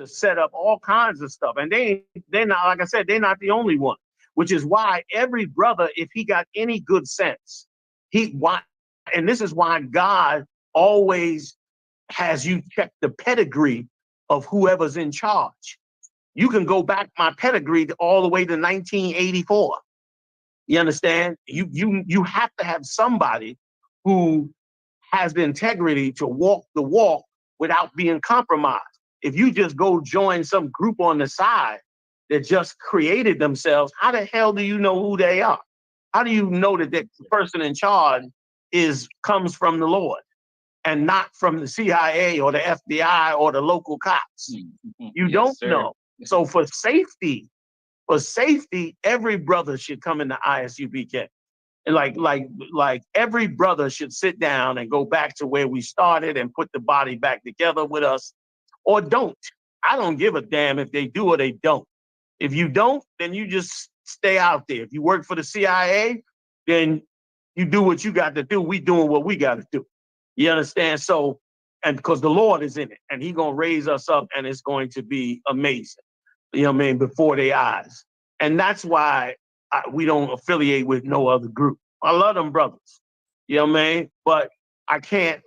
set up all kinds of stuff. And they're not, like I said, they're not the only one, which is why every brother, if he got any good sense, and this is why God always has you check the pedigree of whoever's in charge. You can go back my pedigree all the way to 1984. You understand? You have to have somebody who has the integrity to walk the walk without being compromised. If you just go join some group on the side that just created themselves, how the hell do you know who they are? How do you know that the person in charge comes from the Lord and not from the CIA or the FBI or the local cops? You don't know. So for safety, every brother should come into I.S.U.P.K. And like every brother should sit down and go back to where we started and put the body back together with us, or don't. I don't give a damn if they do or they don't. If you don't, then you just stay out there. If you work for the CIA, then you do what you got to do. We doing what we got to do. You understand? So, and because the Lord is in it, and He gonna raise us up, and it's going to be amazing. You know what I mean? Before their eyes. And that's why we don't affiliate with no other group. I love them brothers. You know what I mean? But I can't,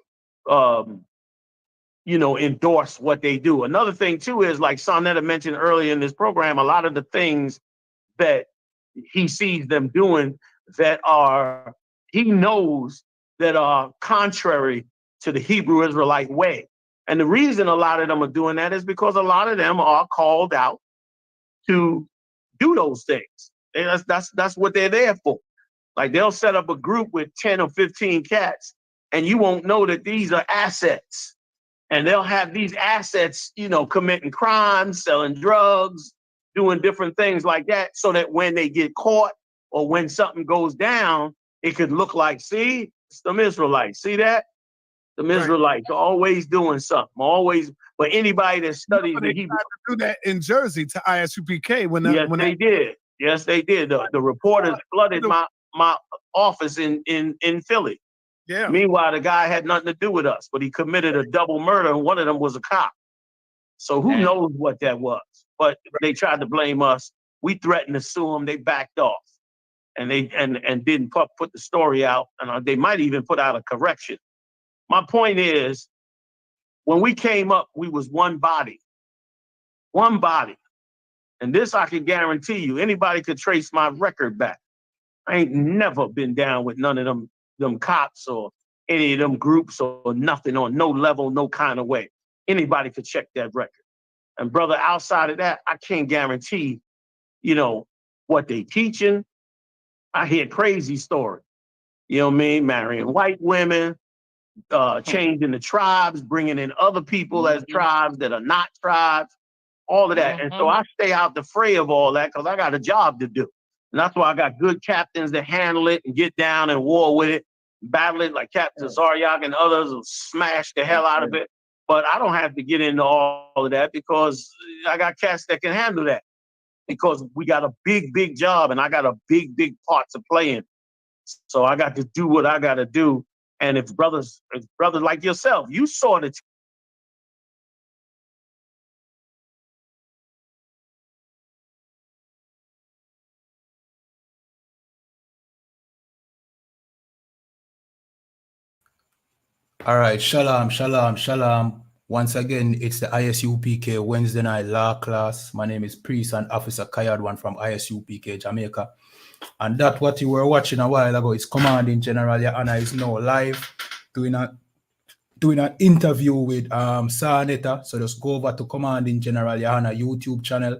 endorse what they do. Another thing too is, like Sonetta mentioned earlier in this program, a lot of the things that he sees them doing he knows that are contrary to the Hebrew Israelite way. And the reason a lot of them are doing that is because a lot of them are called out to do those things. And that's what they're there for. Like, they'll set up a group with 10 or 15 cats, and you won't know that these are assets. And they'll have these assets, committing crimes, selling drugs, doing different things like that, so that when they get caught or when something goes down, it could look like, see, it's them Israelites. See that? The Israelites are always doing something, always. But anybody that studies the Hebrew, do that in Jersey to I.S.U.P.K. They did. Yes, they did. The reporters flooded my office in Philly. Yeah. Meanwhile, the guy had nothing to do with us, but he committed a double murder, and one of them was a cop. So who knows what that was? But they tried to blame us. We threatened to sue them. They backed off, and they didn't put the story out, and they might even put out a correction. My point is, when we came up, we was one body. And this I can guarantee you, anybody could trace my record back. I ain't never been down with none of them cops or any of them groups or nothing, on no level, no kind of way. Anybody could check that record. And brother, outside of that, I can't guarantee, what they teaching. I hear crazy stories. You know what I mean? Marrying white women, changing the tribes, bringing in other people as tribes that are not tribes, all of that. And so I stay out the fray of all that because I got a job to do. And that's why I got good captains that handle it and get down and war with it, battle it, like Captain Zaryak and others will smash the hell out of it. But I don't have to get into all of that because I got cats that can handle that, because we got a big, big job and I got a big, big part to play in. So I got to do what I got to do. And if brothers like yourself, you saw the All right, shalom. Once again, it's the I.S.U.P.K. Wednesday night law class. My name is Priest and Officer Kayadwan from I.S.U.P.K. Jamaica. And that what you were watching a while ago is Commanding General YAHANNA is now live doing an interview with Sonetta. So just go over to Commanding General YAHANNA YouTube channel.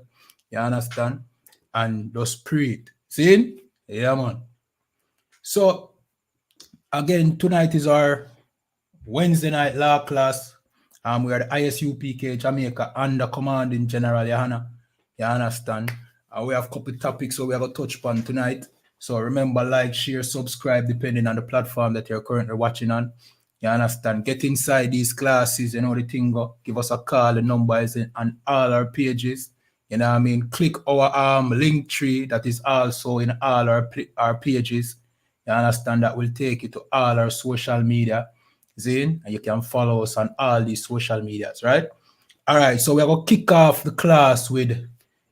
You understand? And just pray it. See? Yeah, man. So again, tonight is our Wednesday night law class. We are the I.S.U.P.K. Jamaica under Commanding General YAHANNA. You understand? We have a couple of topics so we have a touch upon tonight. So remember, like, share, subscribe, depending on the platform that you're currently watching on. You understand? Get inside these classes, the thing go. Give us a call. The number is on all our pages. You know what I mean? Click our link tree that is also in all our pages. You understand? That will take you to all our social media. And you can follow us on all these social medias, right? All right, so we're going to kick off the class with,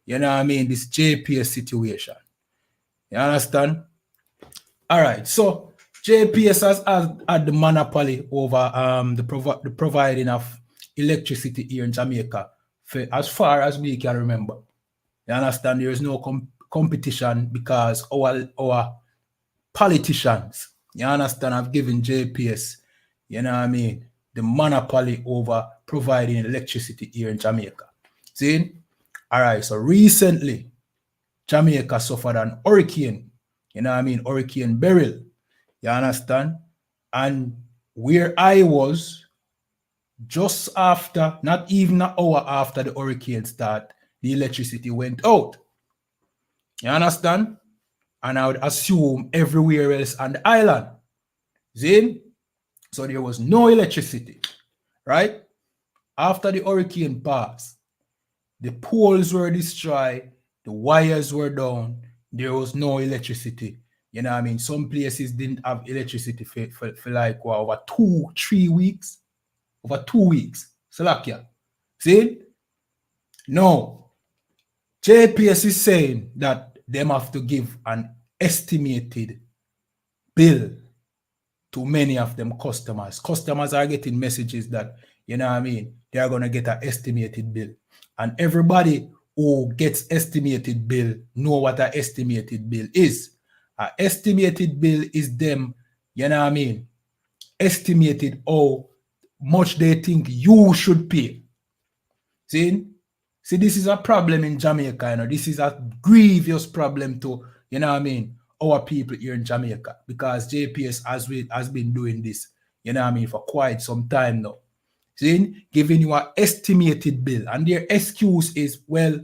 you know what I mean, this JPS situation. You understand? All right, so JPS has had the monopoly over the providing of electricity here in Jamaica for as far as we can remember. You understand? There is no competition because our politicians, you understand, have given JPS, you know what I mean, the monopoly over providing electricity here in Jamaica. See? All right, so recently, Jamaica suffered an hurricane, you know what I mean, Hurricane Beryl, you understand? And where I was, just after, not even an hour after the hurricane start, the electricity went out. You understand? And I would assume everywhere else on the island. See? So there was no electricity, right? After the hurricane passed, the poles were destroyed, the wires were down, there was no electricity. You know what I mean? Some places didn't have electricity for like over 2-3 weeks. Over 2 weeks. Slovakia. See? No. JPS is saying that them have to give an estimated bill to many of them customers. Customers are getting messages that, you know what I mean, they are going to get an estimated bill. And everybody who gets estimated bill know what an estimated bill is. An estimated bill is them, you know what I mean, estimated how much they think you should pay. See, this is a problem in Jamaica, you know. This is a grievous problem to, you know what I mean, our people here in Jamaica, because JPS has been doing this, you know what I mean, for quite some time now. See, giving you an estimated bill, and their excuse is, well,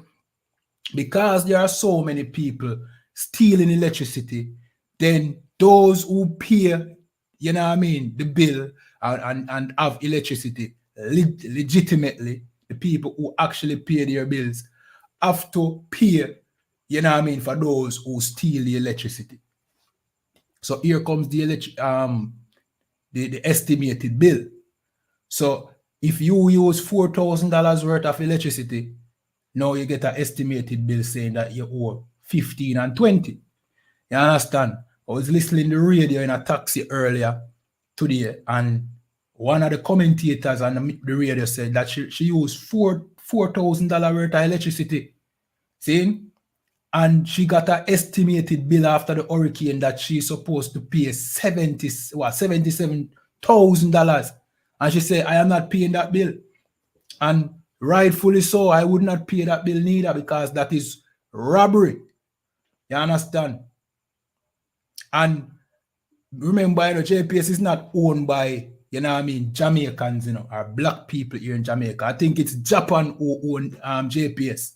because there are so many people stealing electricity, then those who pay, you know what I mean, the bill and have electricity legitimately, the people who actually pay their bills have to pay, you know what I mean, for those who steal the electricity. So here comes the estimated bill. So if you use $4,000 worth of electricity, now you get an estimated bill saying that you owe 15 and 20. You understand? I was listening to the radio in a taxi earlier today, and one of the commentators on the radio said that she used $4,000 worth of electricity. See? And she got an estimated bill after the hurricane that she's supposed to pay $77,000. And she said, I am not paying that bill. And rightfully so, I would not pay that bill neither, because that is robbery. You understand? And remember, you know, JPS is not owned by, you know what I mean, Jamaicans, you know, or black people here in Jamaica. I think it's Japan who own JPS.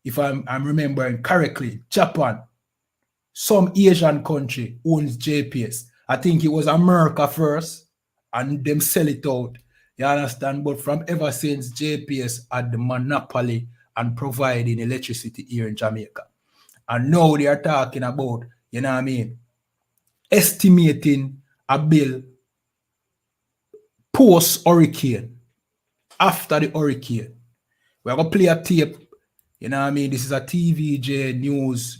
If I'm remembering correctly, Japan, some Asian country owns JPS. I think it was America first, and them sell it out. You understand? But from ever since, JPS had the monopoly on providing electricity here in Jamaica. And now they are talking about, you know what I mean, estimating a bill post-hurricane, after the hurricane. We're going to play a tape. You know what I mean? This is a TVJ news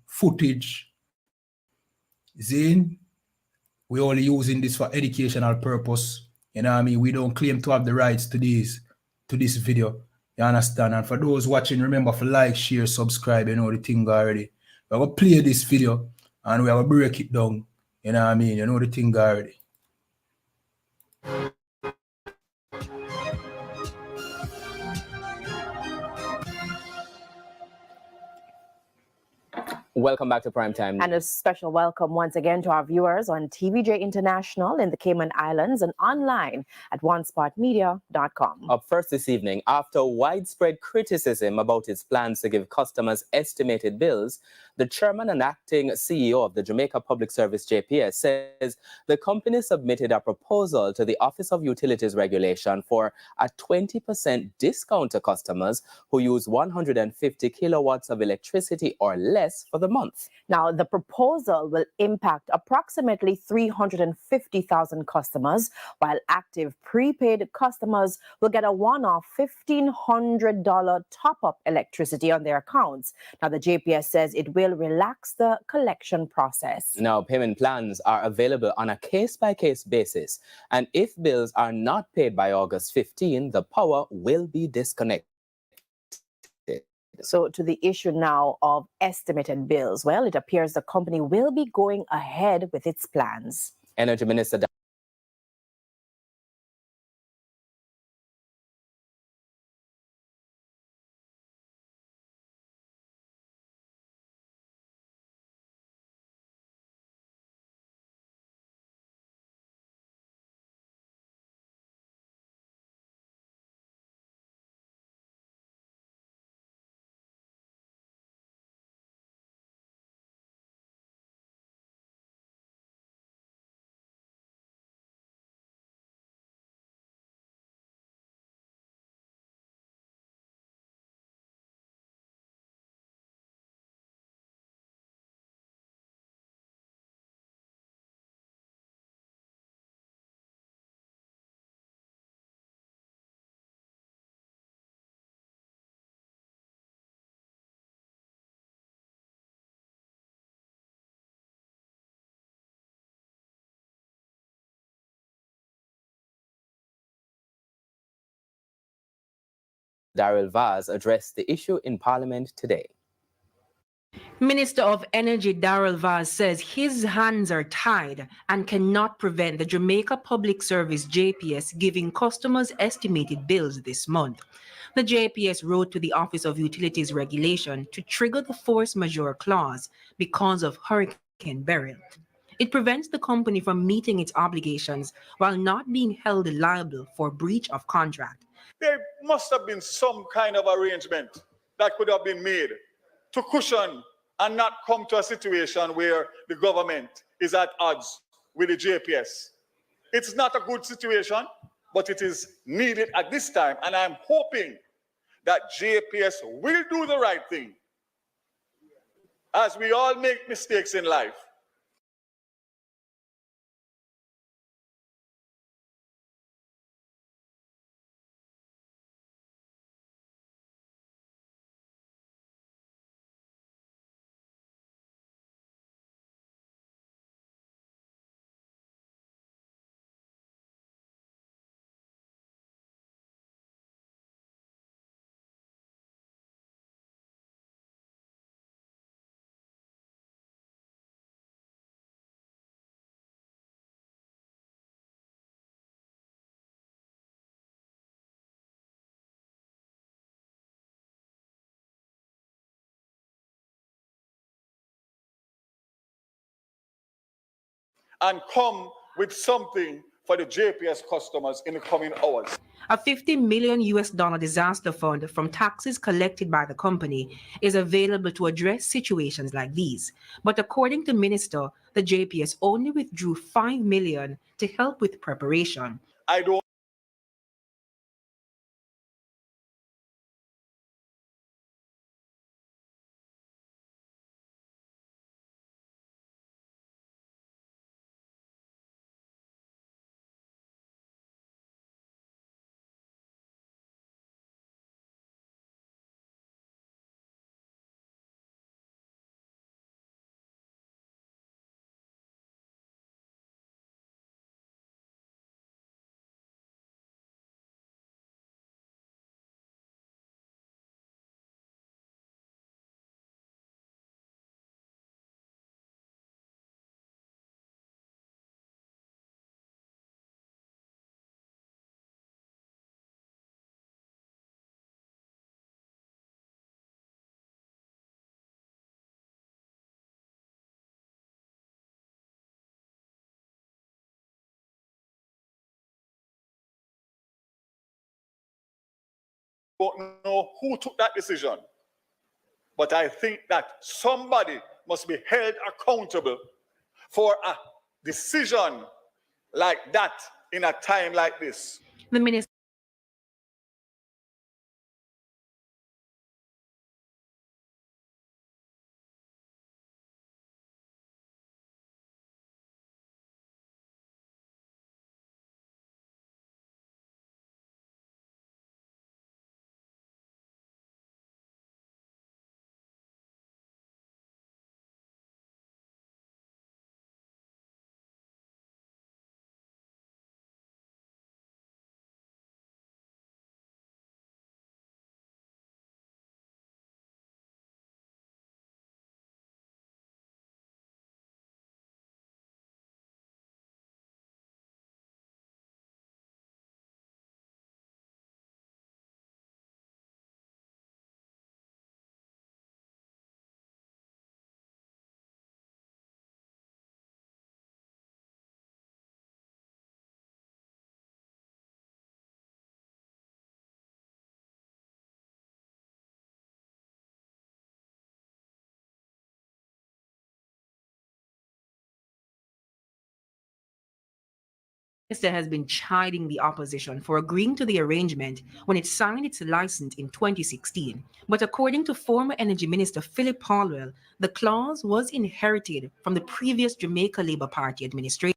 footage. Zane, we're only using this for educational purpose. You know what I mean? We don't claim to have the rights to this video. You understand? And for those watching, remember to like, share, subscribe, you know the thing already. We're going to play this video and we're going to break it down. You know what I mean? You know the thing already. Welcome back to Primetime. And a special welcome once again to our viewers on TVJ International in the Cayman Islands and online at onespotmedia.com. Up first this evening, after widespread criticism about its plans to give customers estimated bills, the chairman and acting CEO of the Jamaica Public Service, JPS, says the company submitted a proposal to the Office of Utilities Regulation for a 20% discount to customers who use 150 kilowatts of electricity or less for the month. Now, the proposal will impact approximately 350,000 customers, while active prepaid customers will get a one-off $1,500 top-up electricity on their accounts. Now, the JPS says it will relax the collection process. Now, payment plans are available on a case-by-case basis, and if bills are not paid by August 15, the power will be disconnected. So to the issue now of estimated bills, well, it appears the company will be going ahead with its plans. Energy Minister Daryl Vaz addressed the issue in Parliament today. Minister of Energy Daryl Vaz says his hands are tied and cannot prevent the Jamaica Public Service JPS giving customers estimated bills this month. The JPS wrote to the Office of Utilities Regulation to trigger the force majeure clause because of Hurricane Beryl. It prevents the company from meeting its obligations while not being held liable for breach of contract. There must have been some kind of arrangement that could have been made to cushion and not come to a situation where the government is at odds with the JPS. It's not a good situation, but it is needed at this time, and I'm hoping that JPS will do the right thing. As we all make mistakes in life, and come with something for the JPS customers in the coming hours. A $50 million disaster fund from taxes collected by the company is available to address situations like these. But according to Minister, the JPS only withdrew $5 million to help with preparation. I don't know who took that decision, but I think that somebody must be held accountable for a decision like that in a time like this. The minister Minister has been chiding the opposition for agreeing to the arrangement when it signed its license in 2016. But according to former Energy Minister Philip Paulwell, the clause was inherited from the previous Jamaica Labour Party administration.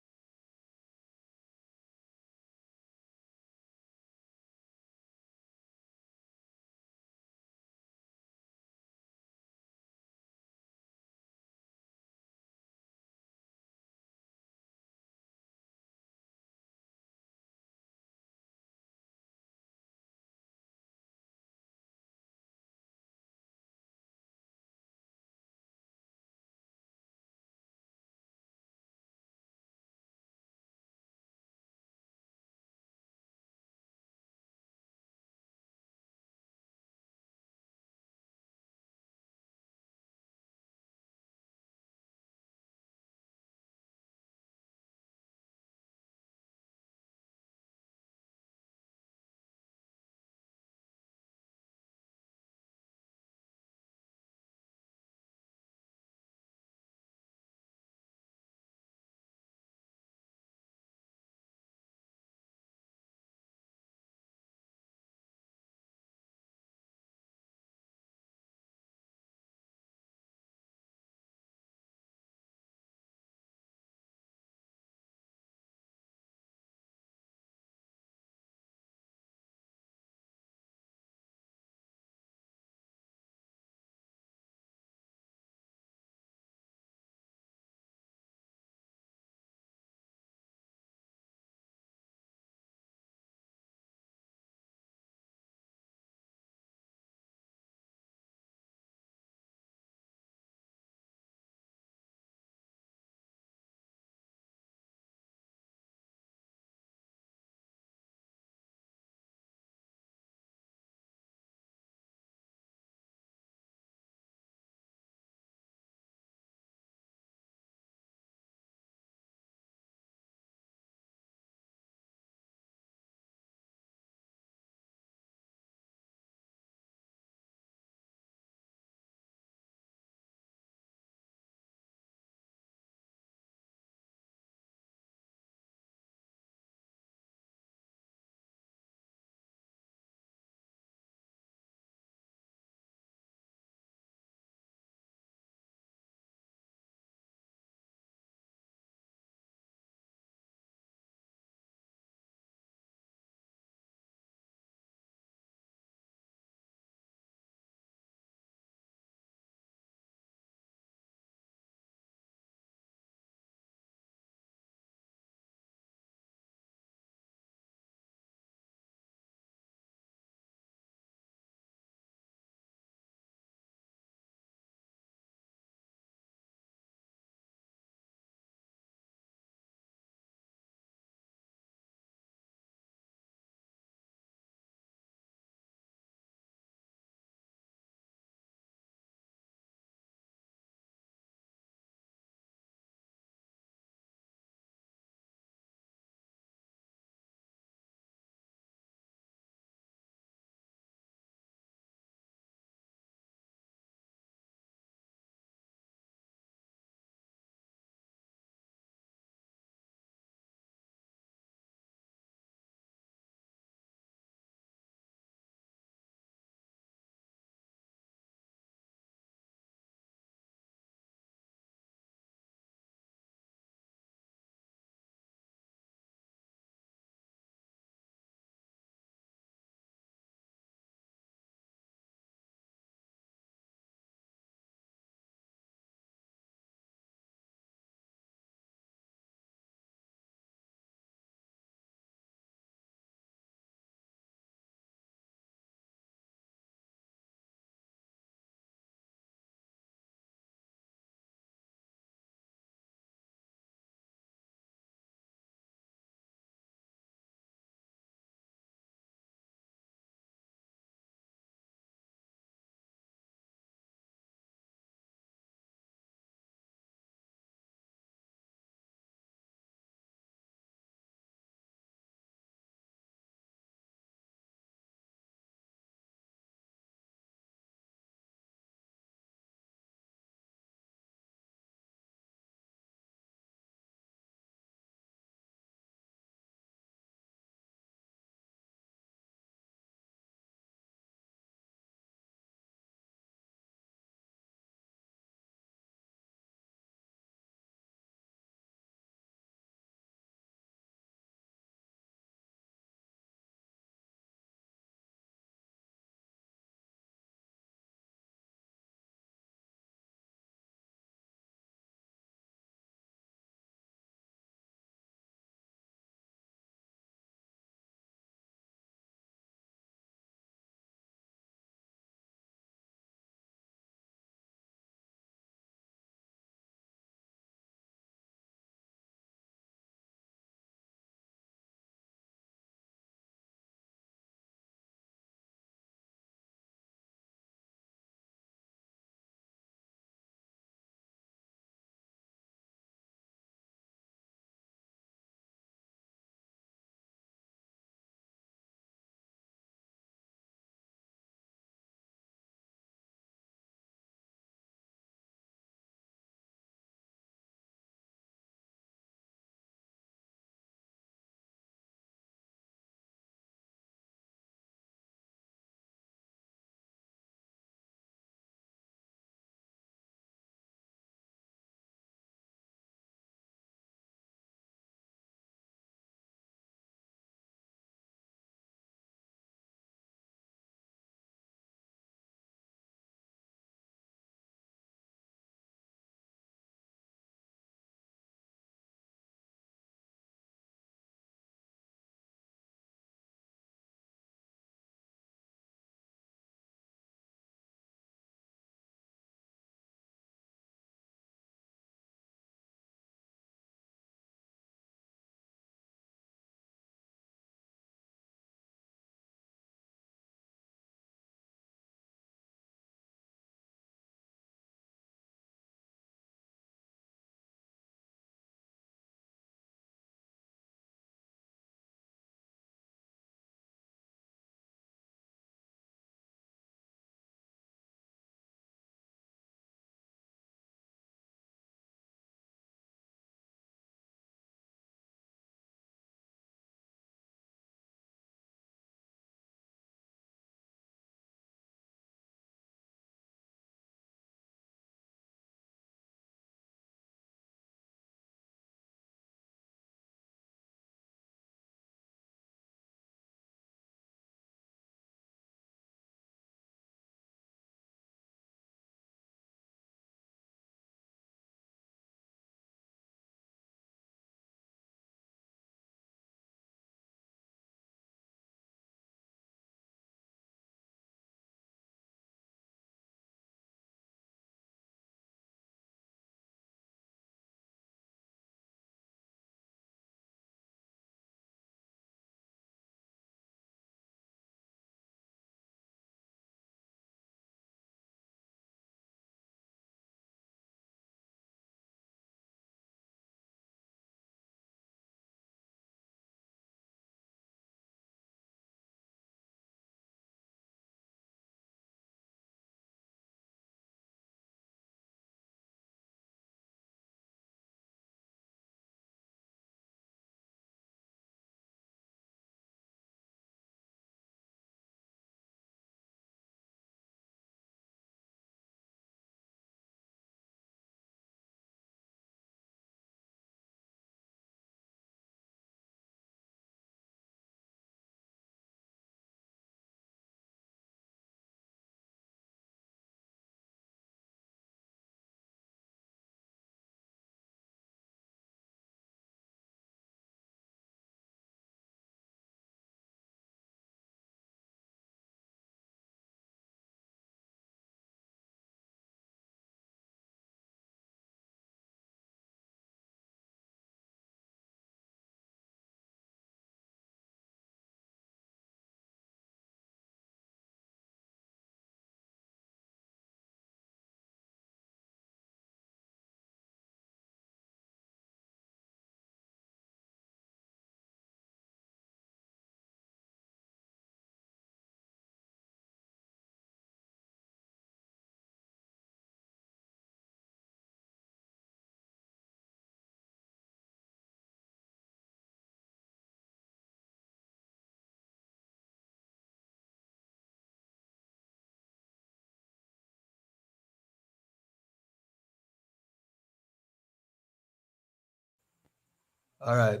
All right.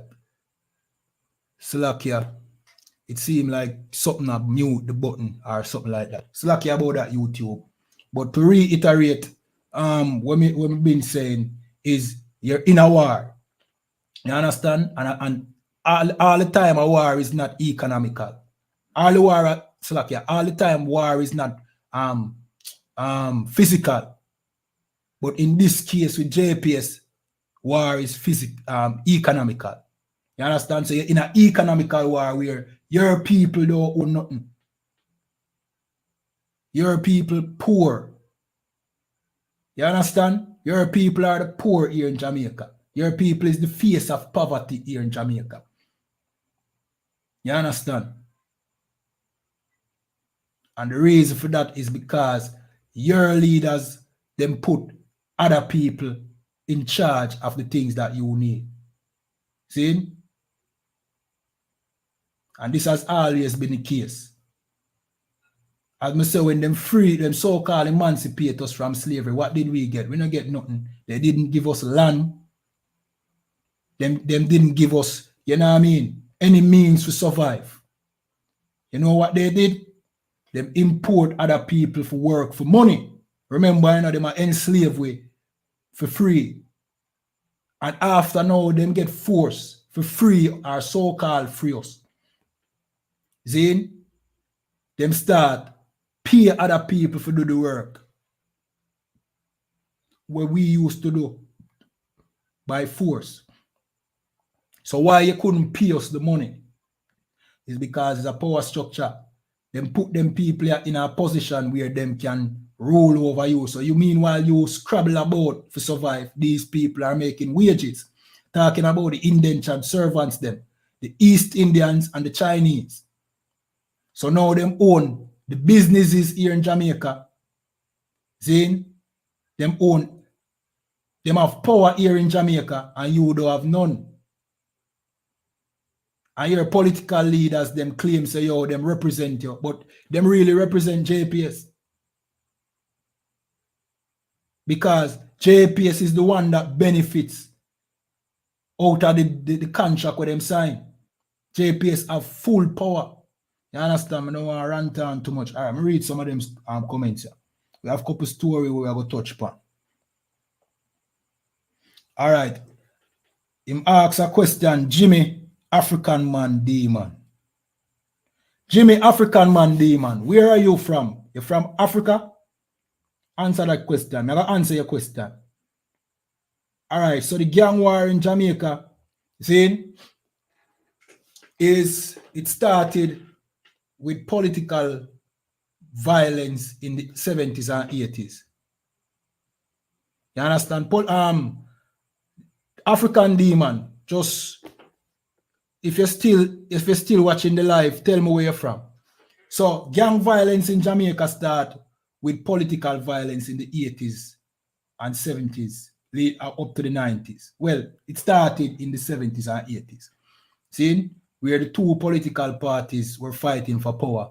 Slakia. It seemed like something have mute the button or something like that. Slakia about that YouTube. But to reiterate, what we've been saying is you're in a war. You understand? And all the time a war is not economical. All the war, Slakia, all the time war is not physical. But in this case with JPS, war is economical. You understand? So you're in an economical war where your people don't own nothing. Your people poor. You understand? Your people are the poor here in Jamaica. Your people is the face of poverty here in Jamaica. You understand? And the reason for that is because your leaders them put other people in charge of the things that you need. See? And this has always been the case. As I say, when them free, them so-called emancipate us from slavery, what did we get? We don't get nothing. They didn't give us land. Them didn't give us, you know what I mean, any means to survive. You know what they did? Them import other people for work, for money. Remember, you know, them are enslaved we for free. And after now, them get forced for free or so-called free us. See? Them start pay other people to do the work what we used to do by force. So why you couldn't pay us the money is because it's a power structure. Them put them people in a position where them can rule over you. So you mean while you scrabble about to survive, these people are making wages, talking about the indentured servants them, the East Indians and the Chinese. So now them own the businesses here in Jamaica. See? Them own, them have power here in Jamaica and you don't have none. And your political leaders, them claim say, yo, them represent you, but them really represent JPS. Because JPS is the one that benefits out of the contract with them sign. JPS have full power. You understand? I don't want to rant on too much. All right, I'm going to read some of them comments here. We have a couple stories we have a touch upon. All right. Him asks a question, Jimmy, African man demon. Jimmy, African man demon, where are you from? You're from Africa? Answer that question. I'm going to answer your question. All right, so the gang war in Jamaica, see, it started with political violence in the 70s and 80s. You understand? African demon, just if you're still watching the live, tell me where you're from. So gang violence in Jamaica started with political violence in the 80s and 70s, up to the 90s. Well, it started in the 70s and 80s. See, where the two political parties were fighting for power.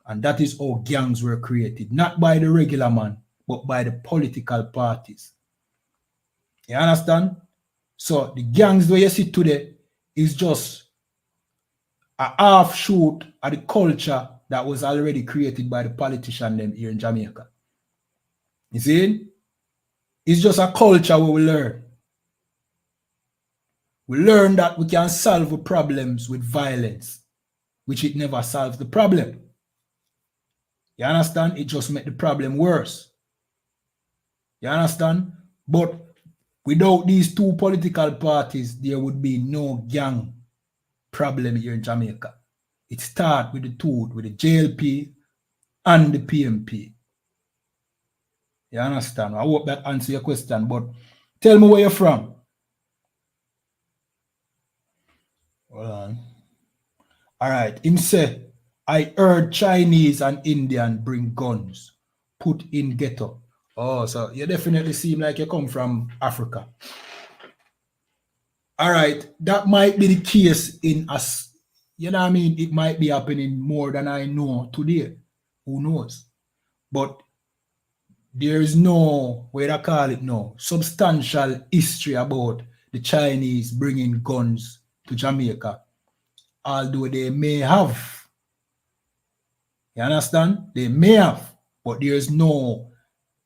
And that is how gangs were created. Not by the regular man, but by the political parties. You understand? So the gangs where you see today is just a half-shoot of the culture that was already created by the politicians them here in Jamaica. You see? It's just a culture where we learn. We learn that we can solve the problems with violence, which it never solves the problem. You understand? It just makes the problem worse. You understand? But without these two political parties, there would be no gang problem here in Jamaica. It starts with the two, with the JLP and the PMP. You understand? I hope that answers your question, but tell me where you're from. Hold on. All right. Him say, I heard Chinese and Indian bring guns, put in ghetto. Oh, so you definitely seem like you come from Africa. All right. That might be the case in us. You know what I mean? It might be happening more than I know today. Who knows? But there is no, what I call it now, substantial history about the Chinese bringing guns to Jamaica, although they may have. You understand? They may have, but there is no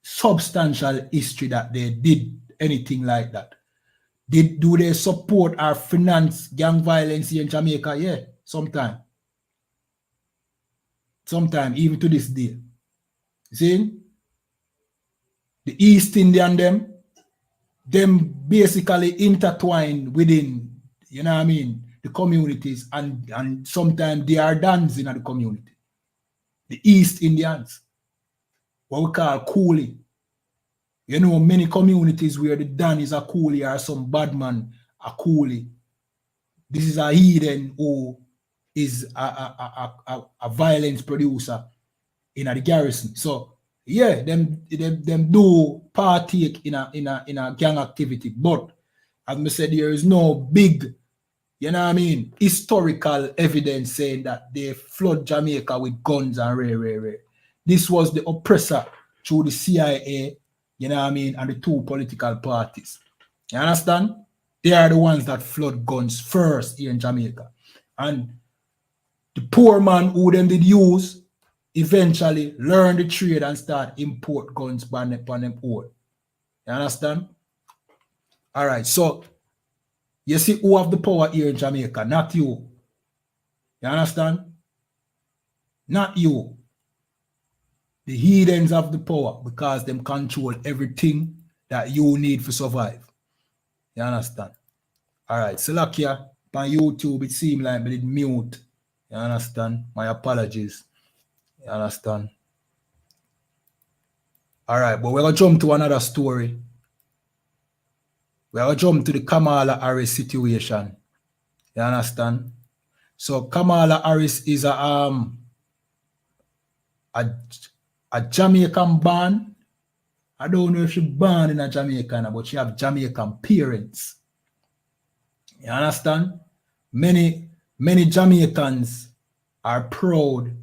substantial history that they did anything like that. Do they support or finance gang violence here in Jamaica? Yeah, sometimes. Sometimes, even to this day. See? The East Indian them basically intertwine within, you know what I mean, the communities, and sometimes they are dons in the community. The East Indians, what we call coolie. You know, many communities where the Dan is a coolie or some bad man a coolie. This is a heathen who is a violence producer in the garrison. So yeah, them do partake in a gang activity, but as I said, there is no big, you know what I mean, historical evidence saying that they flood Jamaica with guns and rare. This was the oppressor through the CIA, you know what I mean, and the two political parties. You understand? They are the ones that flood guns first here in Jamaica. And the poor man who them did use eventually learn the trade and start import guns upon them own. You understand? All right, so you see who have the power here in Jamaica, not you. You understand? Not you. The heathens have the power because them control everything that you need to survive. You understand? All right, so like here on YouTube, it seemed like I did mute. You understand? My apologies. You understand? All right, but we're going to jump to another story. We're going to jump to the Kamala Harris situation. You understand? So Kamala Harris is a Jamaican born. I don't know if she's born in a Jamaican, but she have Jamaican parents. You understand? Many Jamaicans are proud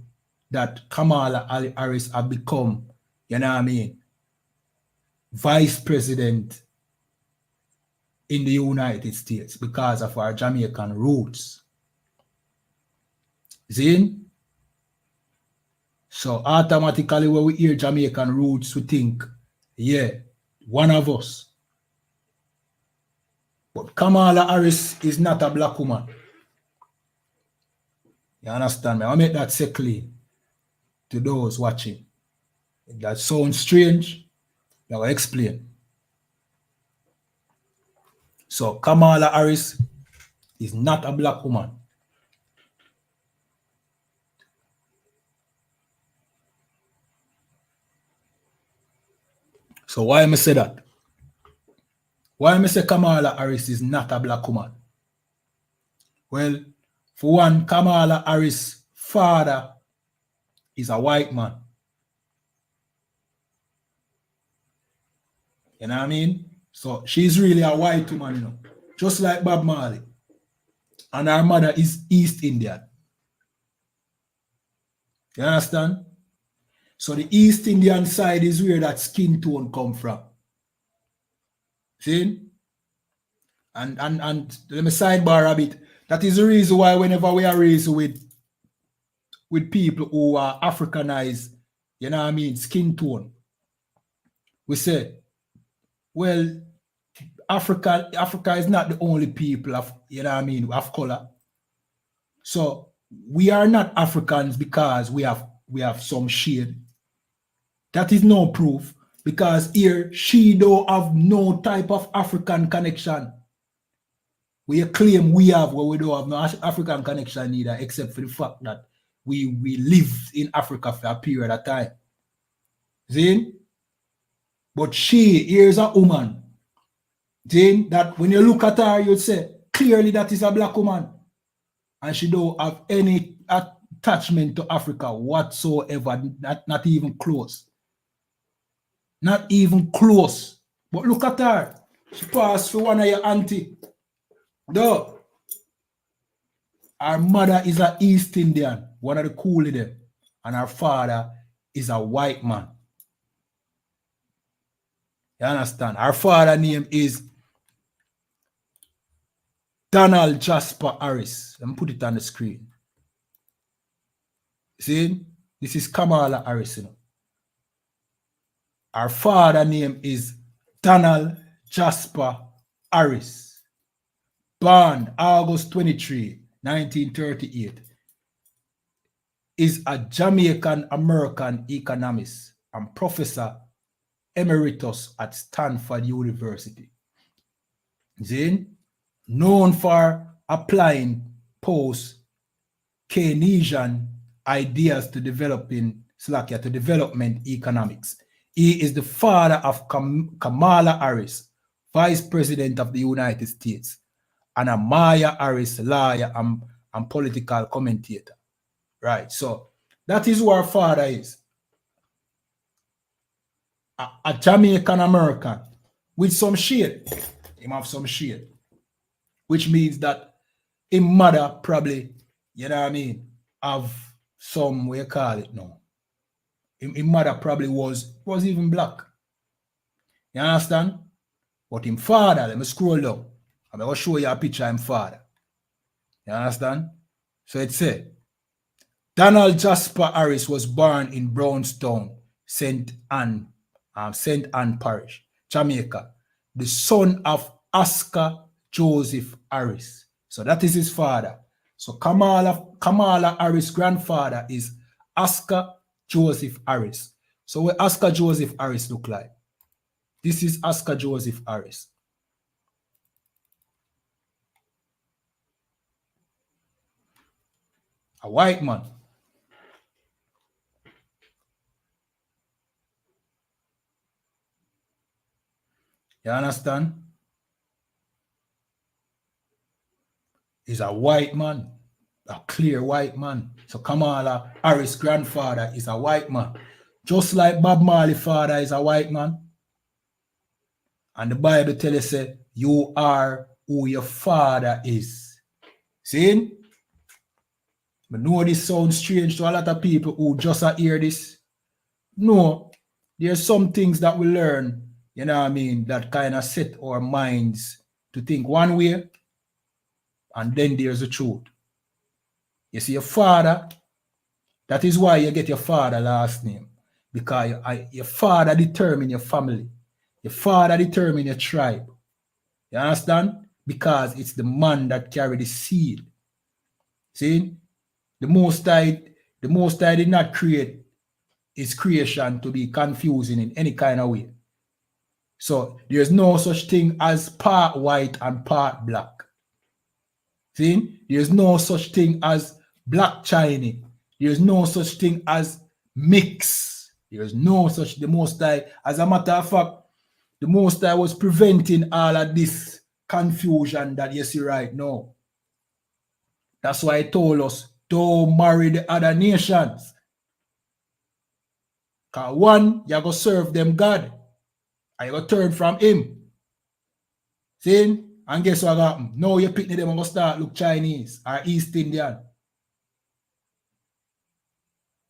that Kamala Harris have become, you know what I mean, vice president in the United States because of our Jamaican roots. See? So automatically when we hear Jamaican roots, we think, yeah, one of us. But Kamala Harris is not a black woman. You understand me? I'll make that say clear to those watching. If that sounds strange, I will explain. So Kamala Harris is not a black woman. So why am I say that? Why am I say Kamala Harris is not a black woman? Well, for one, Kamala Harris' father is a white man. You know what I mean? So she's really a white woman, you know, just like Bob Marley. And her mother is East Indian. You understand? So the East Indian side is where that skin tone come from. See? And let me sidebar a bit. That is the reason why whenever we are raised with people who are Africanized, you know what I mean, skin tone, we say, well, Africa is not the only people of, you know what I mean, of color. So we are not Africans because we have some shade. That is no proof, because here she don't have no type of African connection. We claim we have, but we don't have no African connection either, except for the fact that we lived in Africa for a period of time. See? But she, here's a woman, see, that when you look at her, you'd say, clearly that is a black woman. And she don't have any attachment to Africa whatsoever, not even close. Not even close. But look at her. She passed for one of your auntie. Though. Her mother is an East Indian, one of the cool of them. And her father is a white man. You understand? Her father's name is Donald Jasper Harris. Let me put it on the screen. See, this is Kamala Harris. You know. Our father name is Donald Jasper Harris. Born August 23, 1938. Is a Jamaican American economist and professor emeritus at Stanford University. Then, known for applying post-Keynesian ideas to development economics. He is the father of Kamala Harris, Vice President of the United States, and Amaya Harris, lawyer and political commentator. Right, so that is who our father is. A Jamaican American with some shade. He have some shade. Which means that his mother probably, you know what I mean, have some, what you call it now. His mother probably was even black. You understand? But his father, let me scroll down. I'm going to show you a picture of his father. You understand? So it said, Donald Jasper Harris was born in Brownstown, St. Ann Parish, Jamaica, the son of Oscar Joseph Harris. So that is his father. So Kamala Harris' grandfather is Oscar Joseph Harris. So what Oscar Joseph Harris look like? This is Oscar Joseph Harris. A white man. You understand? He's a white man, a clear white man. So Kamala Harris' grandfather is a white man. Just like Bob Marley's father is a white man. And the Bible tells us, say, you are who your father is. See? But know this sounds strange to a lot of people who just hear this. No, there's some things that we learn, you know what I mean, that kind of set our minds to think one way, and then there's the truth. You see, your father, that is why you get your father last name. Because your father determines your family. Your father determines your tribe. You understand? Because it's the man that carry the seed. See? The Most High did not create his creation to be confusing in any kind of way. So there's no such thing as part white and part black. See? There's no such thing as black Chinese. There's no such thing as mix. There's no such, the Most High. As a matter of fact, the Most High was preventing all of this confusion that you see right now. That's why he told us, don't marry the other nations. Because one, you're going to serve them God. And you're going to turn from him. See? And guess what happened? Now you pick them and go start look Chinese or East Indian.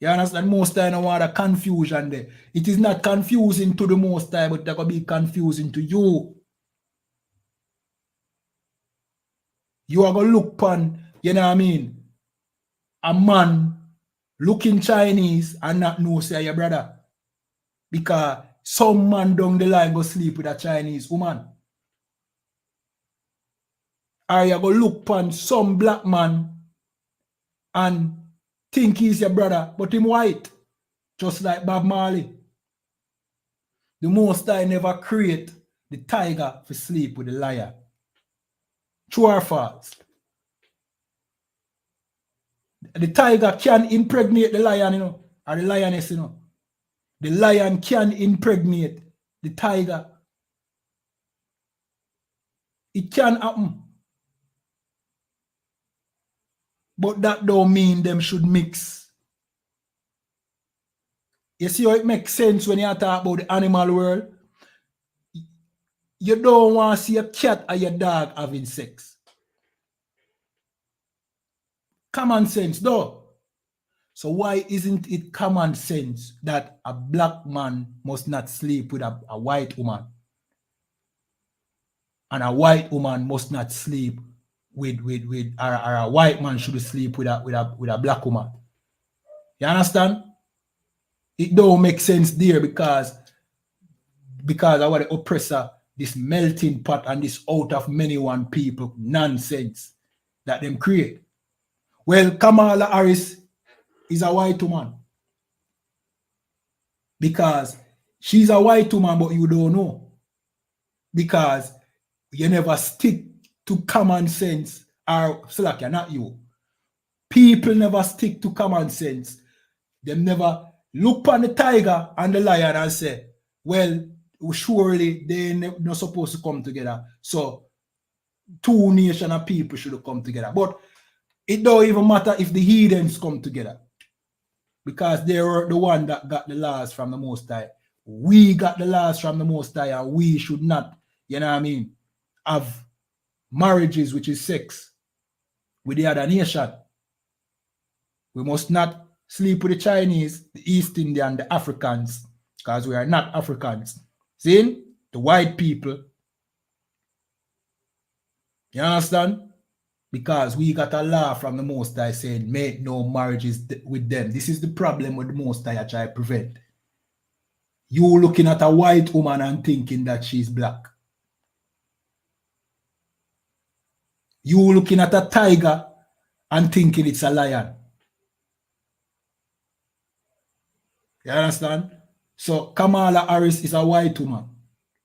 You understand? Most time I want a confusion there. It is not confusing to the Most High, but it's going to be confusing to you. You are going to look upon, you know what I mean, a man looking Chinese and not know say your brother. Because some man down the line go sleep with a Chinese woman. Or you go look upon some black man and think he's your brother, but him white. Just like Bob Marley. The Most High never create the tiger to sleep with the lion. True or false? The tiger can impregnate the lion, you know, or the lioness, you know. The lion can impregnate the tiger. It can happen. But that don't mean them should mix. You see how it makes sense when you talk about the animal world? You don't want to see a cat or your dog having sex. Common sense, though. So why isn't it common sense that a black man must not sleep with a white woman? And a white woman must not sleep or a white man should sleep with a black woman. You understand? It don't make sense there because of what the oppressor, this melting pot and this out of many one people nonsense that them create. Well, Kamala Harris is a white woman because she's a white woman, but you don't know because you never stick to common sense, or Slakia, not you. People never stick to common sense. They never look on the tiger and the lion and say, well, surely they're not supposed to come together. So two nations of people should come together. But it don't even matter if the heathens come together because they were the one that got the laws from the Most High. We got the laws from the Most High and we should not, you know what I mean, have marriages, which is sex, with the other nation. We must not sleep with the Chinese, the East Indian, the Africans, because we are not Africans. See? The white people. You understand? Because we got a law from the Most High saying make no marriages with them. This is the problem with the Most High I try to prevent. You looking at a white woman and thinking that she's black. You looking at a tiger and thinking it's a lion. You understand? So Kamala Harris is a white woman.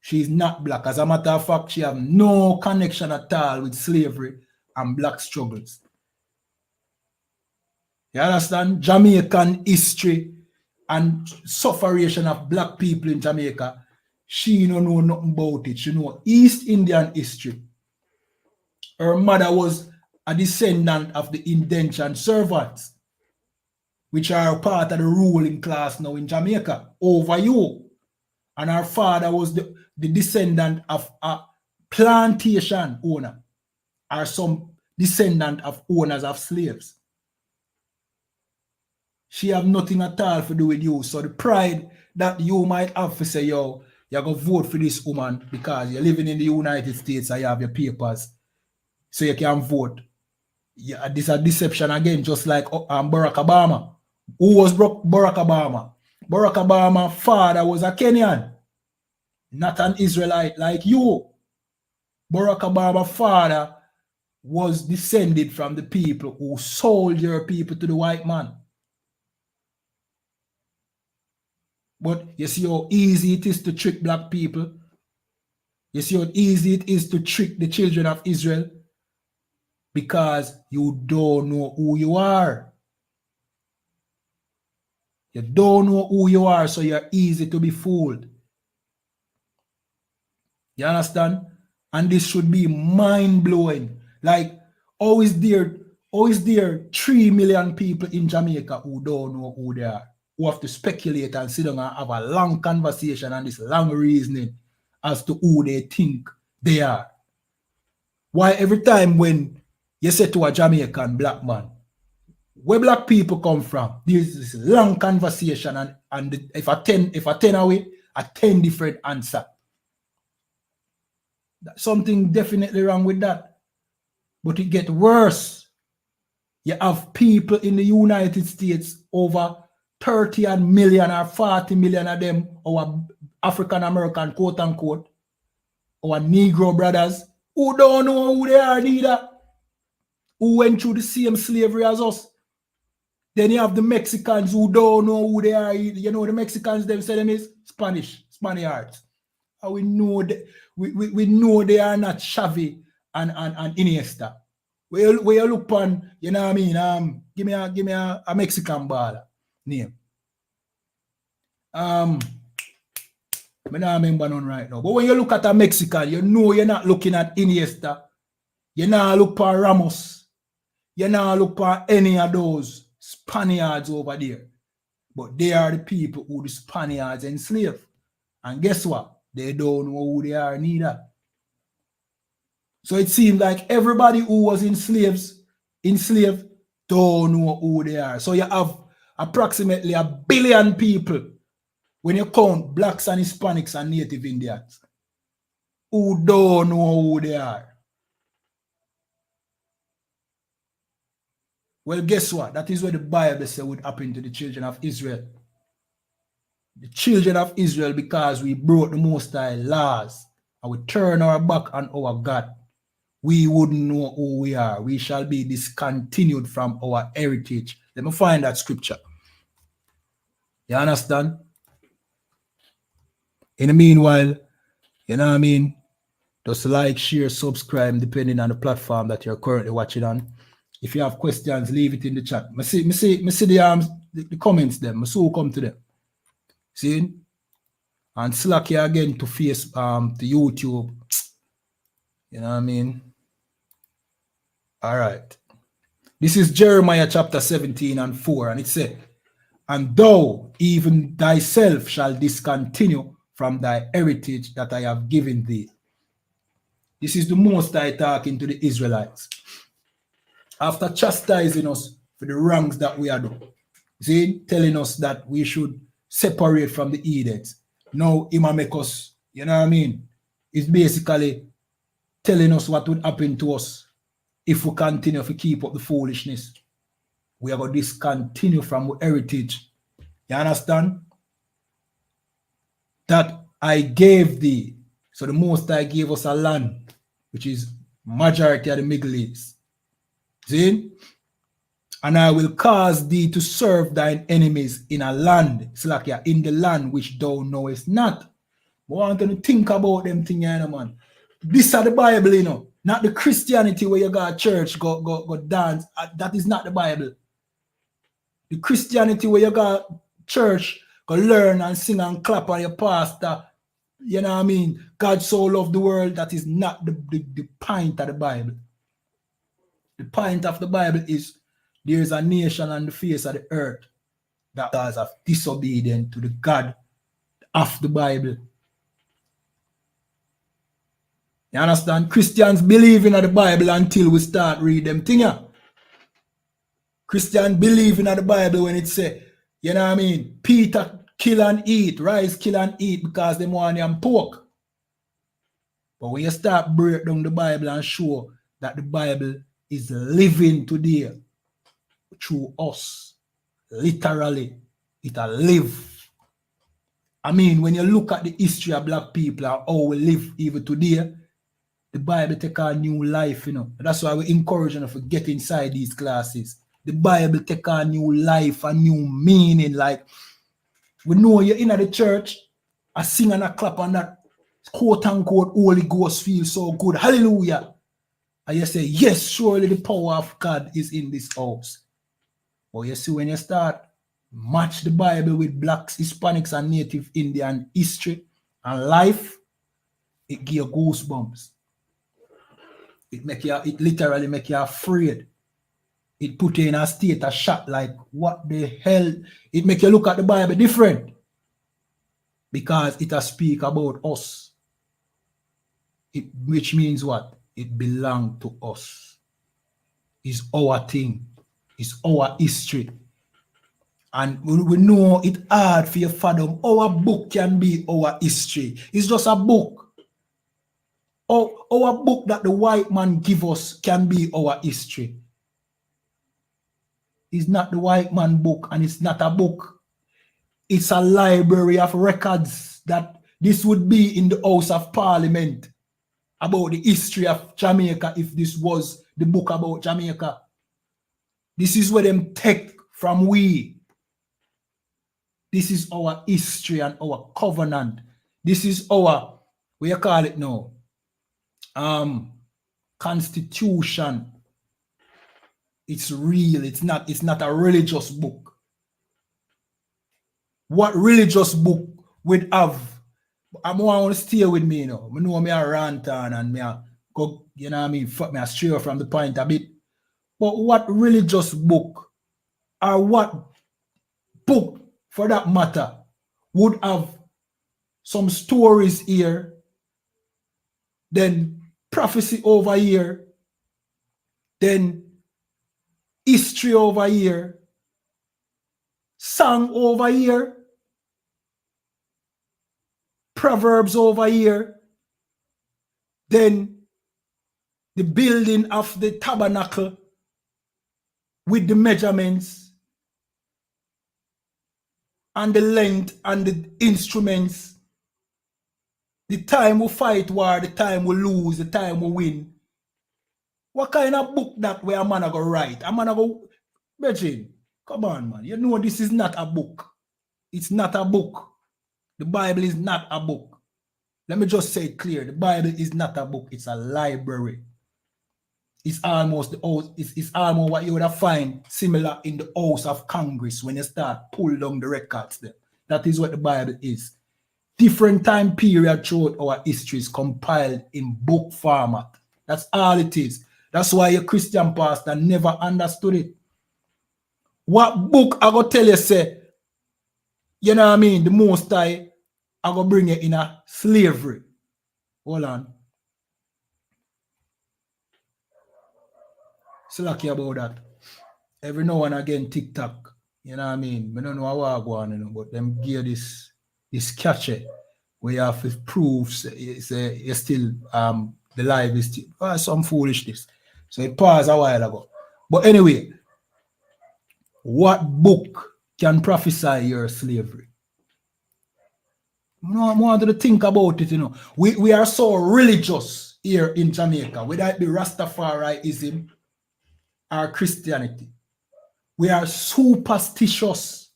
She's not black. As a matter of fact, she has no connection at all with slavery and black struggles. You understand? Jamaican history and sufferation of black people in Jamaica, she don't know nothing about it. She know East Indian history. Her mother was a descendant of the indentured servants, which are part of the ruling class now in Jamaica over you. And her father was the descendant of a plantation owner or some descendant of owners of slaves. She have nothing at all to do with you. So the pride that you might have to say, yo, you're going to vote for this woman because you're living in the United States and you have your papers so you can vote. Yeah, this is a deception again, just like Barack Obama. Who was Barack Obama? Barack Obama's father was a Kenyan, not an Israelite like you. Barack Obama's father was descended from the people who sold your people to the white man. But you see how easy it is to trick black people. You see how easy it is to trick the children of Israel because you don't know who you are. You don't know who you are, so you're easy to be fooled. You understand? And this should be mind-blowing. Like, how is there 3 million people in Jamaica who don't know who they are? Who have to speculate and sit down and have a long conversation and this long reasoning as to who they think they are. Why every time when you say to a Jamaican black man, where black people come from, there's this long conversation and if I 10 away, a 10 different answer. Something definitely wrong with that. But it gets worse. You have people in the United States, over 30 million or 40 million of them, our African American, quote unquote, our Negro brothers, who don't know who they are neither, who went through the same slavery as us. Then you have the Mexicans who don't know who they are. You know the Mexicans, them say them is Spaniards. And we know they are not Xavi and Iniesta. Where you look on, you know what I mean? Give me a Mexican baller name. I don't remember none right now. But when you look at a Mexican, you know you're not looking at Iniesta. You not look for Ramos. You not look for any of those Spaniards over there. But they are the people who the Spaniards enslaved. And guess what? They don't know who they are neither. So it seems like everybody who was enslaved don't know who they are. So you have approximately 1 billion people when you count blacks and Hispanics and Native Indians who don't know who they are. Well, guess what? That is what the Bible said would happen to the children of Israel. The children of Israel, because we broke the Most High laws and we turn our back on our God, we wouldn't know who we are. We shall be discontinued from our heritage. Let me find that scripture. You understand? In the meanwhile, you know what I mean? Just like, share, subscribe, depending on the platform that you're currently watching on. If you have questions, leave it in the chat. I see the comments them. I so come to them. See? And slack here again to face to YouTube. You know what I mean? All right. This is Jeremiah chapter 17 and 4, and it said, and thou even thyself shall discontinue from thy heritage that I have given thee. This is the Most High talking to the Israelites. After chastising us for the wrongs that we are doing, see, telling us that we should separate from the Edens. Now, he might make us, you know what I mean? It's basically telling us what would happen to us if we continue to keep up the foolishness. We are going to discontinue from heritage. You understand? That I gave thee. So the Most High gave us a land, which is majority of the Middle East. See? And I will cause thee to serve thine enemies in a land, Slakia, in the land which thou knowest not. I want to think about them things, you know, man. This is the Bible, you know. Not the Christianity where you go to church, go dance. That is not the Bible. The Christianity where you go to church, go learn and sing and clap on your pastor. You know what I mean? God so loved the world. That is not the point of the Bible. The point of the Bible is there is a nation on the face of the earth that are disobedient to the God of the Bible. You understand? Christians believe in the Bible until we start reading them things. Christians believe in the Bible when it say, you know what I mean? Peter kill and eat, rice kill and eat because they want them pork. But when you start break down the Bible and show that the Bible is living today through us, literally, it'll live. I mean, when you look at the history of black people and how we live even today, the Bible take a new life, you know. That's why we encourage them to get inside these classes. The Bible take a new life, a new meaning. Like, we know you're in the church, I sing and I clap on that quote unquote Holy Ghost feels so good. Hallelujah. And you say, yes, surely the power of God is in this house. But you see, when you start match the Bible with blacks, Hispanics, and Native Indian history and life, it gives you goosebumps. It literally make you afraid. It put you in a state of shock, like, what the hell? It make you look at the Bible different. Because it speak about us. Which means what? It belongs to us. It's our thing. It's our history. And we know it's hard for you to fathom. Our book can be our history. It's just a book. Our book that the white man give us can be our history. It's not the white man book, and it's not a book. It's a library of records that this would be in the House of Parliament about the history of Jamaica if this was the book about Jamaica. This is where them take from we. This is our history and our covenant. This is our, what you call it now? Constitution. It's real. It's not a religious book. What religious book would have? I want to stay with me, you know. I know me a rant on and me a go, you know what I mean, fuck me a stray from the point a bit. But what religious book or what book for that matter would have some stories here, then prophecy over here, then history over here, song over here, Proverbs over here, then the building of the tabernacle with the measurements and the length and the instruments. The time we fight war, the time we lose, the time we win. What kind of book that where a man go write? A man go, Virgin, come on, man. You know this is not a book. It's not a book. The Bible is not a book. Let me just say it clear. The Bible is not a book. It's a library. It's almost it's almost what you would find similar in the House of Congress when you start pull down the records there. That is what the Bible is. Different time period throughout our history is compiled in book format. That's all it is. That's why your Christian pastor never understood it. What book I go tell you say, you know what I mean, the Most High, I go bring you in a slavery. Hold on. So lucky about that. Every now and again, TikTok, you know what I mean? I don't know how I go on, you know, but them give this catchy where you have to prove you're still the life is still some foolishness. So it paused a while ago. But anyway, what book can prophesy your slavery? I want to think about it, you know. We are so religious here in Jamaica, whether it be Rastafarianism or Christianity. We are superstitious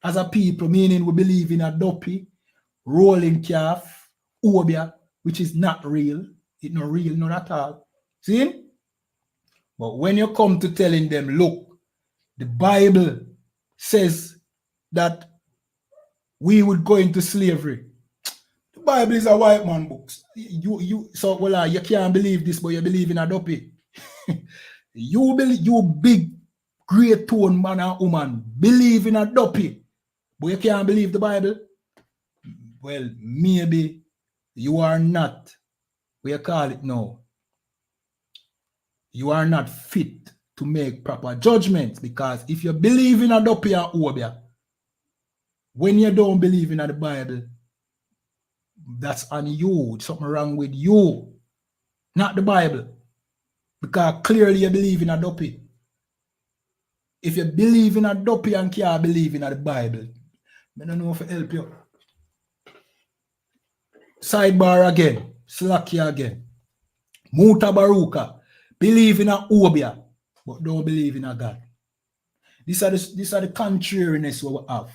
as a people, meaning we believe in a dopey, rolling calf, obia, which is not real. It's not real, not at all. See? But when you come to telling them, look, the Bible says that we would go into slavery. The Bible is a white man book. You can't believe this, but you believe in a dopey. You big great tone man and woman believe in a dopey, but you can't believe the Bible. Well, maybe you are not, what you call it now, you are not fit to make proper judgments, because if you believe in a dopey or obia, when you don't believe in the Bible, that's on you. Something wrong with you, not the Bible. Because clearly you believe in a dopey. If you believe in a dopey and can't believe in the Bible, I don't know if it help you. Sidebar again, Slacky again. Muta Baruka, believe in a obia, but don't believe in a God. These are the contrariness we have.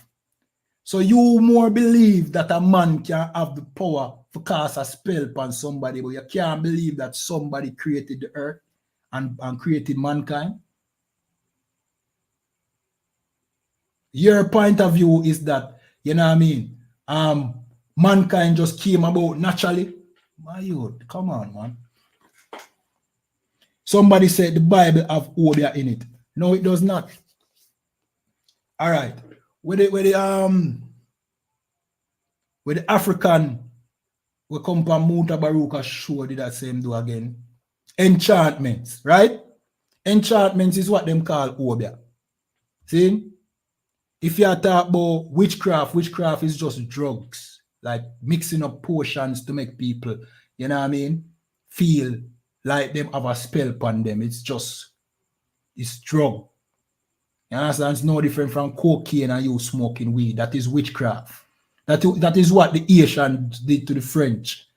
So you more believe that a man can have the power to cast a spell upon somebody, but you can't believe that somebody created the earth and created mankind. Your point of view is that, you know what I mean, mankind just came about naturally. My youth, come on, man. Somebody said the Bible have obia in it. No, it does not. All right. With the African, we come from Muta Baruka show did that same do again. Enchantments, right? Enchantments is what them call obia. See? If you talk about witchcraft is just drugs, like mixing up potions to make people, you know what I mean, feel like them have a spell upon them. It's drug. You understand? It's no different from cocaine and you smoking weed. That is witchcraft. That is what the Asians did to the French.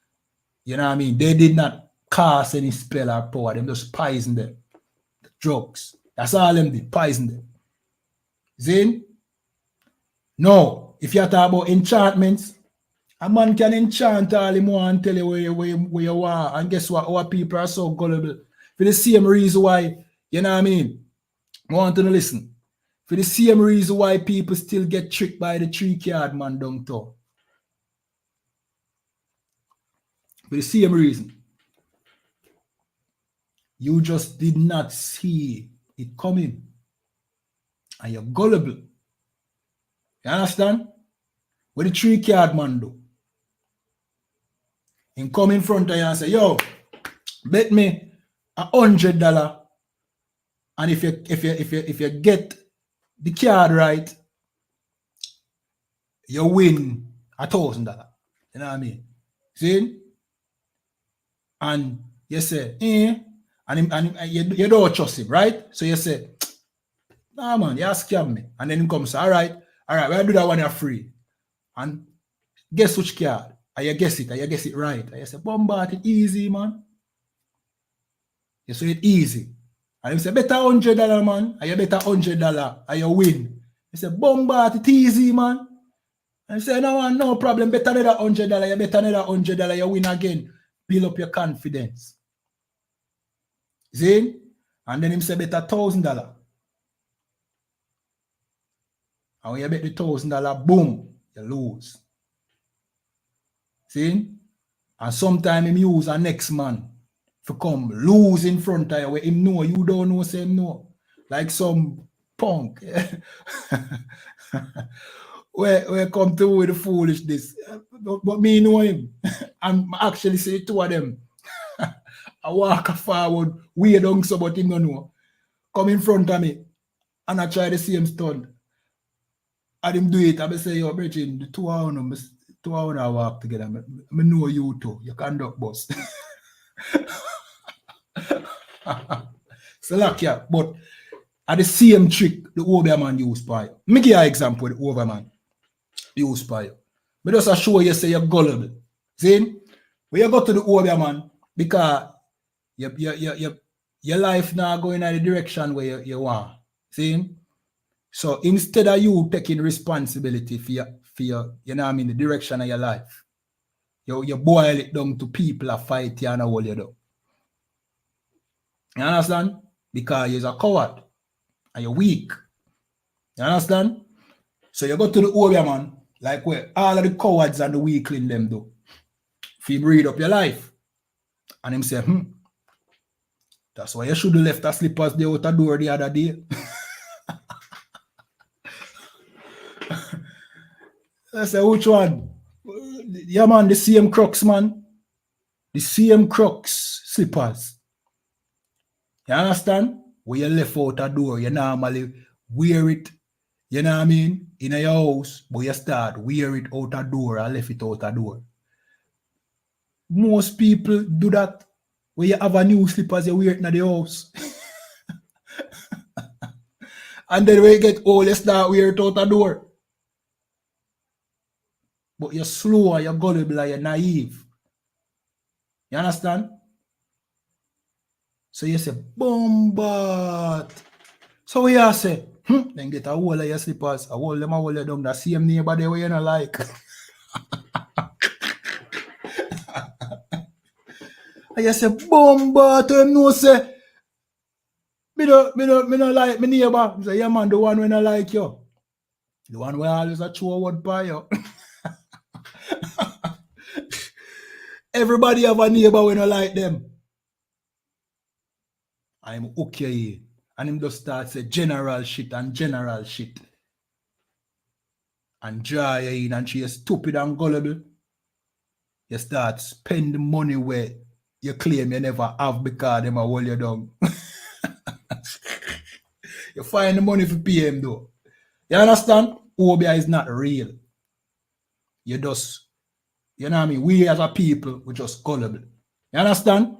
You know what I mean? They did not cast any spell or power. They just poison them. The drugs. That's all them did. Poison them. See? No. If you talk about enchantments, a man can enchant all him want and tell you where you are. And guess what? Our people are so gullible. For the same reason why, you know what I mean? I want to listen. For the same reason why people still get tricked by the 3-card man downtown. For the same reason. You just did not see it coming. And you're gullible. You understand? What the 3-card man do? He come in front of you and say, yo, bet me $100. And if you get the card right, you win $1,000. You know what I mean? See? And you say, and you don't trust him, right? So you say, Nah, man, you scam me. And then him comes, all right, we'll do that one, you're free. And guess which card? And you guess it right. And you say, bombard it easy, man. You say it easy. And you say, better $100, man. And you better $100 and you win. You say, bombard it easy, man. And you say, no, man, no problem. Better another $100. You better another $100. You win again. Build up your confidence. See? And then him say, better $1,000. And when you bet the $1,000, boom, you lose. See? And sometimes him use a next man to come lose in front of you where him know you don't know, say him know. Like some punk. where come to with the foolishness. But me know him. I'm actually see two of them. I walk forward, way down so but him don't know. Come in front of me and I try the same stunt. And him do it, I say, yo, Bridget, the 2 hours, 2 hours I walk together. I know you too. You conduct bus. So like yeah, but at the same trick the overman use by you. Me give you an example the overman use by you. But just show you say you're gullible. See? When you go to the overman, because your life now going in the direction where you want. See? So instead of you taking responsibility for your you know what I mean, the direction of your life, you boil it down to people that fight you and hold you down. You understand? Because you're a coward and you're weak. You understand? So you go to the warrior man, like where all of the cowards and the weakling them do. If you read up your life, and him say, that's why you should have left the slippers there out the door the other day. I say, which one? Yeah, man, the same Crocs, man. The same Crocs slippers. You understand? When you left out a door, you normally wear it, you know what I mean, in your house, but you start wear it out a door and left it out a door. Most people do that. When you have a new slippers, you wear it in the house. And then when you get old, you start wear it out a door. But you're slow, you're gullible, you're naive. You understand? So you say, bombard. So we are say, then get a whole of your slippers, a whole them a whole down the same neighbor there where you don't like. And you say, bombard to him no say, me don't like my neighbor. He say, yeah man, the one when I like you. The one where always a true word by you. Everybody have a neighbor when I like them. I'm okay. And him just start say general shit. And draw you in and she is stupid and gullible. You start spend the money where you claim you never have because them a hold you down. You find the money for pay him though. You understand? Obia is not real. You just, you know what I mean? We as a people, we just gullible. You understand?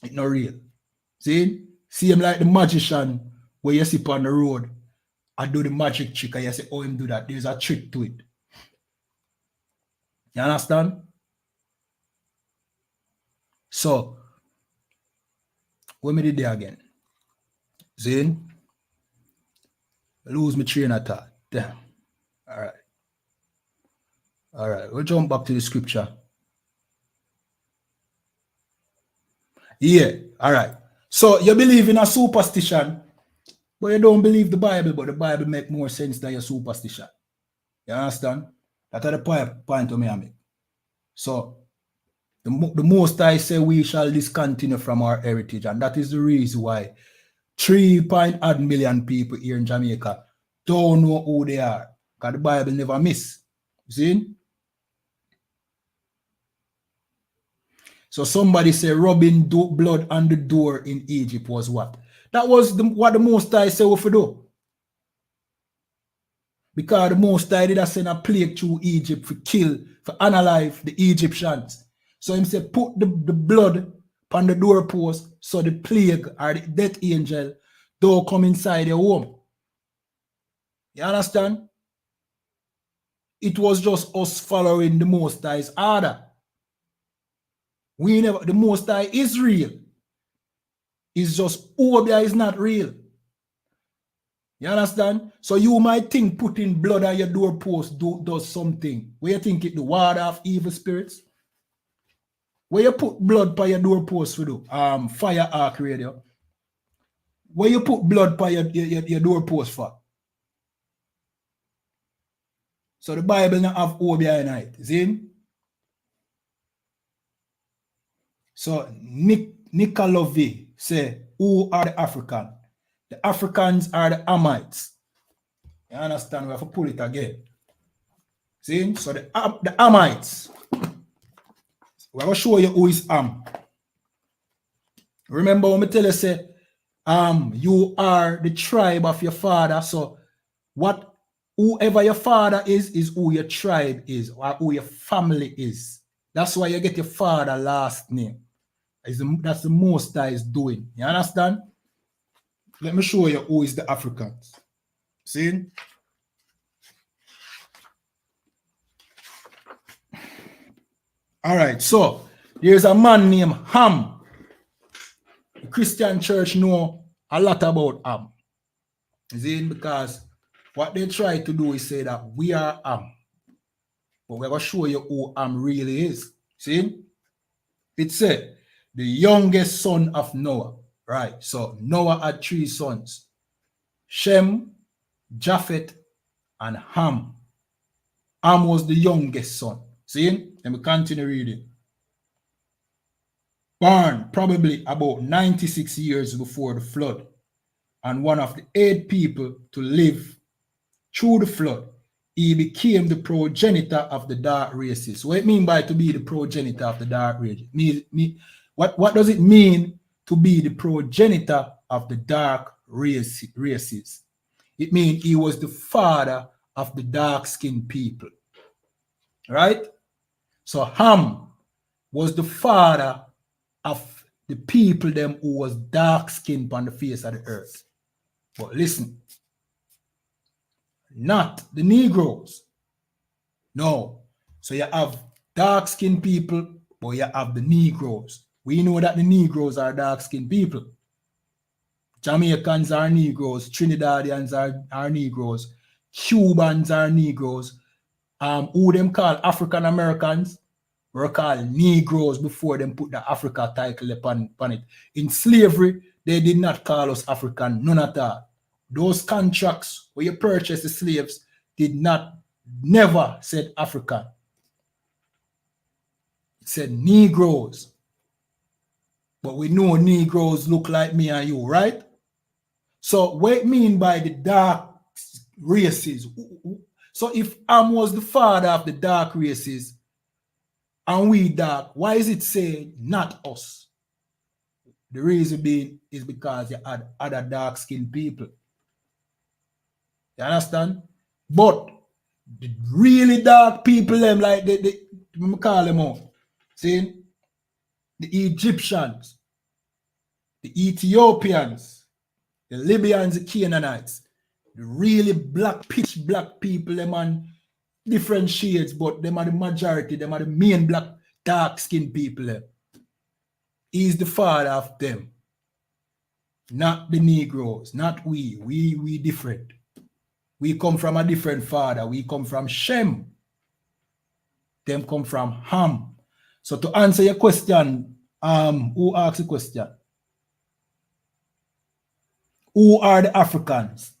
It's not real. See him like the magician where you sit on the road and do the magic trick and you say, oh, him do that. There's a trick to it. You understand? So, what me did there again? See? Lose my train of thought. Damn. All right. We'll jump back to the scripture. Yeah. All right. So you believe in a superstition, but you don't believe the Bible, but the Bible make more sense than your superstition. You understand? That's the point of me I make. So the most I say we shall discontinue from our heritage, and that is the reason why 3.8 million people here in Jamaica don't know who they are, because the Bible never miss. See? So somebody say rubbing blood on the door in Egypt was what? That was what the Most High say we do. Because the Most High did send a plague through Egypt for kill, for unalive the Egyptians. So him say put the blood on the doorpost so the plague or the death angel don't come inside your home. You understand? It was just us following the Most High's order. We never, the Most High is real. It's just Obia is not real. You understand? So you might think putting blood on your doorpost does something. Where you think it the ward off evil spirits? Where you put blood by your doorpost for do? Fire arc radio. Where you put blood by your doorpost for? So the Bible not have Obia in it. See? So Nikolovi say, who are the Africans? The Africans are the Amites. You understand? We have to pull it again. See? So the Amites. We're going to show you who is Am. Remember when I tell you, say, you are the tribe of your father. So whoever your father is who your tribe is, or who your family is. That's why you get your father last name. That's the Most High is doing. You understand? Let me show you who is the Africans. See? All right, so there's a man named Ham. The Christian church know a lot about Ham. See? Because what they try to do is say that we are Ham. But we're going to show you who Ham really is. See? It said, the youngest son of Noah. Right, so Noah had 3 sons. Shem, Japheth, and Ham. Ham was the youngest son. See? Let me continue reading. Born probably about 96 years before the flood, and one of the 8 people to live through the flood. He became the progenitor of the dark races. What it mean by to be the progenitor of the dark races? What does it mean to be the progenitor of the dark races? It means he was the father of the dark-skinned people. Right? So Ham was the father of the people them who was dark-skinned on the face of the earth. But listen, not the Negroes. No. So you have dark-skinned people, but you have the Negroes. We know that the Negroes are dark-skinned people. Jamaicans are Negroes, Trinidadians are Negroes, Cubans are Negroes. Who them call African Americans were called Negroes before them put the Africa title upon it. In slavery, they did not call us African, none at all. Those contracts where you purchase the slaves never said African. It said Negroes. But we know Negroes look like me and you, right? So what it mean by the dark races? So if Ham was the father of the dark races and we dark, why is it saying not us? The reason being is because you had other dark-skinned people. You understand? But the really dark people, them like they call them out. See? The Egyptians, the Ethiopians, the Libyans, the Canaanites, the really black, pitch black people, them on different shades, but them are the majority, them are the main black, dark-skinned people. He's the father of them. Not the Negroes, not we. We different. We come from a different father. We come from Shem. Them come from Ham. So to answer your question, who asked the question? Who are the Africans?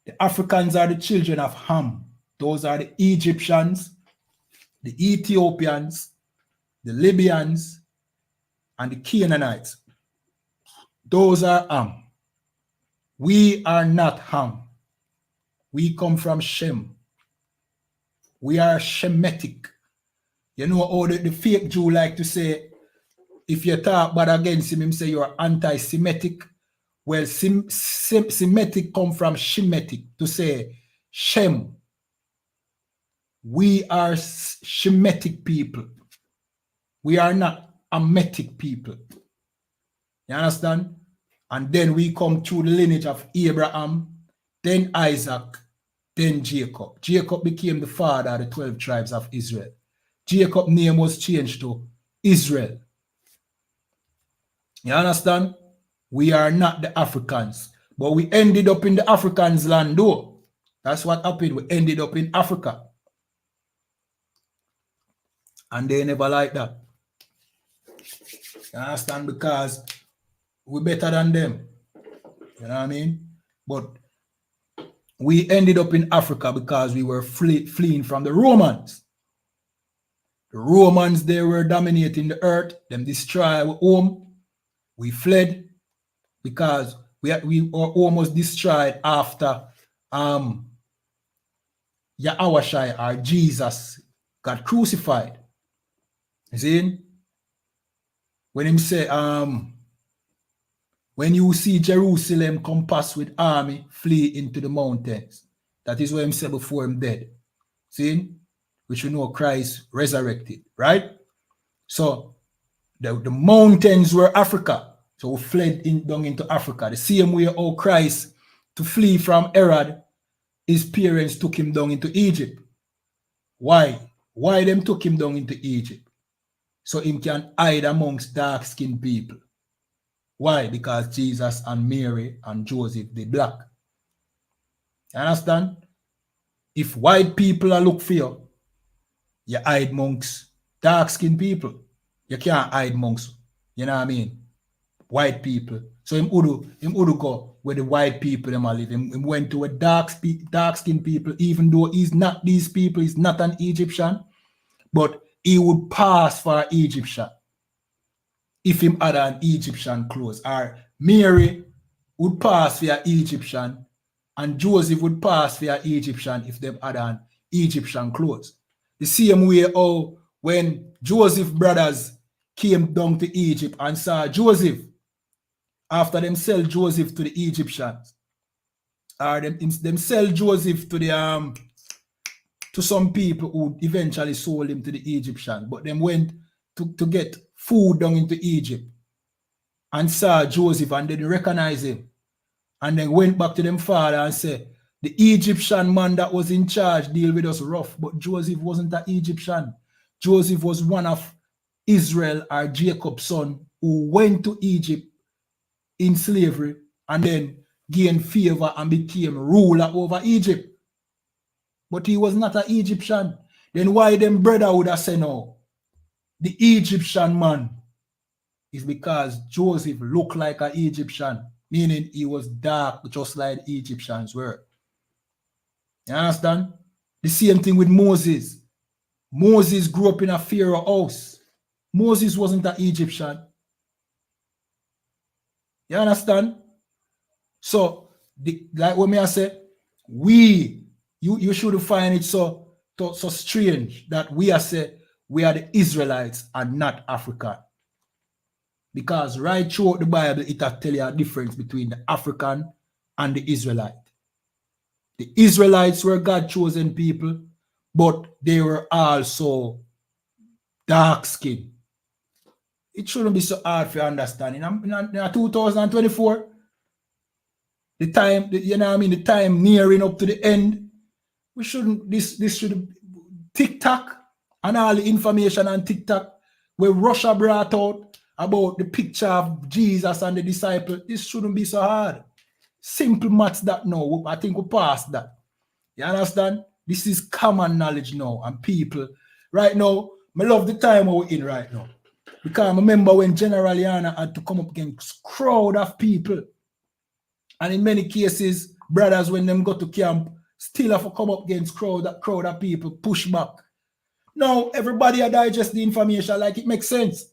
The Africans are the children of Ham. Those are the Egyptians, the Ethiopians, the Libyans, and the Canaanites. Those are Ham. We are not Ham. We come from Shem. We are Shemitic. You know how the fake Jew like to say, if you talk bad against him say you're anti-Semitic. Well, Semitic come from Shemitic, to say Shem. We are Shemitic people. We are not Hamitic people. You understand? And then we come through the lineage of Abraham, then Isaac, then Jacob. Jacob became the father of the 12 tribes of Israel. Jacob's name was changed to Israel. You understand? We are not the Africans, but we ended up in the Africans' land though. That's what happened. We ended up in Africa. And they never like that. You understand? Because we're better than them. You know what I mean? But we ended up in Africa because we were fleeing from the Romans. The Romans, they were dominating the earth. Them destroy our home. We fled because we were almost destroyed after Yahawashi or Jesus got crucified. You see? When him say, when you see Jerusalem compassed with army, flee into the mountains. That is what him said before him dead. See? Which we know Christ resurrected, right? So the mountains were Africa. So we fled down into Africa. The same way how Christ, to flee from Herod, his parents took him down into Egypt. Why? Why them took him down into Egypt? So him can hide amongst dark-skinned people. Why? Because Jesus and Mary and Joseph, they black. You understand? If white people are look for you, you hide amongst dark-skinned people. You can't hide amongst, you know what I mean, white people. So him would go where the white people them are living. He went to where dark-skinned people, even though he's not these people, he's not an Egyptian, but he would pass for an Egyptian if him had an Egyptian clothes. Or Mary would pass for an Egyptian, and Joseph would pass for an Egyptian if them had an Egyptian clothes. The same way how when Joseph's brothers came down to Egypt and saw Joseph, after them sell Joseph to the Egyptians, or them sell Joseph to the to some people who eventually sold him to the Egyptians, but them went to get food down into Egypt and saw Joseph and didn't recognize him, and then went back to them father and said, the Egyptian man that was in charge deal with us rough, but Joseph wasn't an Egyptian. Joseph was one of Israel or Jacob's son who went to Egypt in slavery and then gained favor and became ruler over Egypt. But he was not an Egyptian. Then why them brother would have said no? The Egyptian man is because Joseph looked like an Egyptian, meaning he was dark just like the Egyptians were. You understand? The same thing with Moses. Moses grew up in a Pharaoh house. Moses wasn't an Egyptian. You understand? So, like what I said, you should find it so strange that we are the Israelites and not African. Because right throughout the Bible, it will tell you a difference between the African and the Israelite. The Israelites were God-chosen people, but they were also dark-skinned. It shouldn't be so hard for understanding. In 2024, the time, you know what I mean, the time nearing up to the end, we shouldn't, this should, TikTok and all the information on TikTok where Russia brought out about the picture of Jesus and the disciple, this shouldn't be so hard. Simple maths that now, I think we passed that. You understand? This is common knowledge now, and people, right now, I love the time we're in right now. Because I remember when General YAHANNA had to come up against a crowd of people. And in many cases, brothers, when them go to camp, still have to come up against crowd of people, push back. Now, everybody digest the information like it makes sense.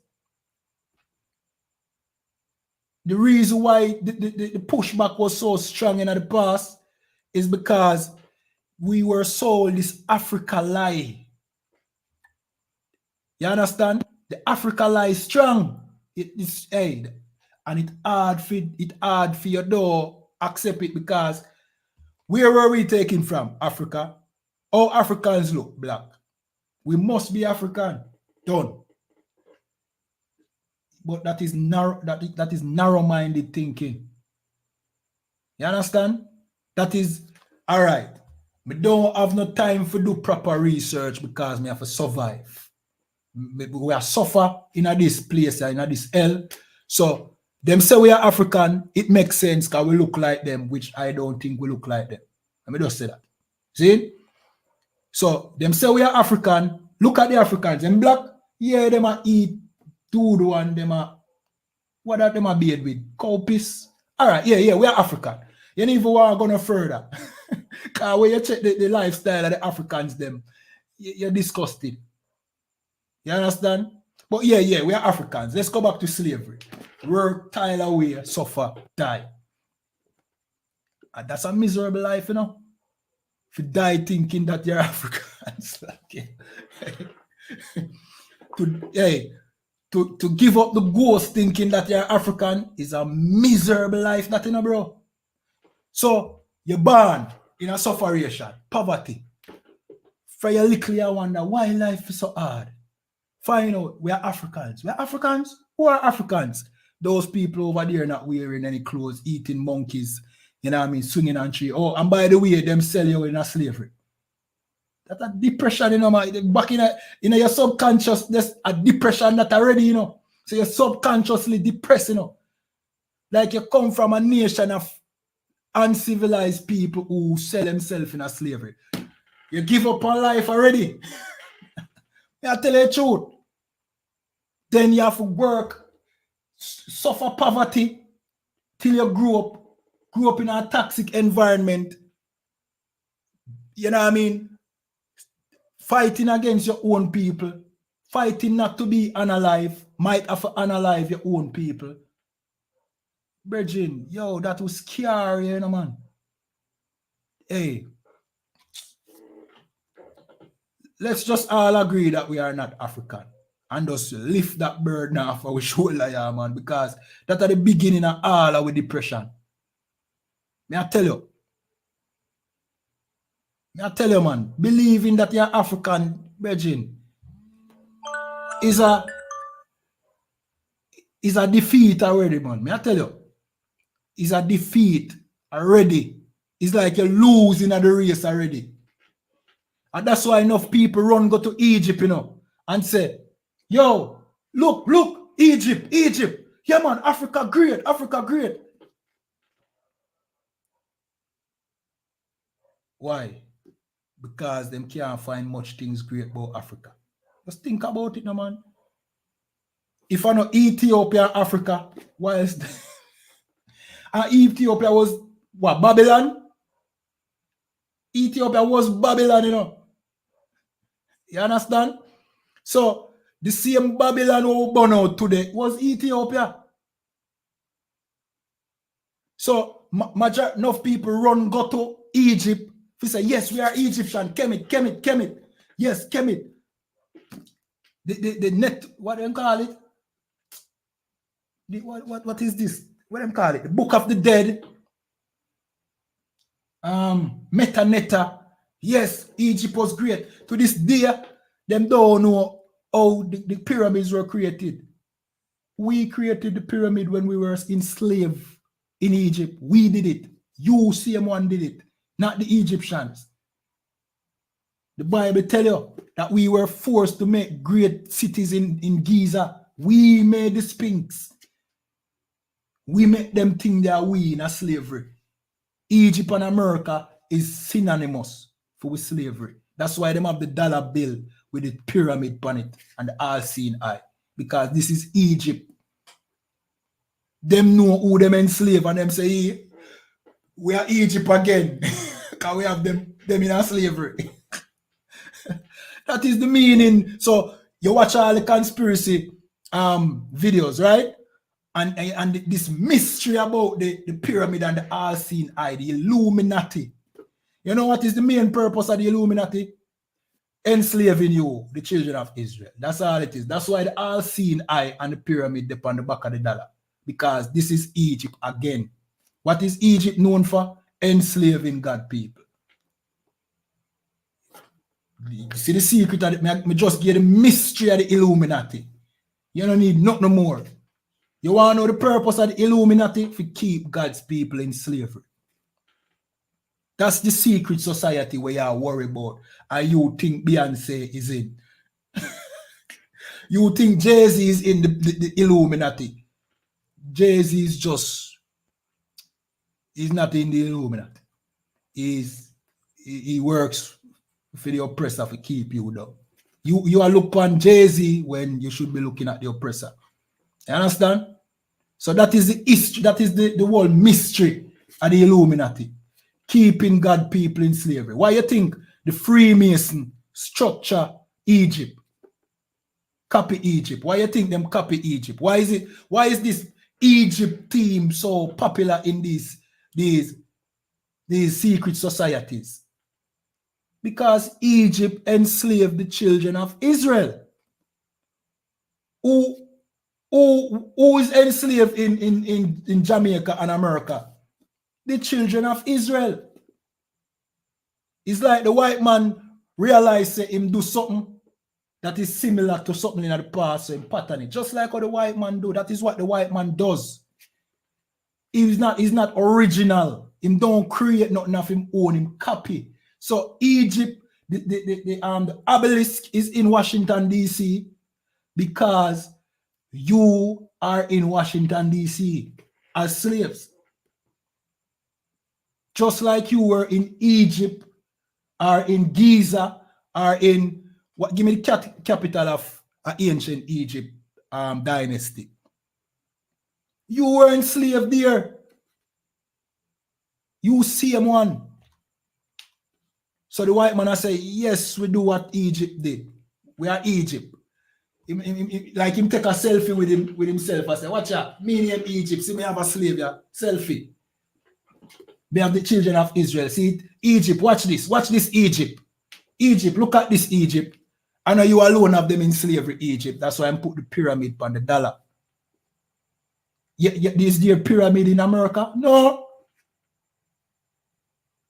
The reason why the pushback was so strong in the past is because we were sold this Africa lie. You understand? The Africa lie is strong. It's and it hard for your door accept it, because where were we taking from? Africa. All Africans look black. We must be African. Done. But that is narrow. That is narrow-minded thinking. You understand? That is all right. We don't have no time for do proper research because we have to survive. We are suffer in this place, in this hell. So them say we are African, it makes sense because we look like them, which I don't think we look like them. Let me just say that. See? So them say we are African. Look at the Africans. Them black, yeah, them a eat doodoo and them a what that them a bathe with? Cow piss. All right, yeah, we are African. You don't even want to go no further. Because when you check the lifestyle of the Africans, them, you're disgusted. You understand? But yeah, we are Africans. Let's go back to slavery. Work, tile away, suffer, die. And that's a miserable life, you know. If you die thinking that you're Africans, to give up the ghost thinking that you're African is a miserable life, that you know, bro. So you're born in a sufferation, poverty. For your little, you wonder why life is so hard. Find out we are Africans. We are Africans. Who are Africans? Those people over there not wearing any clothes, eating monkeys, you know what I mean, swinging on tree. Oh, and by the way, them sell you in a slavery. That's a depression, you know, man. Back in your subconscious, there's a depression that already, you know. So you're subconsciously depressed, you know. Like you come from a nation of uncivilized people who sell themselves in a slavery. You give up on life already. I tell you the truth. Then you have to work, suffer poverty till you grow up in a toxic environment. You know what I mean? Fighting against your own people, fighting not to be unalive, might have to unalive your own people. Brethren, yo, that was scary, you know, man. Hey, let's just all agree that we are not African and just lift that burden off our shoulder, yeah, man, because that's at the beginning of all our depression. May I tell you, man, believing that you're African, brethren, is a defeat already, man. May I tell you, is a defeat already. It's like you're losing at the race already. And that's why enough people go to Egypt, you know, and say, yo, look, Egypt. Yeah, man, Africa great. Why? Because them can't find much things great about Africa. Just think about it, no, man. If I know Ethiopia, Africa, why is that? And Ethiopia was what, Babylon? Ethiopia was Babylon, you know. You understand? So the same Babylon who born out today was Ethiopia. So enough people go to Egypt. They say, yes, we are Egyptian. Kemet. Yes, Kemet. The net, what do you call it? What is this? What do you call it? The Book of the Dead. Netta. Yes, Egypt was great. To this day, them don't know how the pyramids were created. We created the pyramid when we were enslaved in Egypt. We did it. You, same one, did it. Not the Egyptians. The Bible tell you that we were forced to make great cities in Giza. We made the Sphinx. We make them think that we in a slavery. Egypt and America is synonymous for slavery. That's why they have the dollar bill with the pyramid on it and the all-seeing eye. Because this is Egypt. Them know who them enslave and them say, hey, we are Egypt again. Because we have them in a slavery. That is the meaning. So you watch all the conspiracy videos, right? And this mystery about the pyramid and the all-seeing eye, the Illuminati. You know what is the main purpose of the Illuminati? Enslaving you, the children of Israel. That's all it is. That's why the all-seeing eye and the pyramid dip on the back of the dollar. Because this is Egypt again. What is Egypt known for? Enslaving God people. You see the secret of it? Me just give the mystery of the Illuminati. You don't need nothing more. You want to know the purpose of the Illuminati? To keep God's people in slavery. That's the secret society where you worry about. And you think Beyonce is in. You think Jay-Z is in the Illuminati. Jay-Z is just, he's not in the Illuminati. He works for the oppressor to keep you down. You are looking on Jay-Z when you should be looking at the oppressor. You understand? So that is the history, that is the whole mystery of the Illuminati. Keeping God people in slavery. Why you think the Freemason structure Egypt? Copy Egypt. Why you think them copy Egypt? Why is this Egypt theme so popular in these secret societies? Because Egypt enslaved the children of Israel. Who is enslaved in Jamaica and America? The children of Israel. It's like the white man realized that him do something that is similar to something in the past, so him pattern it. Just like how the white man do. That is what the white man does. He's not original. Him don't create nothing of him own, him copy. So Egypt, the obelisk is in Washington, D.C. because you are in Washington, D.C. as slaves. Just like you were in Egypt, or in Giza, or in what? Give me the capital of ancient Egypt dynasty. You were enslaved there. You same one. So the white man I say, yes, we do what Egypt did. We are Egypt. Like him take a selfie with himself. I say, watch out, me name Egypt. See me have a slave here. Selfie. We have the children of Israel. See it? Egypt, watch this. Watch this Egypt. Egypt, look at this Egypt. I know you alone have them in slavery, Egypt. That's why I put the pyramid on the dollar. Is there a pyramid in America? No.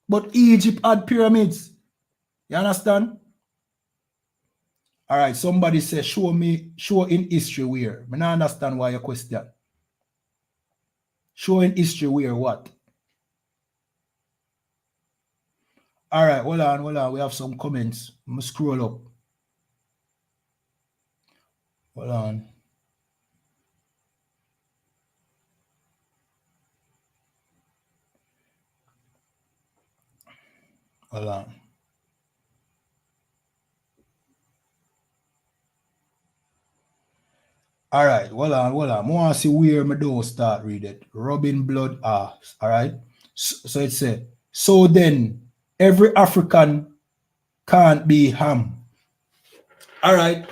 But Egypt had pyramids. You understand? All right, somebody says, show in history where. I don't understand why your question. Show in history where what? All right, hold on. We have some comments. I'm going to scroll up. Hold on. Hold on. All right, hold on. I want to see where I don't start read it. Robin Blood asks. All right. So it said, so then every African can't be Ham. All right.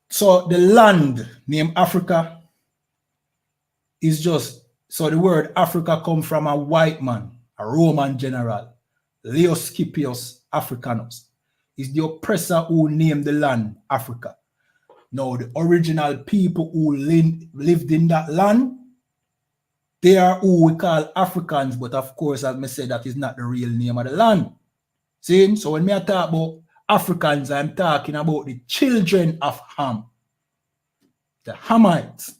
So the land named Africa is just, so the word Africa come from a white man, a Roman general, Leos Scipius Africanus. Is the oppressor who named the land Africa. Now, the original people who lived in that land, they are who we call Africans, but of course, as I said, that is not the real name of the land. See? So when I talk about Africans, I'm talking about the children of Ham, the Hamites.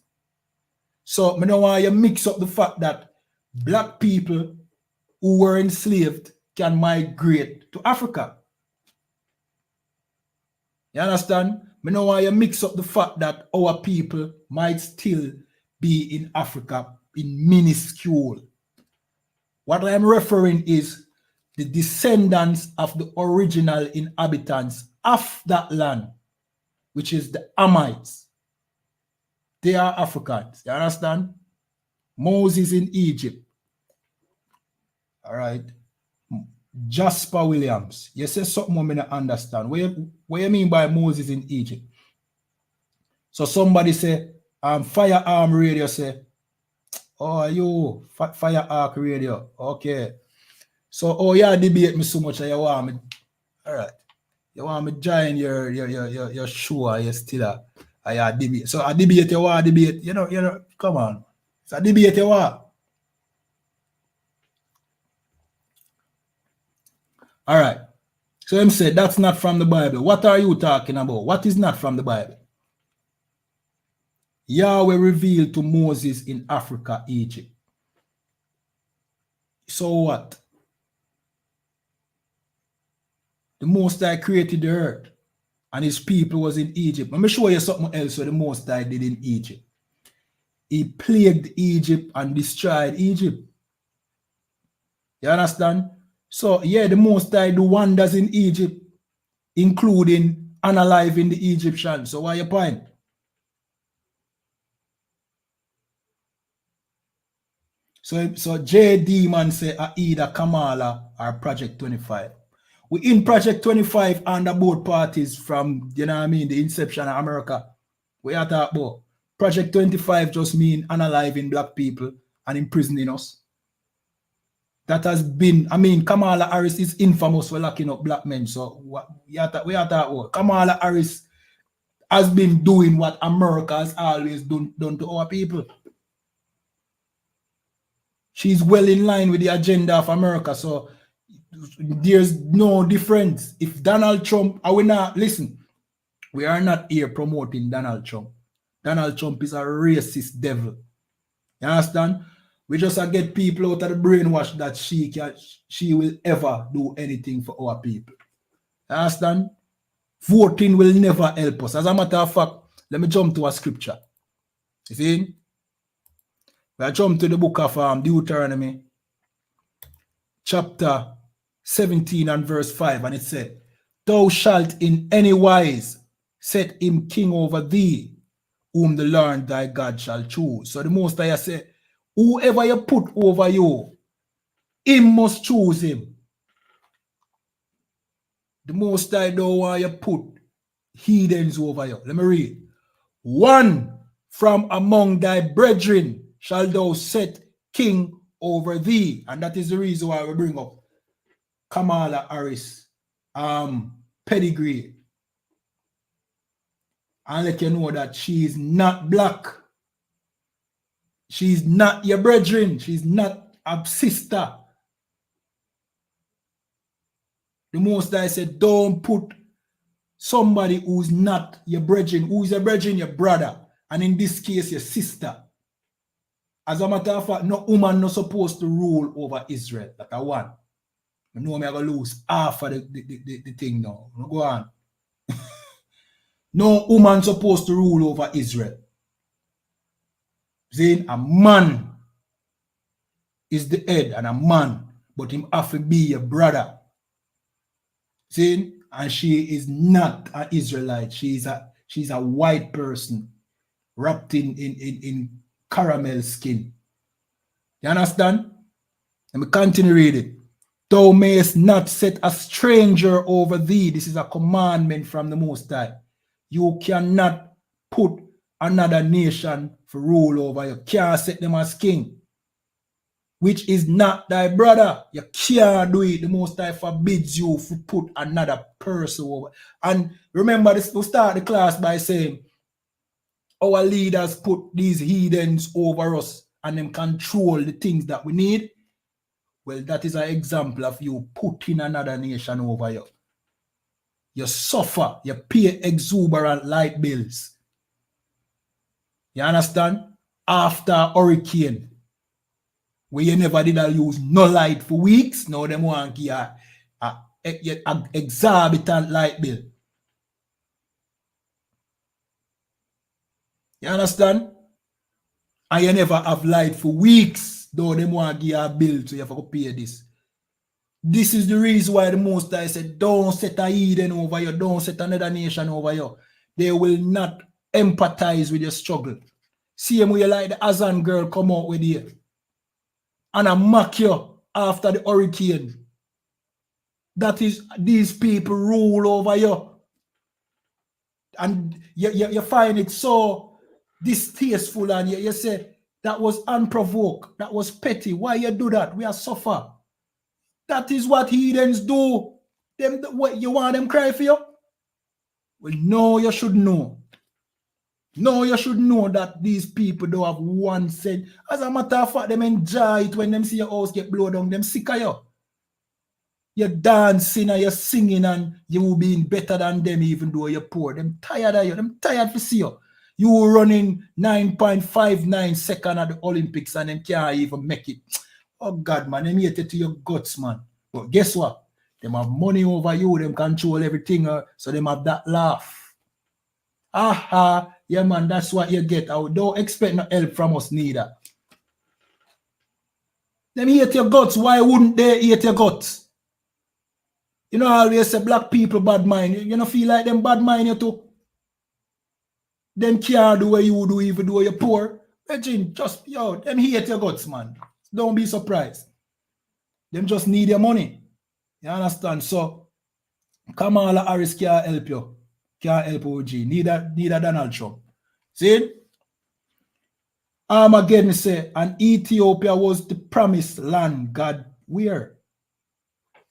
So I don't want you mix up the fact that black people who were enslaved can migrate to Africa. You understand? I don't want you mix up the fact that our people might still be in Africa in minuscule. What I'm referring is the descendants of the original inhabitants of that land, which is the Hamites. They are Africans. You understand? Moses in Egypt. All right. Jasper Williams. You say something more I don't understand. What you mean by Moses in Egypt? So somebody say, firearm radio say, oh, you fire arc radio. Okay. So, oh, yeah, debate me so much. You want me, all right. You want me join your show, you still a debate. So a debate, you want debate, you know, come on. It's a debate you want. All right. So him said, that's not from the Bible. What are you talking about? What is not from the Bible? Yahweh revealed to Moses in Africa, Egypt. So what? The Most High created the earth and his people was in Egypt. Let me show you something else what the Most High did in Egypt. He plagued Egypt and destroyed Egypt. You understand? So, yeah, the Most High do wonders in Egypt, including unaliving the Egyptians. So, why your point? So J.D. man say either Kamala or Project 25. We in Project 25 under both parties from, you know what I mean, the inception of America. We are talking about. Project 25 just mean unaliving black people and imprisoning us. That has been, I mean, Kamala Harris is infamous for locking up black men. So we are talking about. Kamala Harris has been doing what America has always done to our people. She's well in line with the agenda of America. So there's no difference. If Donald Trump, I will not listen. We are not here promoting Donald Trump. Donald Trump is a racist devil. You understand? We just get people out of the brainwash that she will ever do anything for our people. You understand? Voting will never help us. As a matter of fact, let me jump to a scripture. You see? I jump to the book of Deuteronomy, chapter 17 and verse 5, and it said, "Thou shalt in any wise set him king over thee, whom the Lord thy God shall choose." So the Most High say, whoever you put over you, him must choose him. The Most High don't want you put heathens over you. Let me read. "One from among thy brethren shall thou set king over thee." And that is the reason why we bring up Kamala Harris pedigree. And let you know that she is not black. She's not your brethren. She's not a sister. The Most High said, don't put somebody who's not your brethren. Who's your brethren? Your brother. And in this case, your sister. As a matter of fact, no woman not supposed to rule over Israel. That's a one. I know I'm going to lose half of the thing now. Go on. No woman supposed to rule over Israel. Saying a man is the head and a man, but him have to be your brother. Saying, and she is not an Israelite. She's a white person wrapped in caramel skin. You understand? Let me continue reading. "Thou mayest not set a stranger over thee." This is a commandment from the Most High. You cannot put another nation for rule over you. Can't set them as king, which is not thy brother. You can't do it. The Most High forbids you to put another person over. And remember, this, we'll start the class by saying, our leaders put these heathens over us and them control the things that we need. Well, that is an example of you putting another nation over you. You suffer, you pay exuberant light bills. You understand? After a hurricane, where you never did use no light for weeks, now them want to give an exorbitant light bill. You understand? And you never have light for weeks, though them want to give a bill, so you have to pay this. This is the reason why the Most High said, don't set a heathen over you, don't set another nation over you. They will not empathize with your struggle. See him where you like the Azan girl come out with you and I mock you after the hurricane. That is, these people rule over you. And you find it so distasteful and you say, that was unprovoked, that was petty. Why you do that? We are suffer. That is what heathens do. Them, what, you want them cry for you? Well, no, you should know. No, you should know that these people don't have 1 cent. As a matter of fact, them enjoy it when them see your house get blown down. Them sick of you. You're dancing and you're singing and you being better than them even though you're poor. Them tired of you. Them tired to see you. You were running 9.59 seconds at the Olympics and them can't even make it. Oh God, man, them hate it to your guts, man. But guess what? Them have money over you, them control everything, so them have that laugh. Aha, yeah, man, that's what you get. I don't expect no help from us neither. Them hate your guts. Why wouldn't they hate your guts? You know, I always say black people bad mind. You know, feel like them bad mind you too. Them can't do what you do even though you're poor. Virgin, just, yo, them hate your guts, man. Don't be surprised. Them just need your money. You understand? So, Kamala Harris can't help you. Can't help OG. Neither Donald Trump. See? Armageddon say, and Ethiopia was the promised land God where?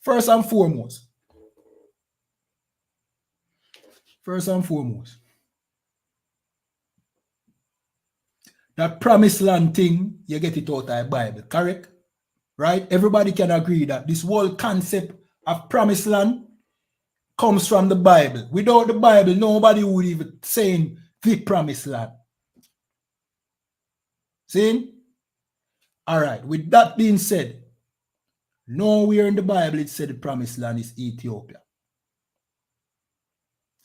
First and foremost. That promised land thing, you get it out of the Bible, correct? Right? Everybody can agree that this whole concept of promised land comes from the Bible. Without the Bible, nobody would even say the promised land. See? All right. With that being said, nowhere in the Bible it said the promised land is Ethiopia.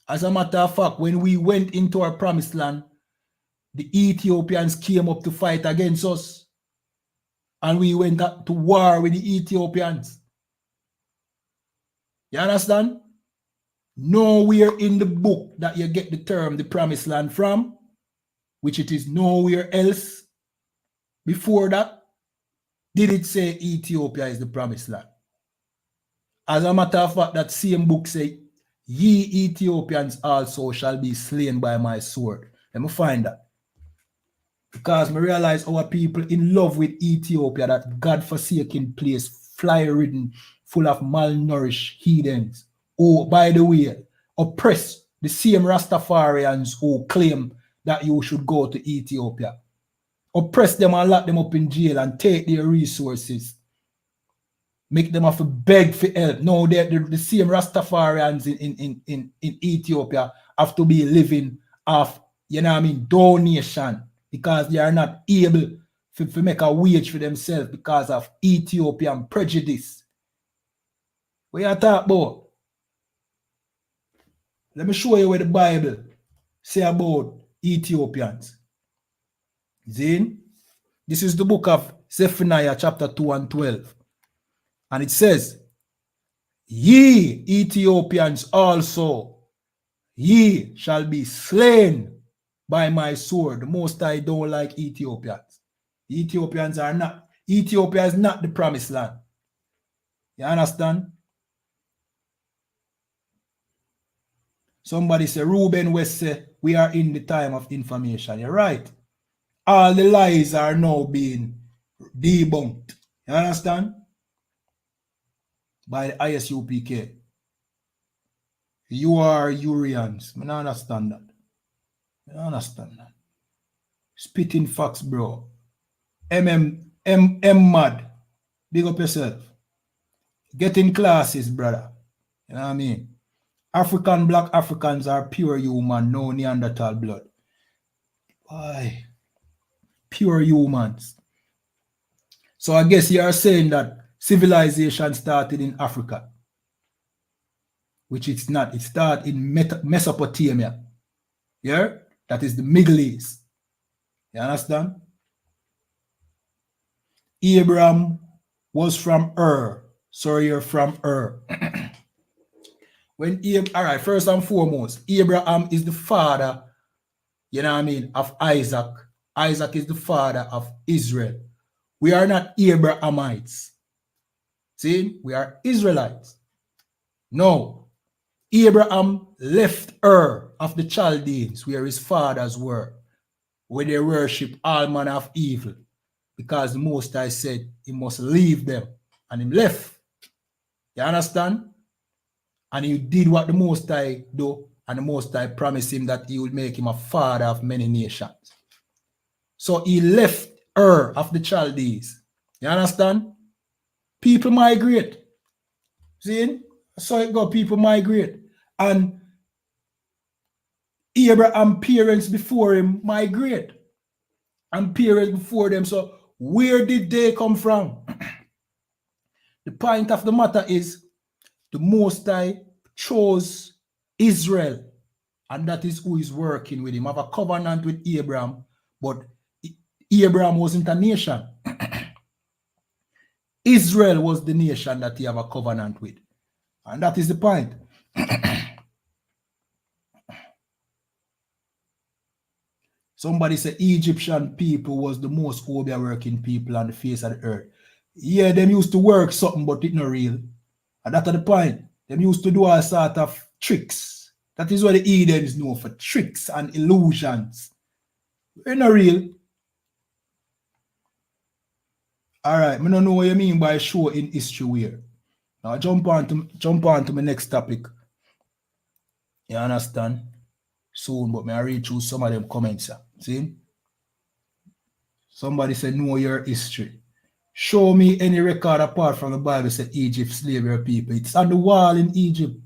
As a matter of fact, when we went into our promised land, the Ethiopians came up to fight against us. And we went to war with the Ethiopians. You understand? Nowhere in the book that you get the term the promised land from, which it is nowhere else before that, did it say Ethiopia is the promised land. As a matter of fact, that same book say, ye Ethiopians also shall be slain by my sword. Let me find that. Because I realize our people in love with Ethiopia, that God-forsaken place, fly-ridden, full of malnourished heathens, who, by the way, oppress the same Rastafarians who claim that you should go to Ethiopia. Oppress them and lock them up in jail and take their resources. Make them have to beg for help. No, the same Rastafarians in Ethiopia have to be living off, you know what I mean, donation, because they are not able to make a wage for themselves because of Ethiopian prejudice. What you talk about? Let me show you what the Bible say about Ethiopians. Zin, this is the book of Zephaniah chapter 2 and 12. And it says, ye Ethiopians also, ye shall be slain by my sword. The Most High don't like Ethiopians. Ethiopians are not. Ethiopia is not the promised land. You understand? Somebody say, Reuben West say, we are in the time of information. You're right. All the lies are now being debunked. You understand? By the I.S.U.P.K. You are Urians. I don't understand that. I don't understand that. Spitting facts, bro. M mad. Big up yourself. Get in classes, brother. You know what I mean? Black Africans are pure human, no Neanderthal blood. Why? Pure humans. So I guess you are saying that civilization started in Africa, which it's not. It started in Mesopotamia. Yeah? That is the Middle East. You understand? Abraham was from Ur. So you're from Ur. All right, first and foremost, Abraham is the father, you know what I mean, of Isaac. Isaac is the father of Israel. We are not Abrahamites. See, we are Israelites. No, Abraham left Ur of the Chaldeans, where his fathers were, where they worship all manner of evil, because the Most High said he must leave them, and he left. You understand? And he did what the Most High do, and the Most High promised him that he would make him a father of many nations. So he left Ur of the Chaldees. You understand? People migrate. See? So it go, people migrate. And Abraham's parents before him migrate. And parents before them. So Where did they come from? The point of the matter is the Most High chose Israel, and that is who is working with him. Have a covenant with Abraham, but Abraham wasn't a nation. Israel was the nation that he have a covenant with. And that is the point. Somebody said Egyptian people was the most obia working people on the face of the earth. Yeah, them used to work something, but it's not real. And that's the point. Them used to do all sort of tricks. That is what the Edens know for, tricks and illusions. It's not real. All right, I don't know what you mean by show in history where. Now jump on to my next topic. You understand? Soon, but may I read through some of them comments. See? Somebody said, know your history. Show me any record apart from the Bible said Egypt slavery people. It's on the wall in Egypt.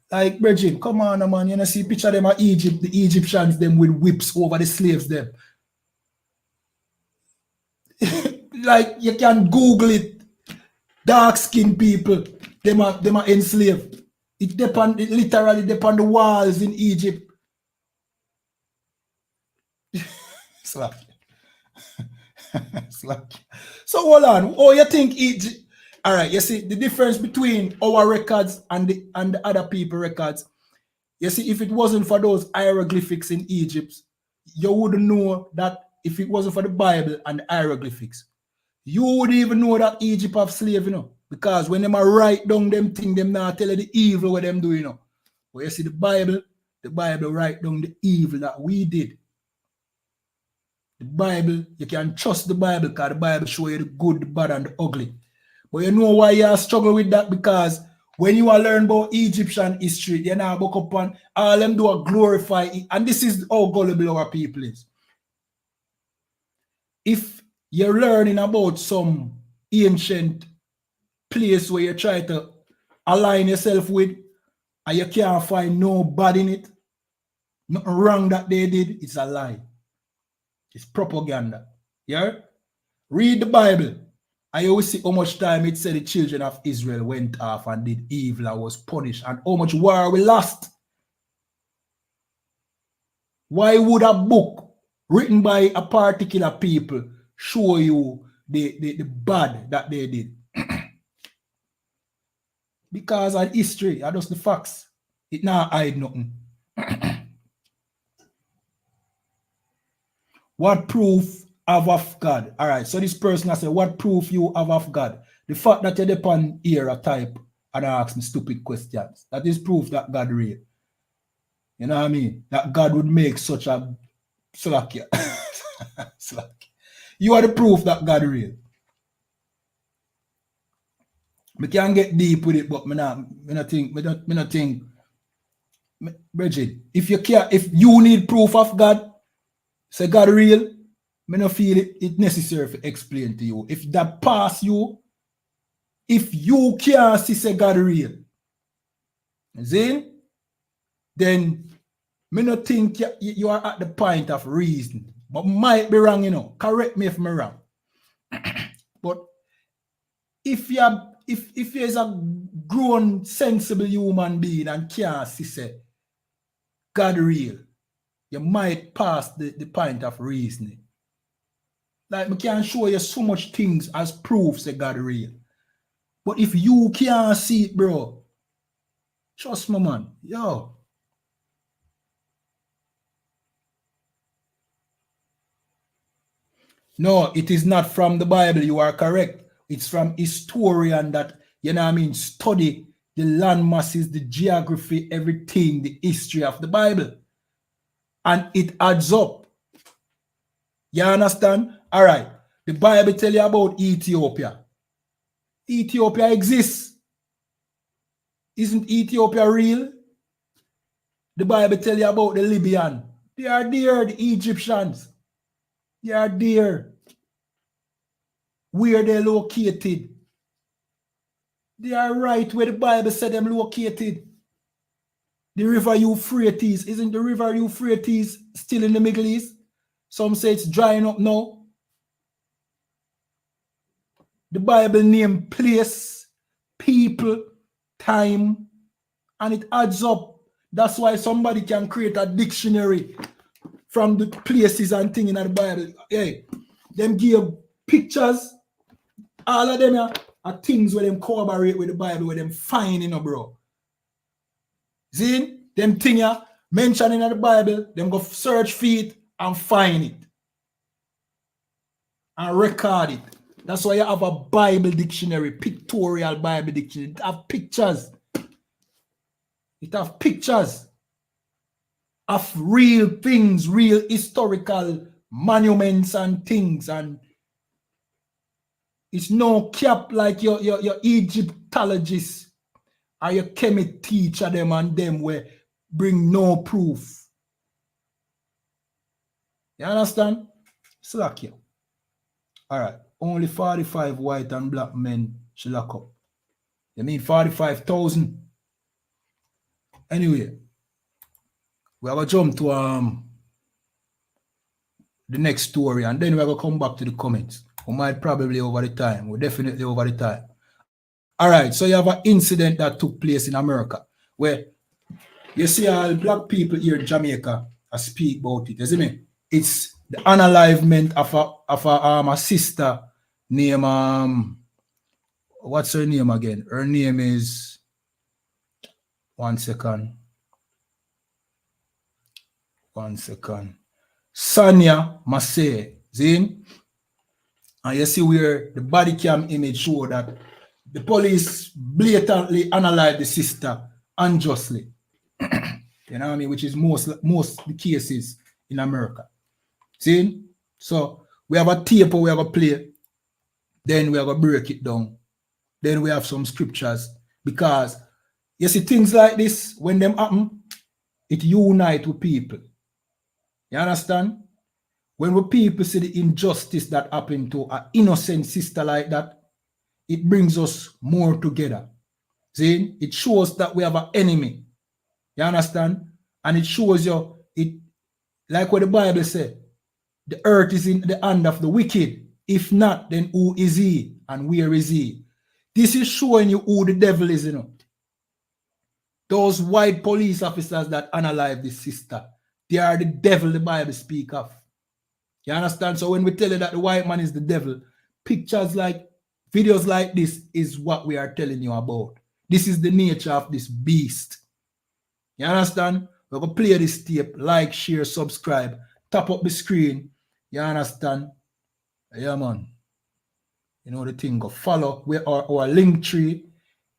Like, Bridget, come on, man. You know, see picture them of Egypt, the Egyptians, them with whips over the slaves, them. Like, you can Google it. Dark-skinned people, them are enslaved. It literally depend the walls in Egypt. Slack. Slack. So hold on. Oh, you think Egypt? All right. You see the difference between our records and the other people records. You see, if it wasn't for those hieroglyphics in Egypt, you wouldn't know that. If it wasn't for the Bible and the hieroglyphics, you wouldn't even know that Egypt have slave, you know. Because when them write down them thing, them now tell you the evil what them do, you know. But you see the Bible write down the evil that we did. The Bible, you can trust the Bible because the Bible show you the good, the bad, and the ugly. But you know why you struggle with that? Because when you learn about Egyptian history, you now book up on all them do a glorify it. And this is how gullible our people is. If you're learning about some ancient place where you try to align yourself with and you can't find no bad in it, nothing wrong that they did, it's a lie. It's propaganda. Yeah? Read the Bible. I always see how much time it said the children of Israel went off and did evil and was punished, and how much war we lost. Why would a book written by a particular people show you the bad that they did? Because of history, are just the facts. It not hide nothing. What proof have of God? All right, so this person has said, what proof you have of God? The fact that you're depend here a type and ask me stupid questions. That is proof that God real. You know what I mean? That God would make such a slack. Slack. You are the proof that God real. We can get deep with it, but me not think, Bridget, if you need proof of God, say God real, me not feel it necessary to explain to you. If that pass you, if you can't see say God real, see, then me not think you are at the point of reason, but might be wrong, you know. Correct me if I'm wrong. But if you're a grown, sensible human being and can't see say God real, you might pass the point of reasoning. Like, I can show you so much things as proofs that God real. But if you can't see it, bro, trust me, man. Yo. No, it is not from the Bible. You are correct. It's from historian that, you know what I mean, study the land masses, the geography, everything, the history of the Bible. And it adds up. You understand? All right. The Bible tell you about Ethiopia. Ethiopia exists. Isn't Ethiopia real? The Bible tell you about the Libyan. They are there, the Egyptians. They are there. Where they're located. They are right where the Bible said them located. The river Euphrates. Isn't the river Euphrates still in the Middle East? Some say it's drying up now. The Bible name place, people, time, and it adds up. That's why somebody can create a dictionary from the places and things in the Bible. Hey, them give pictures. All of them are things where them corroborate with the Bible, where them find, bro. See? Them things mentioned in the Bible, them go search for it and find it. And record it. That's why you have a Bible dictionary, pictorial Bible dictionary. It have pictures. It have pictures of real things, real historical monuments and things. And it's no cap like your Egyptologist or your chemist teacher them and them where bring no proof. You understand? Slack you. All right. Only 45 white and black men should lock up. You mean 45,000? Anyway, we are going to jump to the next story and then we're going to come back to the comments. We might probably over the time. We're definitely over the time. All right. So you have an incident that took place in America where you see all black people here in Jamaica speak about it. You see me? It's the unalivement of a sister named what's her name again? Her name is 1 second. Sonia Massey. See? And you see where the body cam image show that the police blatantly unalive the sister unjustly. You know what I mean? Which is most the cases in America. See? So we have a tape we have a play. Then we have to break it down. Then we have some scriptures. Because you see things like this, when them happen, it unites with people. You understand? When we people see the injustice that happened to an innocent sister like that, it brings us more together. See? It shows that we have an enemy. You understand? And it shows you, it like what the Bible said, the earth is in the hand of the wicked. If not, then who is he and where is he? This is showing you who the devil is, you know. Those white police officers that unalive this sister, they are the devil the Bible speak of. You understand? So when we tell you that the white man is the devil, pictures like, videos like this is what we are telling you about. This is the nature of this beast. You understand? We're going to play this tape, like, share, subscribe, tap up the screen. You understand? Yeah, man. You know the thing, go follow. Where our link tree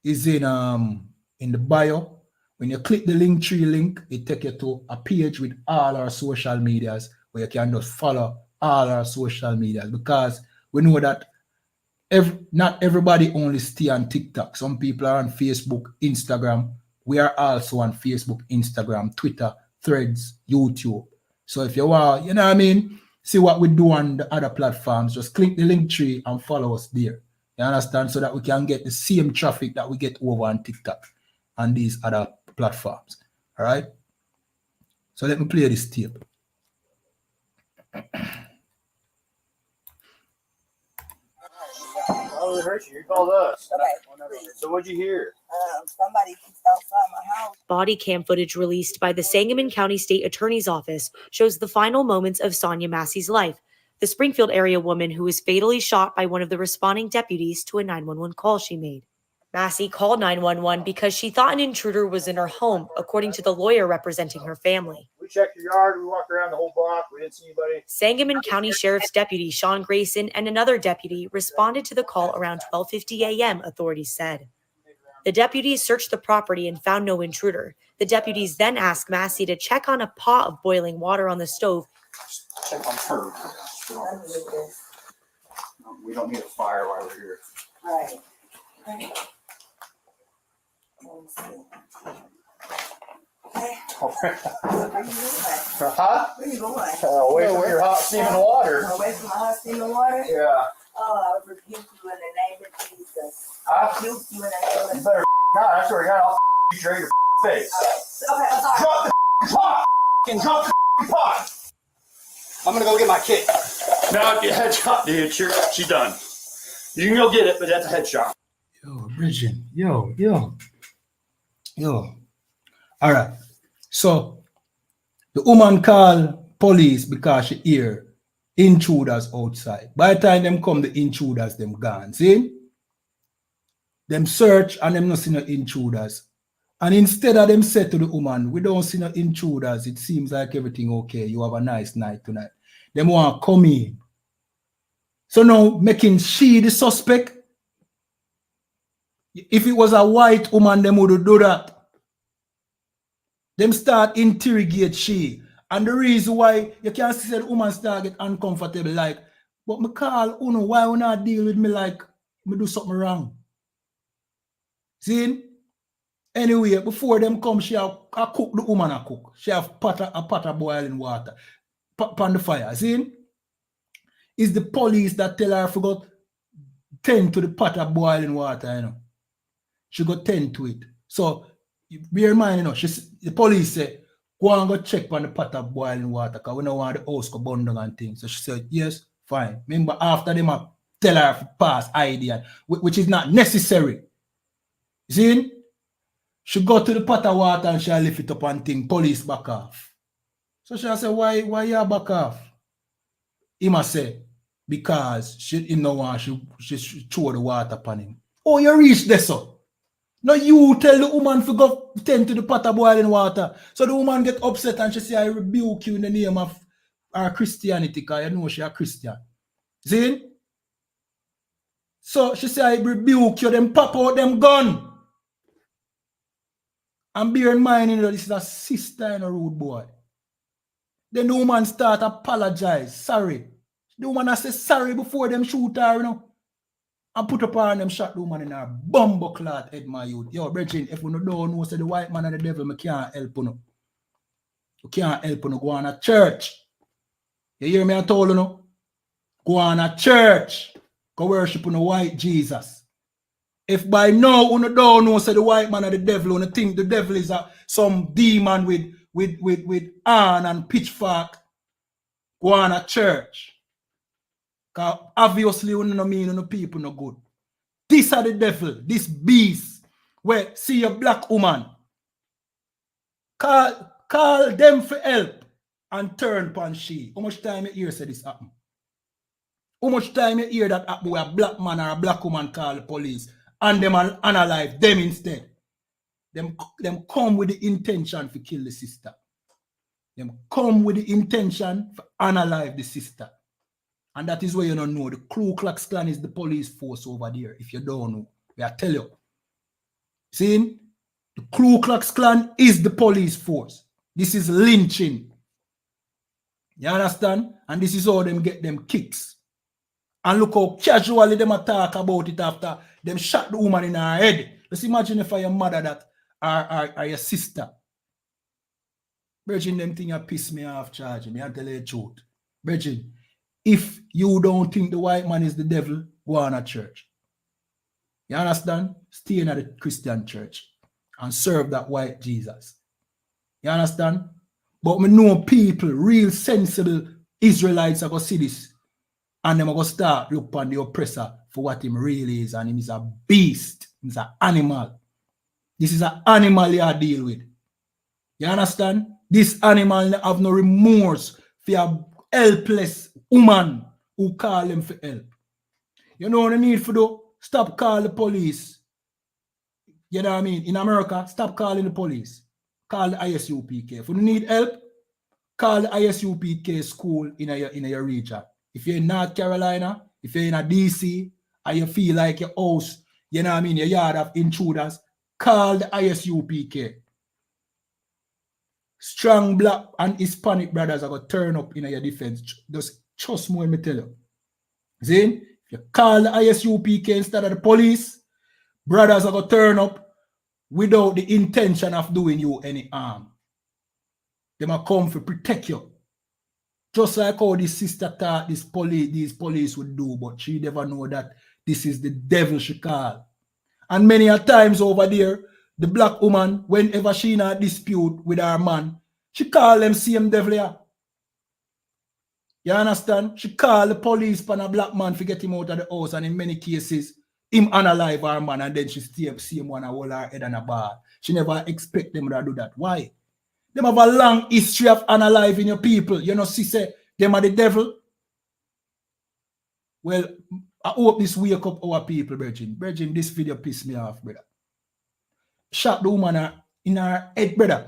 is in the bio. When you click the link tree link, it takes you to a page with all our social medias where you can just follow all our social medias, because we know that not everybody only stay on TikTok. Some people are on Facebook, Instagram. We are also on Facebook, Instagram, Twitter, Threads, YouTube. So if you want, you know what I mean, see what we do on the other platforms, just click the link tree and follow us there. You understand? So that we can get the same traffic that we get over on TikTok and these other platforms. All right? So let me play this tape. Oh, it hurt you. You called us. Okay. So what'd you hear? Somebody outside my house. Body cam footage released by the Sangamon County State Attorney's Office shows the final moments of Sonia Massey's life, the Springfield area woman who was fatally shot by one of the responding deputies to a 911 call she made. Massey called 911 because she thought an intruder was in her home, according to the lawyer representing her family. We checked your yard. We walked around the whole block. We didn't see anybody. Sangamon County Sheriff's Deputy Sean Grayson and another deputy responded to the call around 12:50 a.m., authorities said. The deputies searched the property and found no intruder. The deputies then asked Massey to check on a pot of boiling water on the stove. Check on her. We don't need a fire while we're here. Right. Huh? Where you going? Away from your hot steaming water. Away from my hot steaming water? Yeah. Oh, I rebuke you in the name of Jesus. I Rebuke you in the name of You better not. I swear to God, I'll you straight your face. Okay, I'm sorry. Drop the pot! Drop the pot! I'm gonna go get my kid. No, yeah, dude, she's done. You can go get it, but that's a headshot. Yo, Bridget. Yo. All right. So the woman called police because she hear intruders outside. By the time them come, the intruders them gone. See? Them search and them not see no intruders. And instead of them say to the woman, we don't see no intruders. It seems like everything okay. You have a nice night tonight. Them want to come in. So now making she the suspect. If it was a white woman, them would do that. Them start interrogate she. And the reason why you can't see the woman start get uncomfortable, like, but me call Uno, why you not deal with me like me do something wrong? See? Anyway, before them come, she have a cook, the woman a cook. She have a pot of boiling water on the fire. See? It's the police that tell her to tend to the pot of boiling water, you know. She go tend to it. So bear in mind, you know, the police say, go and go check on the pot of boiling water because we don't want the house to burn down and things. So she said, yes, fine. Remember, after them tell her to pass ID, which is not necessary. See? She go to the pot of water and she lift it up and think, police back off. So she say, why you back off? He must say, because she no want she throw the water upon him. Oh, you reach there, so. No, you tell the woman to go tend to the pot of boiling water. So the woman get upset and she say, I rebuke you in the name of our Christianity, because you know she a Christian. See? So she say, I rebuke you, then pop out them gun. And bear in mind, you know, this is a sister and a rude boy. Then the woman start apologize, sorry. The woman say sorry before them shoot her, you know. And put up on them shot the woman in her bumbo clot head, my youth. Yo, brethren, if you don't know, say the white man and the devil, I can't help you. You can't help you. Go on a church. You hear me? I told you, no? Go on a church. Go worship on the white Jesus. If by now you don't know, say the white man and the devil, you think the devil is some demon with iron and pitchfork, go on a church. Because obviously you don't mean the people no good. This are the devil, this beast, where see a black woman, call them for help and turn upon she. How much time you hear say this happen? How much time you hear that happen where a black man or a black woman call the police and them analyze them instead? Them come with the intention to kill the sister. Them come with the intention to analyze the sister. And that is where you don't know. The Ku Klux Klan is the police force over there. If you don't know, I tell you. See? The Ku Klux Klan is the police force. This is lynching. You understand? And this is how them get them kicks. And look how casually them talk about it after them shot the woman in her head. Let's imagine if your mother that are your sister. Bridget, them thing you piss me off charging. I tell you the truth. Bridget, if you don't think the white man is the devil, go on a church. You understand? Stay in the Christian church and serve that white Jesus. You understand? But we know people, real sensible Israelites are going to see this and they're going to start look upon the oppressor for what him really is, and him is a beast. He's an animal. This is an animal you deal with. You understand? This animal have no remorse for a helpless woman who call them for help. You know what the need for do? Stop calling the police. You know what I mean? In America, stop calling the police. Call the I.S.U.P.K. If you need help, call the I.S.U.P.K. school in your region. If you're in North Carolina, if you're in a DC, and you feel like your house, you know what I mean, your yard of intruders, call the I.S.U.P.K. Strong black and Hispanic brothers are going to turn up in your defense. Just trust me when me tell you. See? If you call the I.S.U.P.K. instead of the police, brothers are going to turn up without the intention of doing you any harm. They might come to protect you. Just like how this sister thought these police would do, but she never know that this is the devil she called. And many a times over there, the black woman, whenever she in a dispute with her man, she call them same devil here. You understand? She called the police upon a black man to get him out of the house, and in many cases, him unalive her man, and then she still see him one and hold her head on a bar. She never expect them to do that. Why? Them have a long history of unaliving your people. You know, she say them are the devil. Well, I hope this wake up our people, Virgin. Virgin, this video pissed me off, brother. Shot the woman in her head, brother.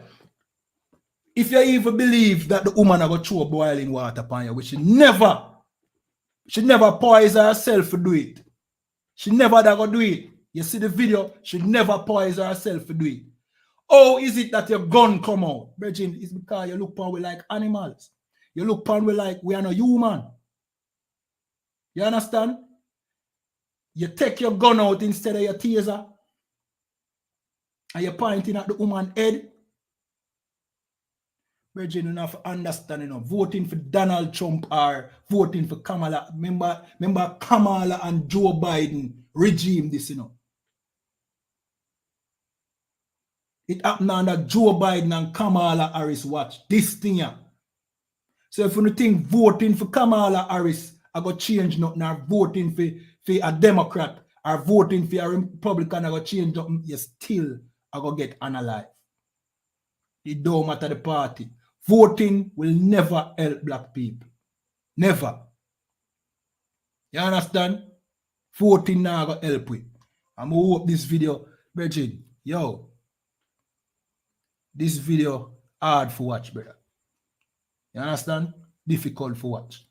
If you even believe that the woman are going to throw boiling water upon you, which she never poison herself to do it. She never going to do it. You see the video, she never poison herself to do it. Oh, is it that your gun come out? Virgin, it's because you look upon we like animals. You look upon we like we are not human. You understand? You take your gun out instead of your taser. And you're pointing at the woman's head. Virgin, you have to understand, you know, voting for Donald Trump or voting for Kamala. Remember Kamala and Joe Biden regime this, you know. It happened under Joe Biden and Kamala Harris watch this thing here. So if you think voting for Kamala Harris I go change nothing, or voting for a Democrat or voting for a Republican I go change nothing, you still I go get unalive. It don't matter the party. Voting will never help black people. Never. You understand? Voting now going to help with. I'm going to hope this video, Virgin, yo, this video hard for watch, brother. You understand? Difficult for watch.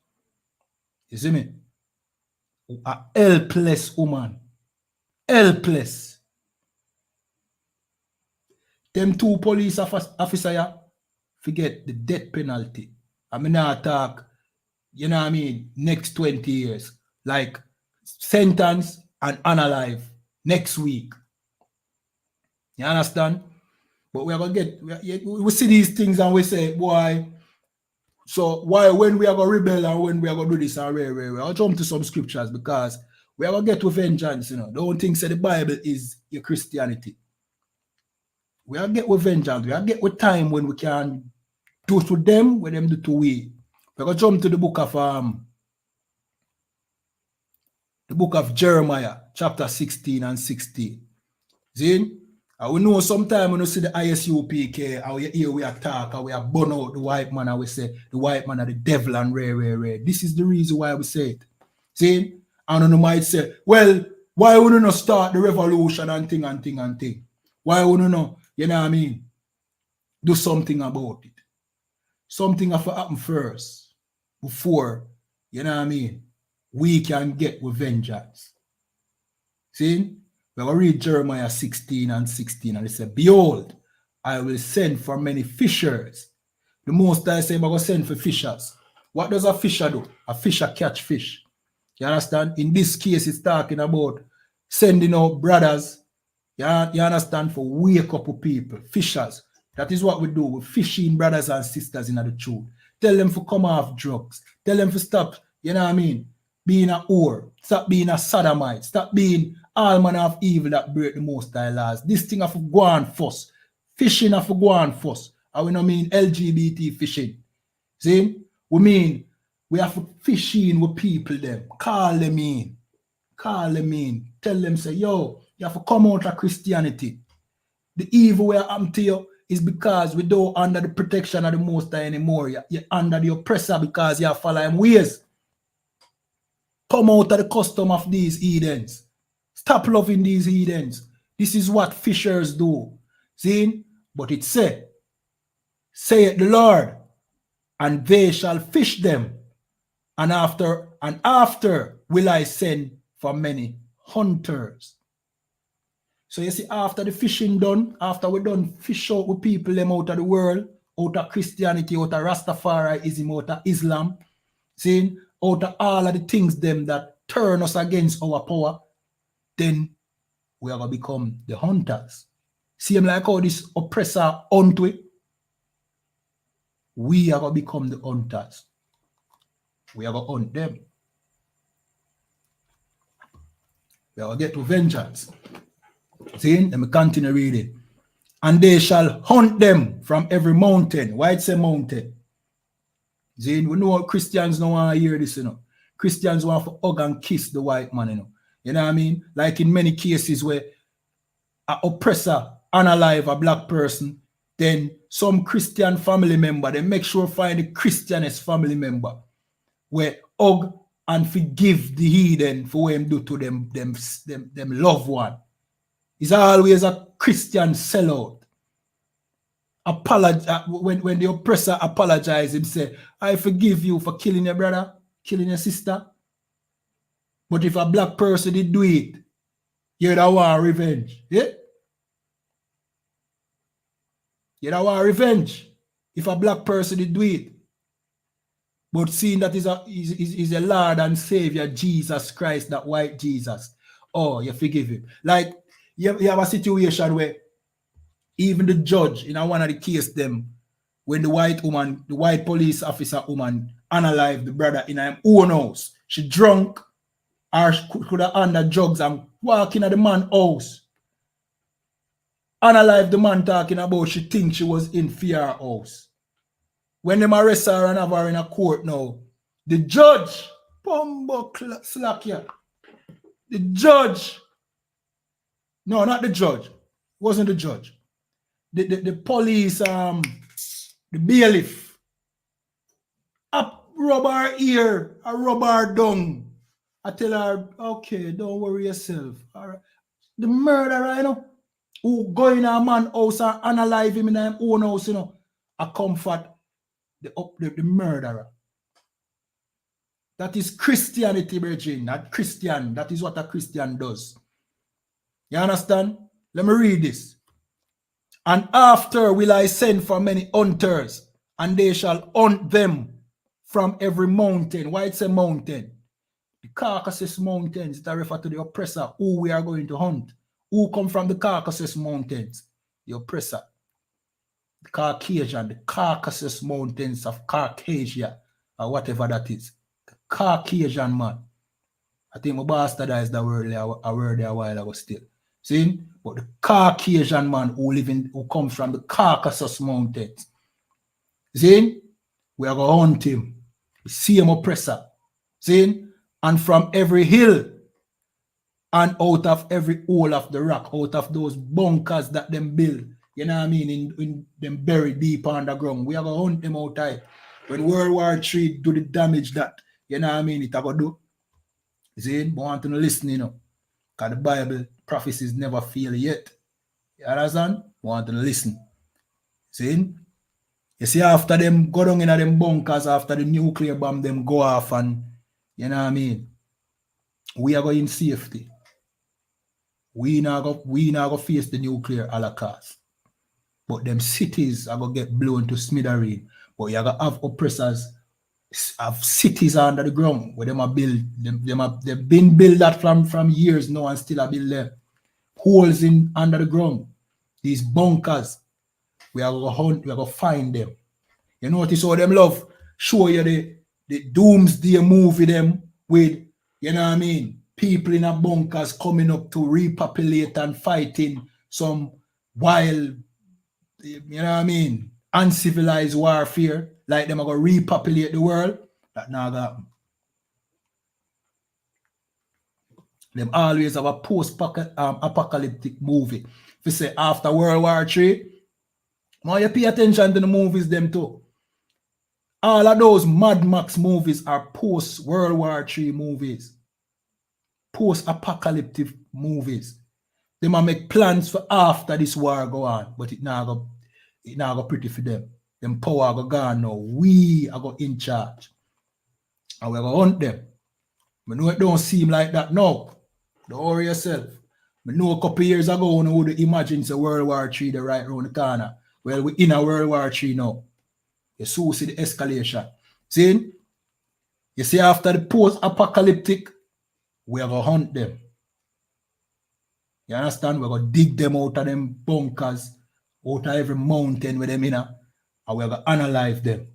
You see me? A helpless woman. Helpless. Them two police officers forget the death penalty. I mean, I talk, you know what I mean, next 20 years. Like, sentence and unalive next week. You understand? But we are going to get, we see these things and we say, boy, so why when we are going to rebel and when we are going to do this and I'll jump to some scriptures because we are going to get with vengeance, you know. Don't think say the Bible is your Christianity. We are get with vengeance. We are get with time when we can do to them, when them do to we. We're going to jump to the book of Jeremiah, chapter 16 and 16. See? And we know sometime when you see the I.S.U.P.K, how you hear we attack, how we are burn out the white man, and we say the white man are the devil and rare. This is the reason why we say it. See? And you might say, well, why would you not start the revolution and thing? Why would you not, you know what I mean, do something about it? Something have to happen first before, you know what I mean, we can get with vengeance. See? We will read Jeremiah 16 and 16 and it says, behold, I will send for many fishers. The most I say, I'm going to send for fishers. What does a fisher do? A fisher catch fish. You understand? In this case, it's talking about sending out brothers. You understand? For wake up people, fishers. That is what we do. We fishing brothers and sisters in the truth. Tell them to come off drugs. Tell them to stop, you know what I mean, being a whore. Stop being a sodomite. Stop being all manner of evil that break the Most High laws. This thing have to go on first. Fishing have to go on first. And we don't mean LGBT fishing. See? We mean we have to fish in with people them. Call them in. Call them in. Tell them, say, yo, you have to come out of Christianity. The evil will happen to you is because we don't under the protection of the Most High anymore. You're under the oppressor because you follow him ways. Come out of the custom of these heathens. Stop loving these heathens. This is what fishers do. See? But it said, saith the Lord, and they shall fish them. And after will I send for many hunters. So you see, after the fishing done, after we done fish out with people them out of the world, out of Christianity, out of Rastafariism, out of Islam, see, out of all of the things them that turn us against our power, then we are going to become the hunters. See them like how this oppressor hunt we are going to become the hunters. We are going to hunt them. We are going to get to vengeance. See, let me continue reading. And they shall hunt them from every mountain. Why it's a mountain? Zane, we know Christians don't want to hear this, you know. Christians want to hug and kiss the white man, you know. You know what I mean? Like in many cases where an oppressor unalive a black person, then some Christian family member, they make sure find the Christianest family member where hug and forgive the heathen for what him do to them loved one. It's always a Christian sellout. When the oppressor apologizes, him say, I forgive you for killing your brother, killing your sister. But if a black person did do it, you don't want revenge. Yeah? You don't want revenge if a black person did do it. But seeing that is a Lord and Savior, Jesus Christ, that white Jesus, oh, you forgive him. Like, you have a situation where even the judge in one of the cases, them, when the white police officer woman unalive the brother in her own house, she drunk or she could have under drugs and walk in at the man's house. Unalive the man talking about she thinks she was in fear house. When them arrest her and have her in a court now, the judge, slack here. The judge, no, not the judge, it wasn't the judge. The police, the bailiff, rub her ear, rub her down. I tell her, okay, don't worry yourself. All right. The murderer, you know, who go in a man's house and unalive him in his own house, you know, I comfort the murderer. That is Christianity, brethren. Not Christian. That is what a Christian does. You understand? Let me read this. And after will I send for many hunters, and they shall hunt them from every mountain. Why it's a mountain? The Caucasus Mountains that refer to the oppressor who we are going to hunt. Who come from the Caucasus Mountains? The oppressor. The Caucasian, the Caucasus Mountains of Caucasia, or whatever that is. The Caucasian man. I think my bastardized that word there a while ago still. See? But the Caucasian man who comes from the Caucasus Mountains. See? We are going to hunt him. The same oppressor. See? And from every hill and out of every hole of the rock, out of those bunkers that them build, you know what I mean, in them buried deep underground, we are going to hunt them out there. When World War III do the damage that, you know what I mean, it are going to do. See? I want to listen, you know, because the Bible prophecies never fail yet. You understand? I want to listen. See? You see, after them go down in them bunkers, after the nuclear bomb them go off, and you know what I mean, we are going in safety. We now go face the nuclear holocaust. But them cities are going to get blown to smithereen. But you are going to have oppressors, have cities under the ground where them are built. They've been built that from years now and still are built there. Holes in under the ground. These bunkers. We are going to hunt, we are going to find them. You notice how them love show you the doomsday movie them with, you know what I mean, people in a bunkers coming up to repopulate and fighting some wild, you know what I mean, uncivilized warfare, like them are going to repopulate the world. That now happen. Them always have a post-apocalyptic movie. If you say after World War III, now you pay attention to the movies them too. All of those Mad Max movies are post-World War III movies. Post-apocalyptic movies. They might make plans for after this war go on, but it now go pretty for them. Them power go gone now. We are go in charge. And we're going to hunt them. I know it don't seem like that now. Don't worry yourself. I know a couple years ago, we would imagine the World War III the right around the corner. Well, we're in a World War III now. You see the escalation. See? You see, after the post-apocalyptic, we are going to hunt them. You understand? We're going to dig them out of them bunkers, out of every mountain with them in, and we're going to analyze them.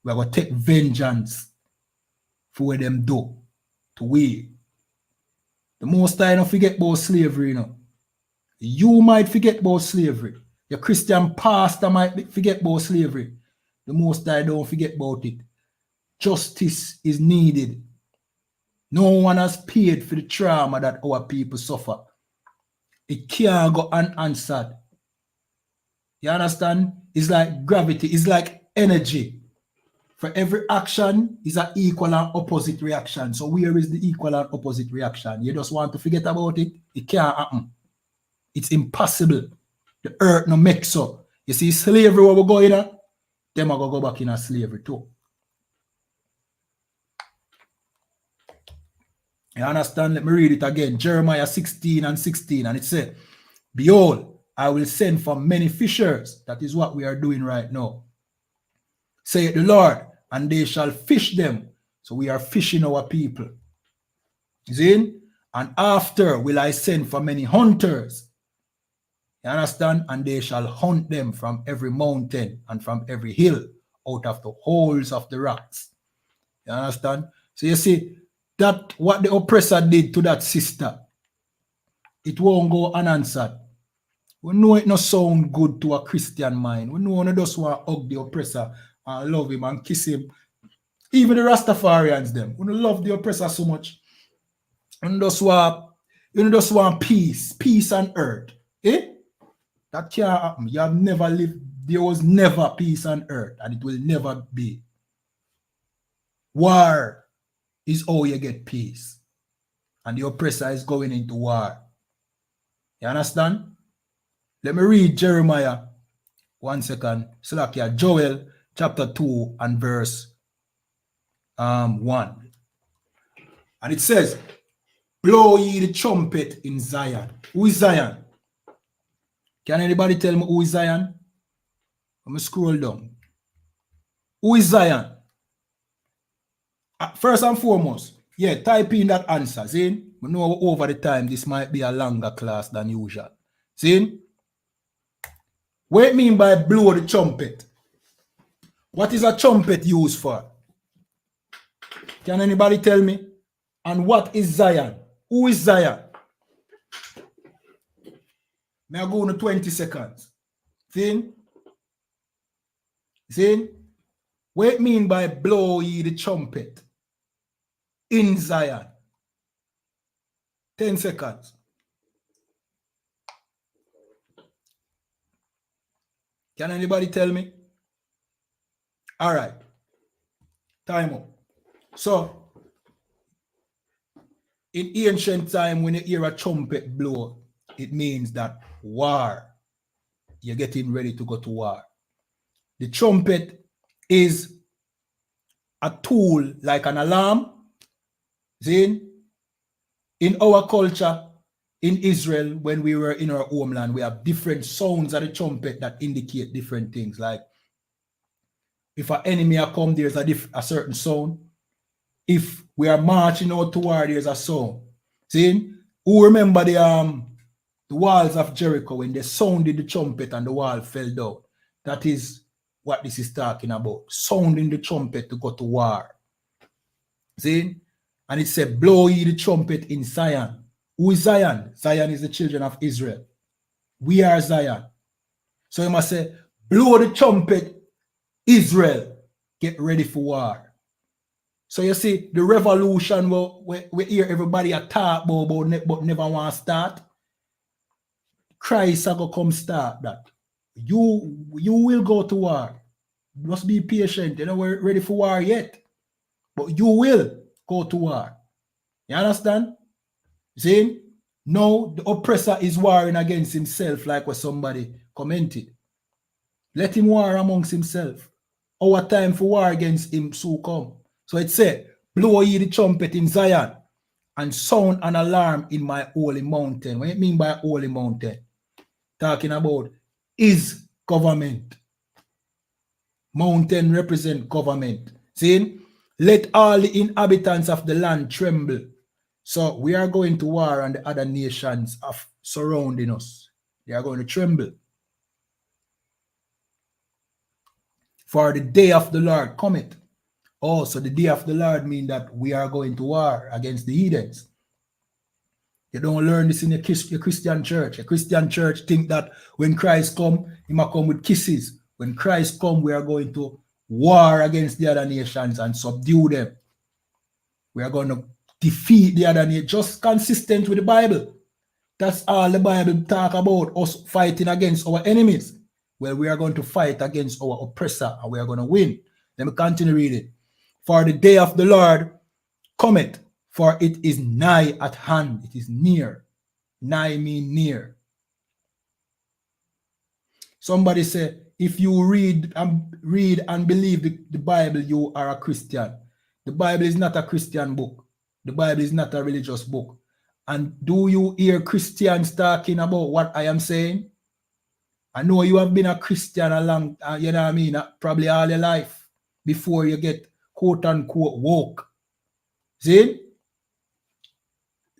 We're going to take vengeance for what them do to we. The most I don't forget about slavery, you know. You might forget about slavery. Your Christian pastor might forget about slavery. The Most High don't forget about it. Justice is needed. No one has paid for the trauma that our people suffer. It can't go unanswered. You understand? It's like gravity. It's like energy. For every action is an equal and opposite reaction. So where is the equal and opposite reaction? You just want to forget about it? It can't happen. It's impossible. The earth no makes so. You see slavery where we go in, them are going to go back in a slavery too. You understand? Let me read it again. Jeremiah 16:16. And it says, behold, I will send for many fishers. That is what we are doing right now. Saith the Lord, and they shall fish them. So we are fishing our people. See? And after will I send for many hunters. You understand? And they shall hunt them from every mountain and from every hill, out of the holes of the rocks. You understand? So you see, that what the oppressor did to that sister, it won't go unanswered. We know it not sound good to a Christian mind. We know one just want to hug the oppressor and love him and kiss him. Even the Rastafarians, them, we don't love the oppressor so much. And just want peace on earth. Eh? That can't happen. You have never lived. There was never peace on earth, and it will never be. War is how you get peace. And the oppressor is going into war. You understand? Let me read Jeremiah 1 second. Slakia, Joel chapter 2 and verse 1. And it says, blow ye the trumpet in Zion. Who is Zion? Can anybody tell me who is Zion? Let me scroll down. Who is Zion? First and foremost, yeah, type in that answer. See? We know over the time this might be a longer class than usual. See? What it mean by blow the trumpet? What is a trumpet used for? Can anybody tell me? And what is Zion? Who is Zion? May I go in 20 seconds? See? See? What it mean by blow ye the trumpet? In Zion. 10 seconds. Can anybody tell me? All right. Time up. So, in ancient time, when you hear a trumpet blow, it means that war. You're getting ready to go to war. The trumpet is a tool like an alarm. See? In our culture, in Israel, when we were in our homeland, we have different sounds of the trumpet that indicate different things. Like, if an enemy come, there's a certain sound. If we are marching out to war, there's a sound. See? Who remember the walls of Jericho when they sounded the trumpet and the wall fell down? That is what this is talking about. Sounding the trumpet to go to war. See? And it said, blow ye the trumpet in Zion. Who is Zion? Zion is the children of Israel. We are Zion. So you must say, blow the trumpet, Israel. Get ready for war. So you see, the revolution we hear everybody talk about but never want to start. Christ is going to come start that. You will go to war. Just be patient. You're not ready for war yet. But you will go to war. You understand? See? No, the oppressor is warring against himself like what somebody commented. Let him war amongst himself. Our time for war against him soon come. So it said, blow ye the trumpet in Zion and sound an alarm in my holy mountain. What do you mean by holy mountain? Talking about is government. Mountain represent government. See? Let all the inhabitants of the land tremble. So we are going to war and the other nations of surrounding us. They are going to tremble. For the day of the Lord cometh. Oh, so the day of the Lord means that we are going to war against the heathens. You don't learn this in your Christian church. A Christian church think that when Christ come, he might come with kisses. When Christ come, we are going to war against the other nations and subdue them. We are going to defeat the other nation, just consistent with the Bible. That's all the Bible talk about, us fighting against our enemies. Well, we are going to fight against our oppressor and we are going to win. Let me continue reading. For the day of the Lord cometh, for it is nigh at hand. It is near. Nigh mean near. Somebody say, if you read and believe the Bible, you are a Christian. The Bible is not a Christian book. The Bible is not a religious book. And do you hear Christians talking about what I am saying? I know you have been a Christian a long, you know what I mean, probably all your life before you get quote unquote woke. See?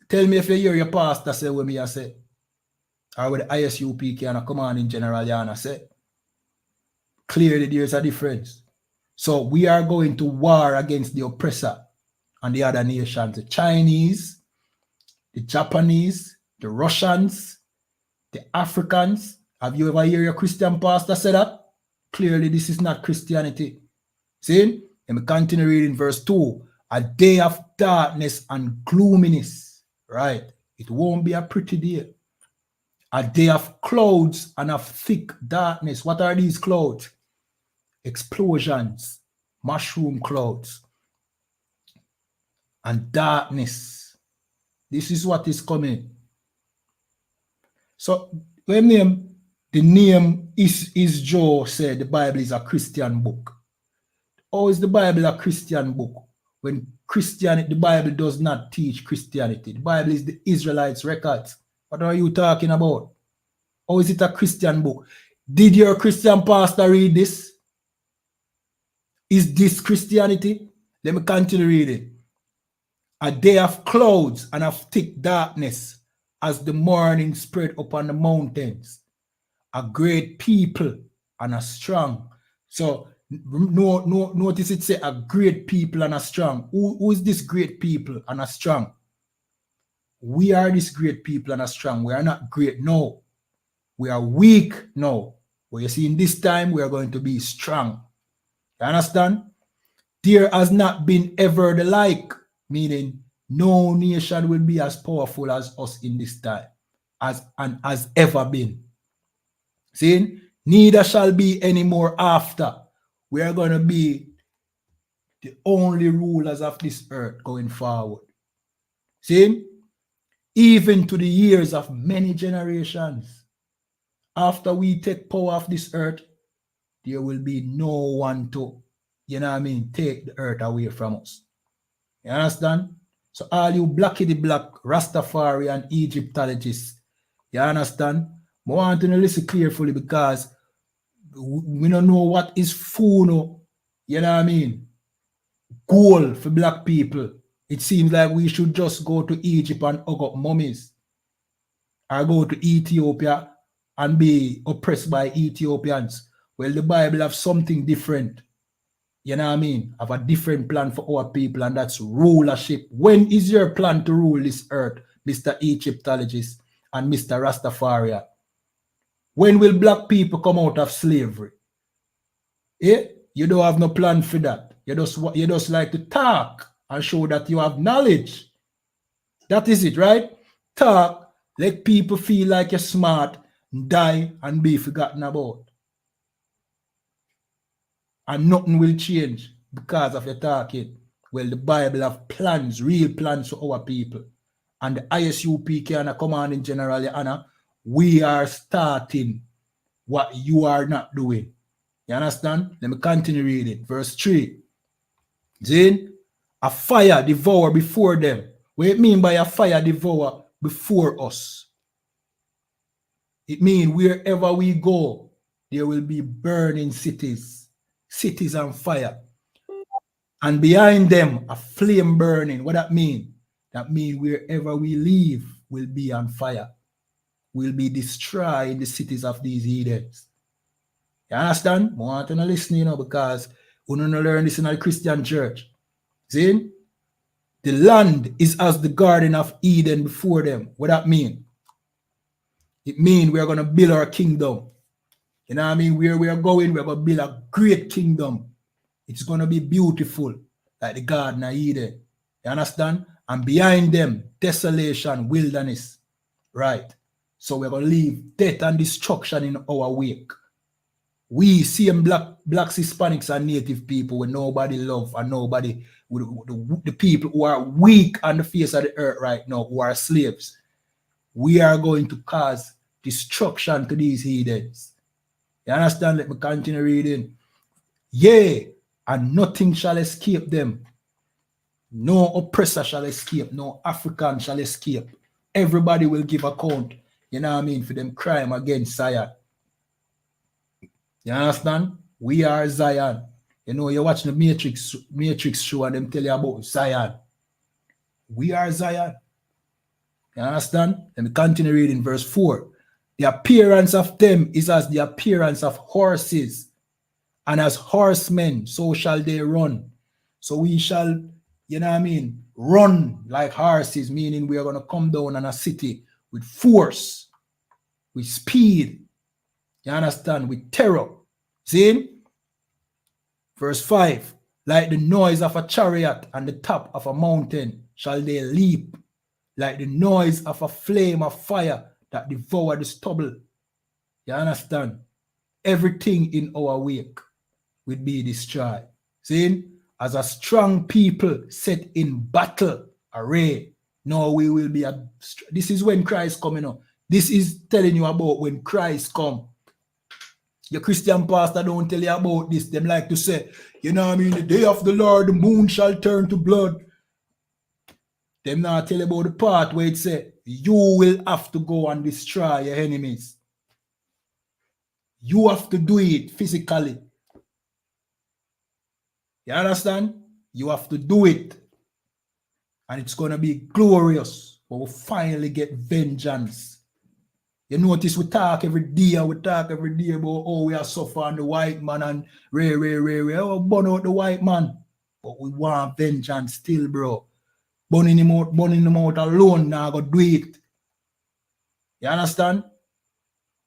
Tell me if you hear your pastor say what me I say. Or what the I.S.U.P.K and a commanding general YAHANNA say. Clearly there's a difference. So we are going to war against the oppressor and the other nations. The Chinese, the Japanese, the Russians, the Africans. Have you ever heard your Christian pastor say that? Clearly this is not Christianity. See? Let me continue reading verse 2. A day of darkness and gloominess. Right? It won't be a pretty day. A day of clouds and of thick darkness. What are these clouds? Explosions, mushroom clouds, and darkness. This is what is coming. So when the name is Joe said the Bible is a Christian book. How is the Bible a Christian book? When Christianity, the Bible does not teach Christianity. The Bible is the Israelites' records. What are you talking about? How is it a Christian book? Did your Christian pastor read this? Is this Christianity? Let me continue reading. A day of clouds and of thick darkness as the morning spread upon the mountains. A great people and a strong. So notice it say a great people and a strong. Who is this great people and a strong? We are this great people and a strong. We are not great, no. We are weak, no. But you see, in this time, we are going to be strong. You understand? There has not been ever the like, meaning no nation will be as powerful as us in this time, as ever been. See? Neither shall be any more after. We are going to be the only rulers of this earth going forward. See? Even to the years of many generations. After we take power of this earth, there will be no one to, you know what I mean, take the earth away from us. You understand? So all you blackity black Rastafari and Egyptologists, you understand? I want to listen carefully because we don't know what is funo, you know what I mean, goal for black people. It seems like we should just go to Egypt and hug up mummies, or go to Ethiopia and be oppressed by Ethiopians. Well, the Bible have something different. You know what I mean? Have a different plan for our people, and that's rulership. When is your plan to rule this earth, Mr. Egyptologist and Mr. Rastafari? When will black people come out of slavery? Eh? You don't have no plan for that. You just like to talk and show that you have knowledge. That is it, right? Talk, let people feel like you're smart, die and be forgotten about. And nothing will change because of your talking. Well, the Bible have plans, real plans for our people. And the I.S.U.P.K and the commanding general, YAHANNA, we are starting what you are not doing. You understand? Let me continue reading. Verse 3. Then a fire devour before them. What it mean by a fire devour before us? It means wherever we go, there will be burning cities. Cities on fire. And behind them, a flame burning. What that mean? That means wherever we live will be on fire. Will be destroyed the cities of these heathens. You understand? I want to listen, you know, because we don't learn this in the Christian church. See? The land is as the Garden of Eden before them. What that mean? It means we are going to build our kingdom. You know what I mean? Where we are going, we are going to build a great kingdom. It's going to be beautiful, like the Garden of Eden. You understand? And behind them, desolation, wilderness. Right? So we're going to leave death and destruction in our wake. We same blacks, Hispanics, and native people with nobody love and nobody, the people who are weak on the face of the earth right now, who are slaves. We are going to cause destruction to these heathens. You understand? Let me continue reading. Yea, and nothing shall escape them. No oppressor shall escape. No African shall escape. Everybody will give account, you know what I mean, for them crime against Zion. You understand? We are Zion. You know, you're watching the Matrix show and them tell you about Zion. We are Zion. You understand? Let me continue reading verse 4. The appearance of them is as the appearance of horses, and as horsemen, so shall they run. So we shall, you know what I mean, run like horses, meaning we are going to come down on a city with force, with speed. You understand? With terror. See? Verse 5. Like the noise of a chariot on the top of a mountain shall they leap, like the noise of a flame of fire that devour the stubble. You understand? Everything in our wake will be destroyed. See? As a strong people set in battle array, now we will be this is when Christ coming up. This is telling you about when Christ come. Your Christian pastor don't tell you about this. Them like to say, you know what I mean, the day of the Lord, the moon shall turn to blood. Them not tell you about the part where it say, you will have to go and destroy your enemies. You have to do it physically. You understand? You have to do it. And it's going to be glorious. But we'll finally get vengeance. You notice we talk every day about oh, we are suffering the white man and oh, burn out the white man. But we want vengeance still, bro. Burning him out alone now, go do it. You understand?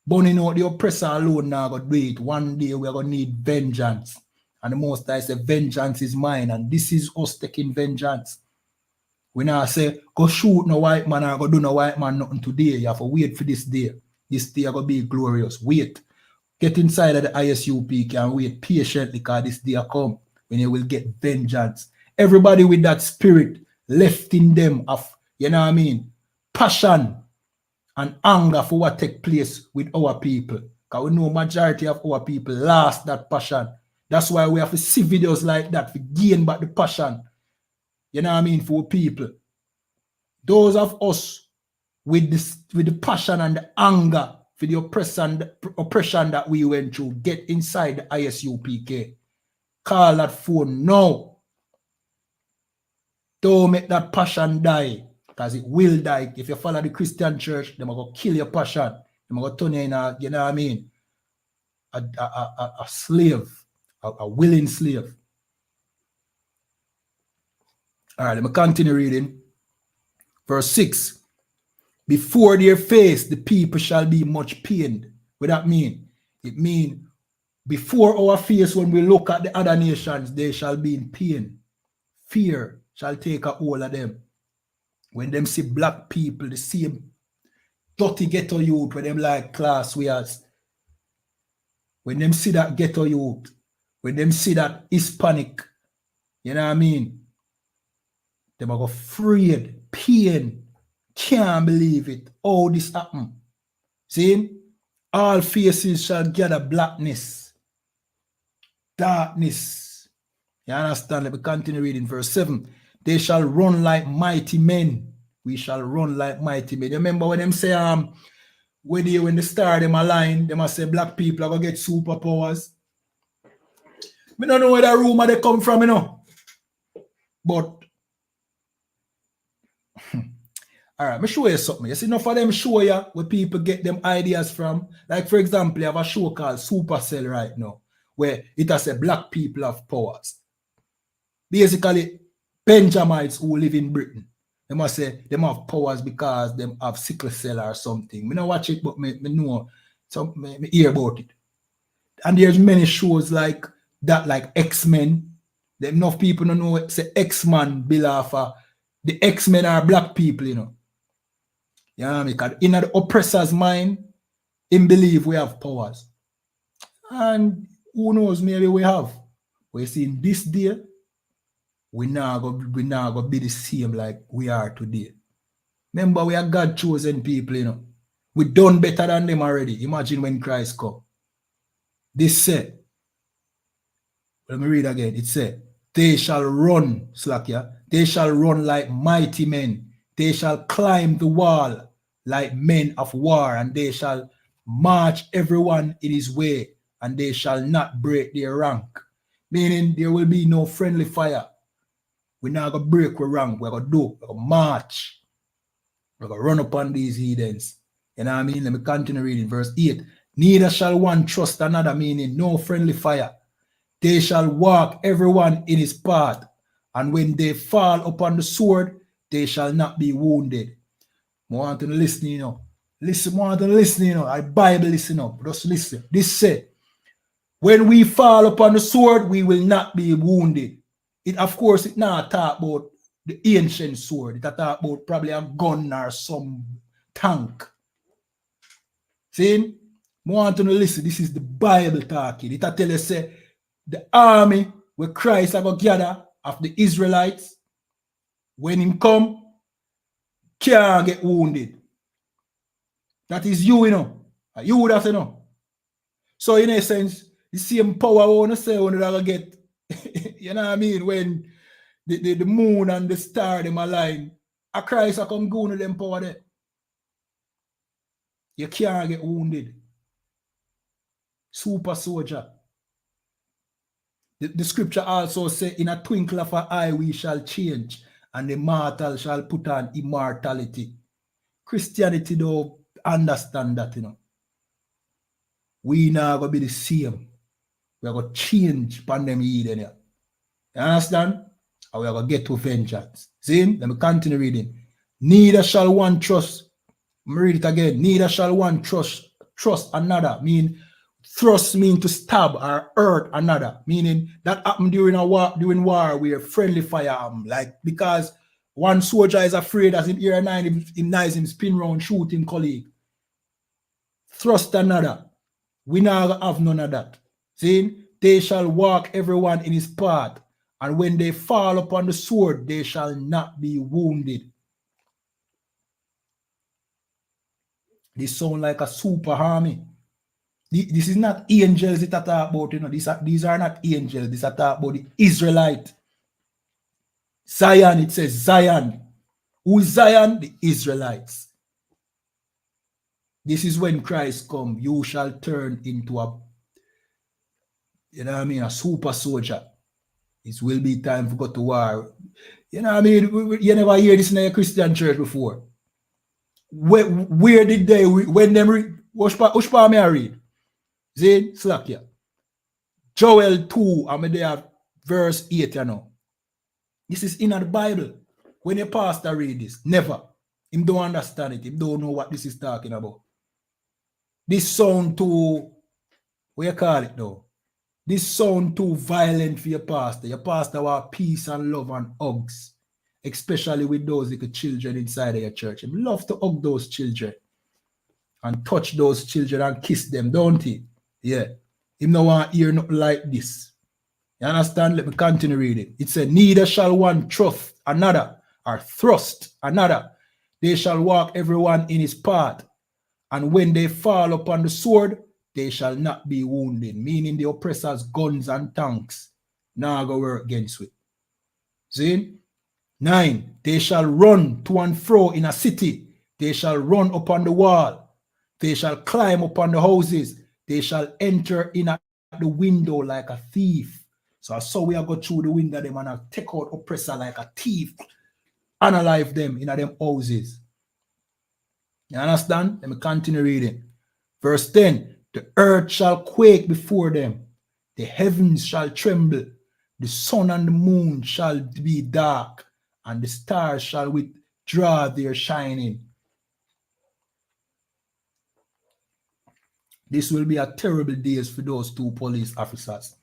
Burning out the oppressor alone now, go do it. One day we are going to need vengeance. And the Most High say, vengeance is mine. And this is us taking vengeance. We now say, go shoot no white man or go do no white man nothing today. You have to wait for this day. This day is going to be glorious. Wait. Get inside of the I.S.U.P.K and wait patiently because this day will come when you will get vengeance. Everybody with that spirit left in them of, you know what I mean, passion and anger for what take place with our people. Because we know majority of our people lost that passion. That's why we have to see videos like that to gain back the passion. You know what I mean? For people. Those of us with the passion and the anger for the oppression that we went through, get inside the I.S.U.P.K. Call that phone now. Don't make that passion die. Because it will die. If you follow the Christian church, they're going to kill your passion. They're going to turn you in a, you know what I mean? A slave. A willing slave. All right, let me continue reading. Verse 6. Before their face, the people shall be much pained. What that mean? It means before our face, when we look at the other nations, they shall be in pain. Fear shall take a hold of them. When them see black people, the same dirty ghetto youth, when them like class wears. When them see that ghetto youth, when them see that Hispanic, you know what I mean? Them are afraid, pain, can't believe it. All this happened. See? All faces shall gather blackness, darkness. You understand? Let me continue reading verse 7. They shall run like mighty men. We shall run like mighty men. You remember when them say, when they start them align, they must say black people are going to get superpowers. I don't know where that rumor they come from, you know. But all right, let me show you something. You see, enough of them show you where people get them ideas from. Like, for example, you have a show called Supercell right now, where it has a black people have powers. Basically, Benjamites who live in Britain, they must say they have powers because they have sickle cell or something. I don't watch it, but I know, so I hear about it. And there's many shows like that like X-Men. Enough people don't know say X-Man bill off the X-Men are black people, you know. You know what I mean? Because in the oppressor's mind, him believe we have powers. And who knows, maybe we have. But you see, in this day, we now go be the same like we are today. Remember, we are God chosen people, you know. We done better than them already. Imagine when Christ come. This said, let me read again. It said, they shall run, Slakia. They shall run like mighty men. They shall climb the wall like men of war, and they shall march everyone in his way, and they shall not break their rank. Meaning there will be no friendly fire. We're not going to break our rank. We're going to march. We're going to run upon these heathens. You know what I mean? Let me continue reading verse 8. Neither shall one trust another, meaning no friendly fire. They shall walk everyone in his path, and when they fall upon the sword, they shall not be wounded. I want to listen, you know. Listen, I want to listen, you know. I Bible listen up. Just listen. This said, when we fall upon the sword, we will not be wounded. It, of course, it not talk about the ancient sword. It talk about probably a gun or some tank. See? I want to listen. This is the Bible talking. It tell you say the army where Christ have a gather of the Israelites, when him come, can't get wounded. That is you, you know. You would have to know. So in a sense, the same power I want to say when I get, you know what I mean, when the moon and the star them align, a Christ I come go to them power there. You can't get wounded. Super soldier. The scripture also say, in a twinkle of an eye we shall change, and the mortal shall put on immortality. Christianity don't understand that, you know. We now going to be the same. We are going to change upon them heathen. You understand? And we are going to get to vengeance. See? Let me continue reading. Neither shall one trust. Let me read it again. Neither shall one trust another. Mean thrust mean to stab or hurt another. Meaning that happened during war where friendly fire like because one soldier is afraid as in year 9 him nice him spin round shoot him colleague. Thrust another. We now have none of that. See? They shall walk everyone in his path, and when they fall upon the sword, they shall not be wounded. This sound like a super army. This is not angels that I talk about, you know. These are not angels. This I talk about the Israelite. Zion, it says Zion. Who is Zion? The Israelites. This is when Christ come. You shall turn into a, you know what I mean, a super soldier. It will be time to go to war. You know what I mean? You never hear this in a Christian church before. Where did they, when them read, which part may I read? See, slack here. Joel 2, I mean they have verse 8, you know. This is in the Bible. When a pastor read this, never. Him don't understand it. Him don't know what this is talking about. This sound too, what you call it though? This sound too violent for your pastor. Your pastor want peace and love and hugs. Especially with those little children inside of your church. He love to hug those children. And touch those children and kiss them, don't he? Yeah. He don't want to hear nothing like this. You understand? Let me continue reading. It said, neither shall one trust another or thrust another. They shall walk everyone in his path. And when they fall upon the sword, they shall not be wounded. Meaning the oppressors' guns and tanks now go work against it. See? 9. They shall run to and fro in a city. They shall run upon the wall. They shall climb upon the houses. They shall enter in at the window like a thief. So I saw we are go through the window them and I take out oppressor like a thief. Analyze them in them houses. You understand? Let me continue reading. Verse 10. The earth shall quake before them. The heavens shall tremble. The sun and the moon shall be dark. And the stars shall withdraw their shining. This will be a terrible days for those two police officers.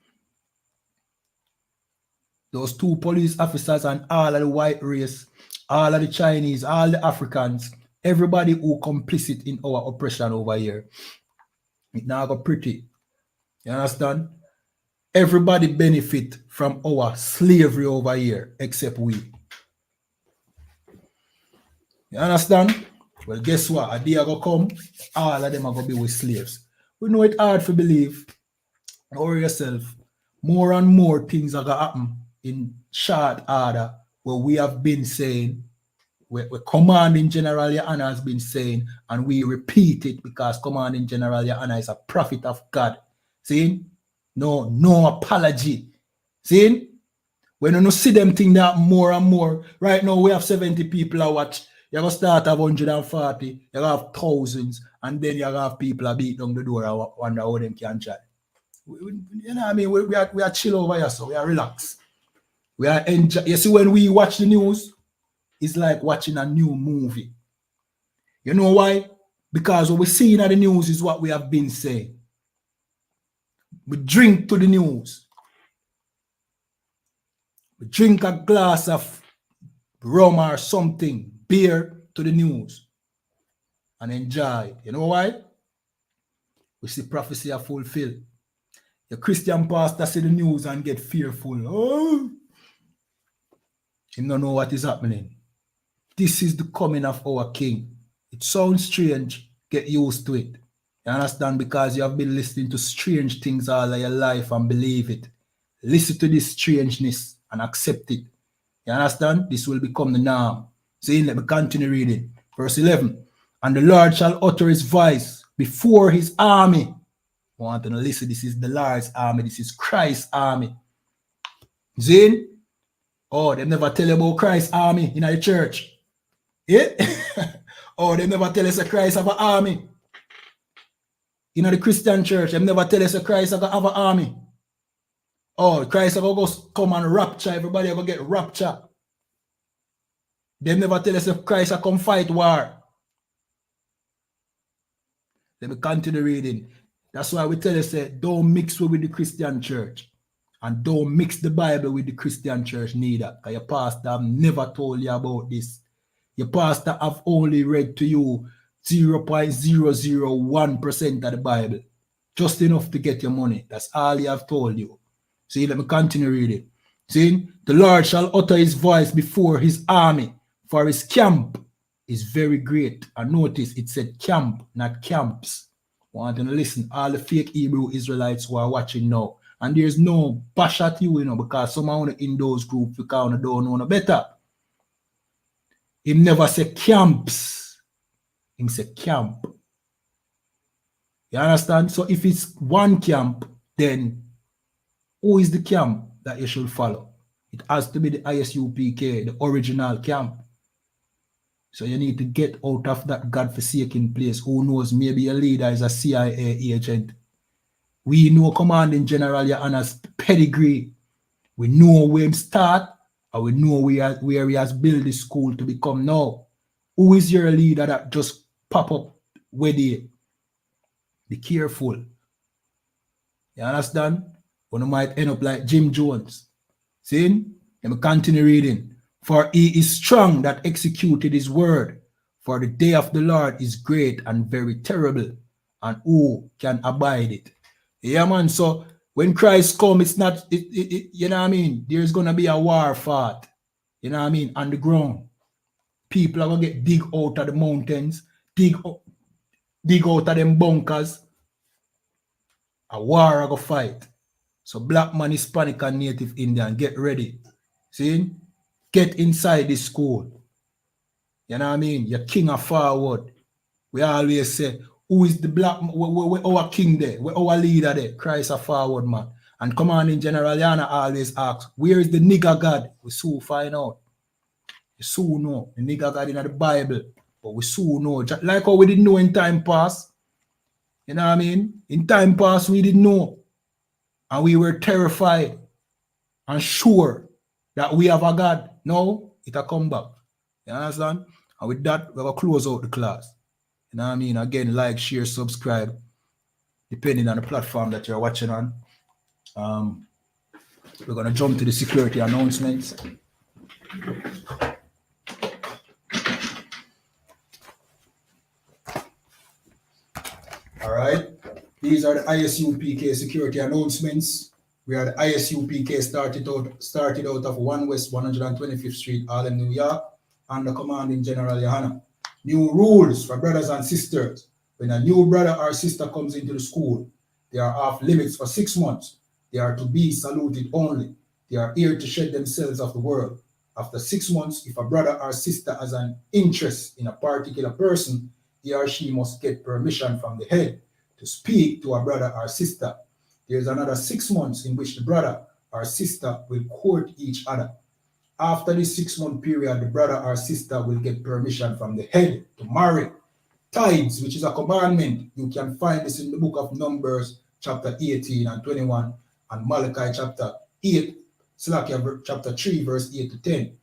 Those 2 police officers and all of the white race, all of the Chinese, all the Africans, everybody who complicit in our oppression over here. It now go pretty. You understand? Everybody benefit from our slavery over here, except we. You understand? Well, guess what? A day go come, all of them are going to be with slaves. We know it's hard to believe. Don't worry yourself. More and more things are going to happen in short order, where we have been saying, where Commanding General YAHANNA has been saying, and we repeat it because Commanding General YAHANNA is a prophet of God. See? No apology. See? When you see them think that more and more, right now we have 70 people I watch. You're going to start at 140, you're going to have thousands, and then you're going to have people that beat down the door and wonder how them can chat. You know what I mean? We are chill over here, so we are relaxed. We are enjoy. You see, when we watch the news, it's like watching a new movie. You know why? Because what we see in the news is what we have been saying. We drink to the news. We drink a glass of rum or something, beer to the news, and enjoy. You know why? We see prophecy are fulfilled. The Christian pastor see the news and get fearful. Oh, he don't know what is happening. This is the coming of our King. It sounds strange. Get used to it. You understand? Because you have been listening to strange things all of your life and believe it. Listen to this strangeness and accept it. You understand? This will become the norm. See, let me continue reading. Verse 11. And the Lord shall utter his voice before his army. I want to listen. This is the Lord's army. This is Christ's army. See? Oh, they never tell you about Christ's army in the church. Yeah? Oh, they never tell us that Christ have an army. In the Christian church, they never tell us that Christ have an army. Oh, Christ will go come and rapture. Everybody will get rapture. They never tell us if Christ will come fight war. Let me continue reading. That's why we tell us don't mix with the Christian church. And don't mix the Bible with the Christian church neither. Because your pastor have never told you about this. Your pastor have only read to you 0.001% of the Bible. Just enough to get your money. That's all he have told you. See, let me continue reading. See, the Lord shall utter his voice before his army, for his camp is very great. And notice it said camp, not camps. I want to listen, all the fake Hebrew Israelites who are watching now. And there's no bash at you, because someone in those groups you don't know no better. He never said camps. He said camp. You understand? So if it's one camp, then who is the camp that you should follow? It has to be the I.S.U.P.K, the original camp. So you need to get out of that God-forsaken place. Who knows, maybe your leader is a CIA agent. We know Commanding General YAHANNA's pedigree. We know where he start, and we know where he has built the school to become now. Who is your leader that just pop up with you? Be careful. You understand? One might end up like Jim Jones. See? Let me continue reading. For he is strong that executed his word. For the day of the Lord is great and very terrible. And who can abide it? Yeah, man. So when Christ comes, it's not, you know what I mean? There's going to be a war fought. You know what I mean? On the ground. People are going to get dig out of the mountains. Dig out of them bunkers. A war are going to fight. So black man, Hispanic, and Native Indian, get ready. See? Get inside this school. You know what I mean? Your king are forward. We always say, who is the black man? Where our king there? Where our leader there? Christ a forward man. And Commanding General YAHANNA always asks, where is the nigger God? We soon find out. We soon know. The nigger God in the Bible. But we soon know. Just like how we didn't know in time past. You know what I mean? In time past, we didn't know. And we were terrified and sure that we have a God. No, it'll come back. You understand? And with that, we're going to close out the class. You know what I mean? Again, like, share, subscribe, depending on the platform that you're watching on. We're going to jump to the security announcements. All right. These are the I.S.U.P.K security announcements. We are the I.S.U.P.K started out of 1 West 125th Street, Harlem, New York, under commanding General YAHANNA. New rules for brothers and sisters. When a new brother or sister comes into the school, they are off limits for 6 months. They are to be saluted only. They are here to shed themselves of the world. After 6 months, if a brother or sister has an interest in a particular person, he or she must get permission from the head to speak to a brother or sister. There is another 6 months in which the brother or sister will court each other. After this 6-month period, the brother or sister will get permission from the head to marry. Tithes, which is a commandment, you can find this in the book of Numbers, chapter 18 and 21, and Malachi chapter 8, chapter 3, verse 8 to 10.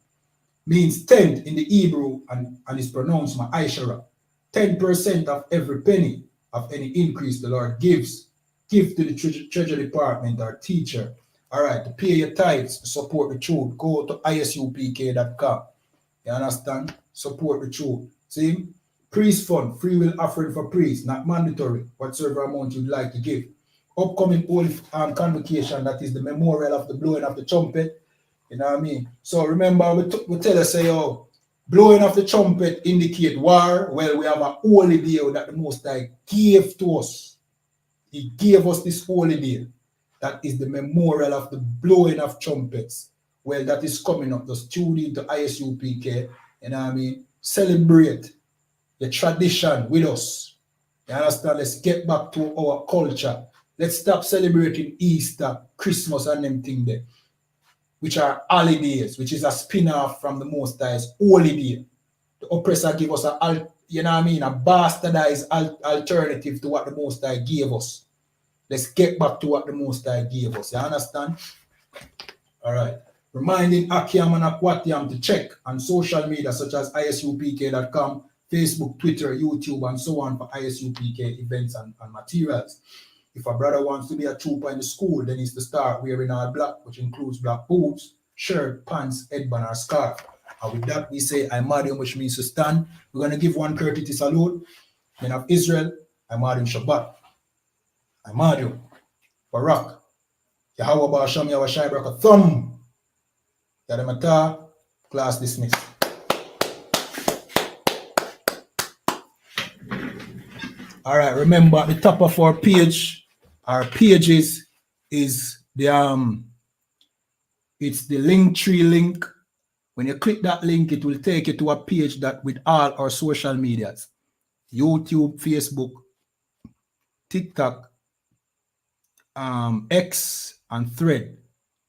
Means tenth in the Hebrew and is pronounced ma'ashara. 10% of every penny of any increase the Lord gives. Give to the treasury department or teacher. All right, to pay your tithes to support the truth, go to ISUPK.com. You understand? Support the truth. See? Priest fund, free will offering for priests, not mandatory, whatsoever amount you'd like to give. Upcoming holy convocation, that is the memorial of the blowing of the trumpet. You know what I mean? So remember, we tell us, say, oh, blowing of the trumpet indicate war. Well, we have a holy day that the Most High gave to us. He gave us this holy day. That is the memorial of the blowing of trumpets. Well, that is coming up. Just tune into I.S.U.P.K. You know what I mean? Celebrate the tradition with us. You understand? Let's get back to our culture. Let's stop celebrating Easter, Christmas, and them things there, which are holidays, which is a spin-off from the Most High's holy day. The oppressor give us a, you know what I mean, a bastardized alternative to what the Most High gave us. Let's get back to what the Most High gave us. You understand? All right. Reminding Akiam and Akwatiam to check on social media such as ISUPK.com, Facebook, Twitter, YouTube, and so on for ISUPK events and materials. If a brother wants to be a trooper in the school, then he's to start wearing all black, which includes black boots, shirt, pants, headband, or scarf. And with that, we say I.M.A.D.I.U, which means to stand. We're going to give one courtesy salute. Men of Israel, I.M.A.D.I.U Shabbat. I.M.A.D.I.U Barak. Yahweh Ba'asham Yahweh Shai Baraka Thumb. Yadamata. Class dismissed. All right, remember at the top of our page, our pages is the it's the Linktree link. When you click that link, it will take you to a page that with all our social medias, YouTube, Facebook, TikTok, X, and Thread.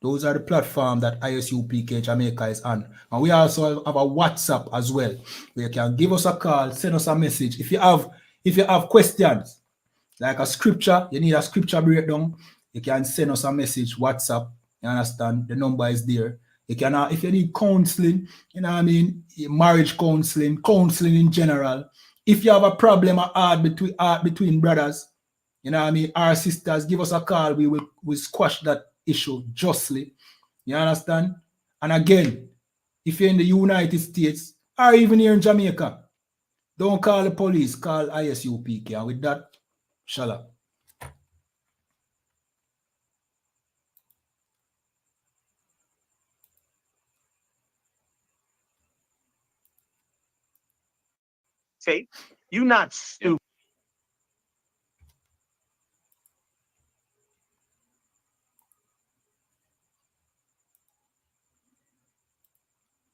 Those are the platforms that I.S.U.P.K Jamaica is on. And we also have a WhatsApp as well, where you can give us a call, send us a message. If you have questions, like a scripture, you need a scripture breakdown, you can send us a message, WhatsApp. You understand? The number is there. You can, if you need counseling, you know what I mean, marriage counseling in general. If you have a problem between brothers, you know what I mean, our sisters, give us a call. We will squash that issue justly. You understand? And again, if you're in the United States or even here in Jamaica, don't call the police, call I.S.U.P.K. And with that, SHALAM. Tape. You not stupid.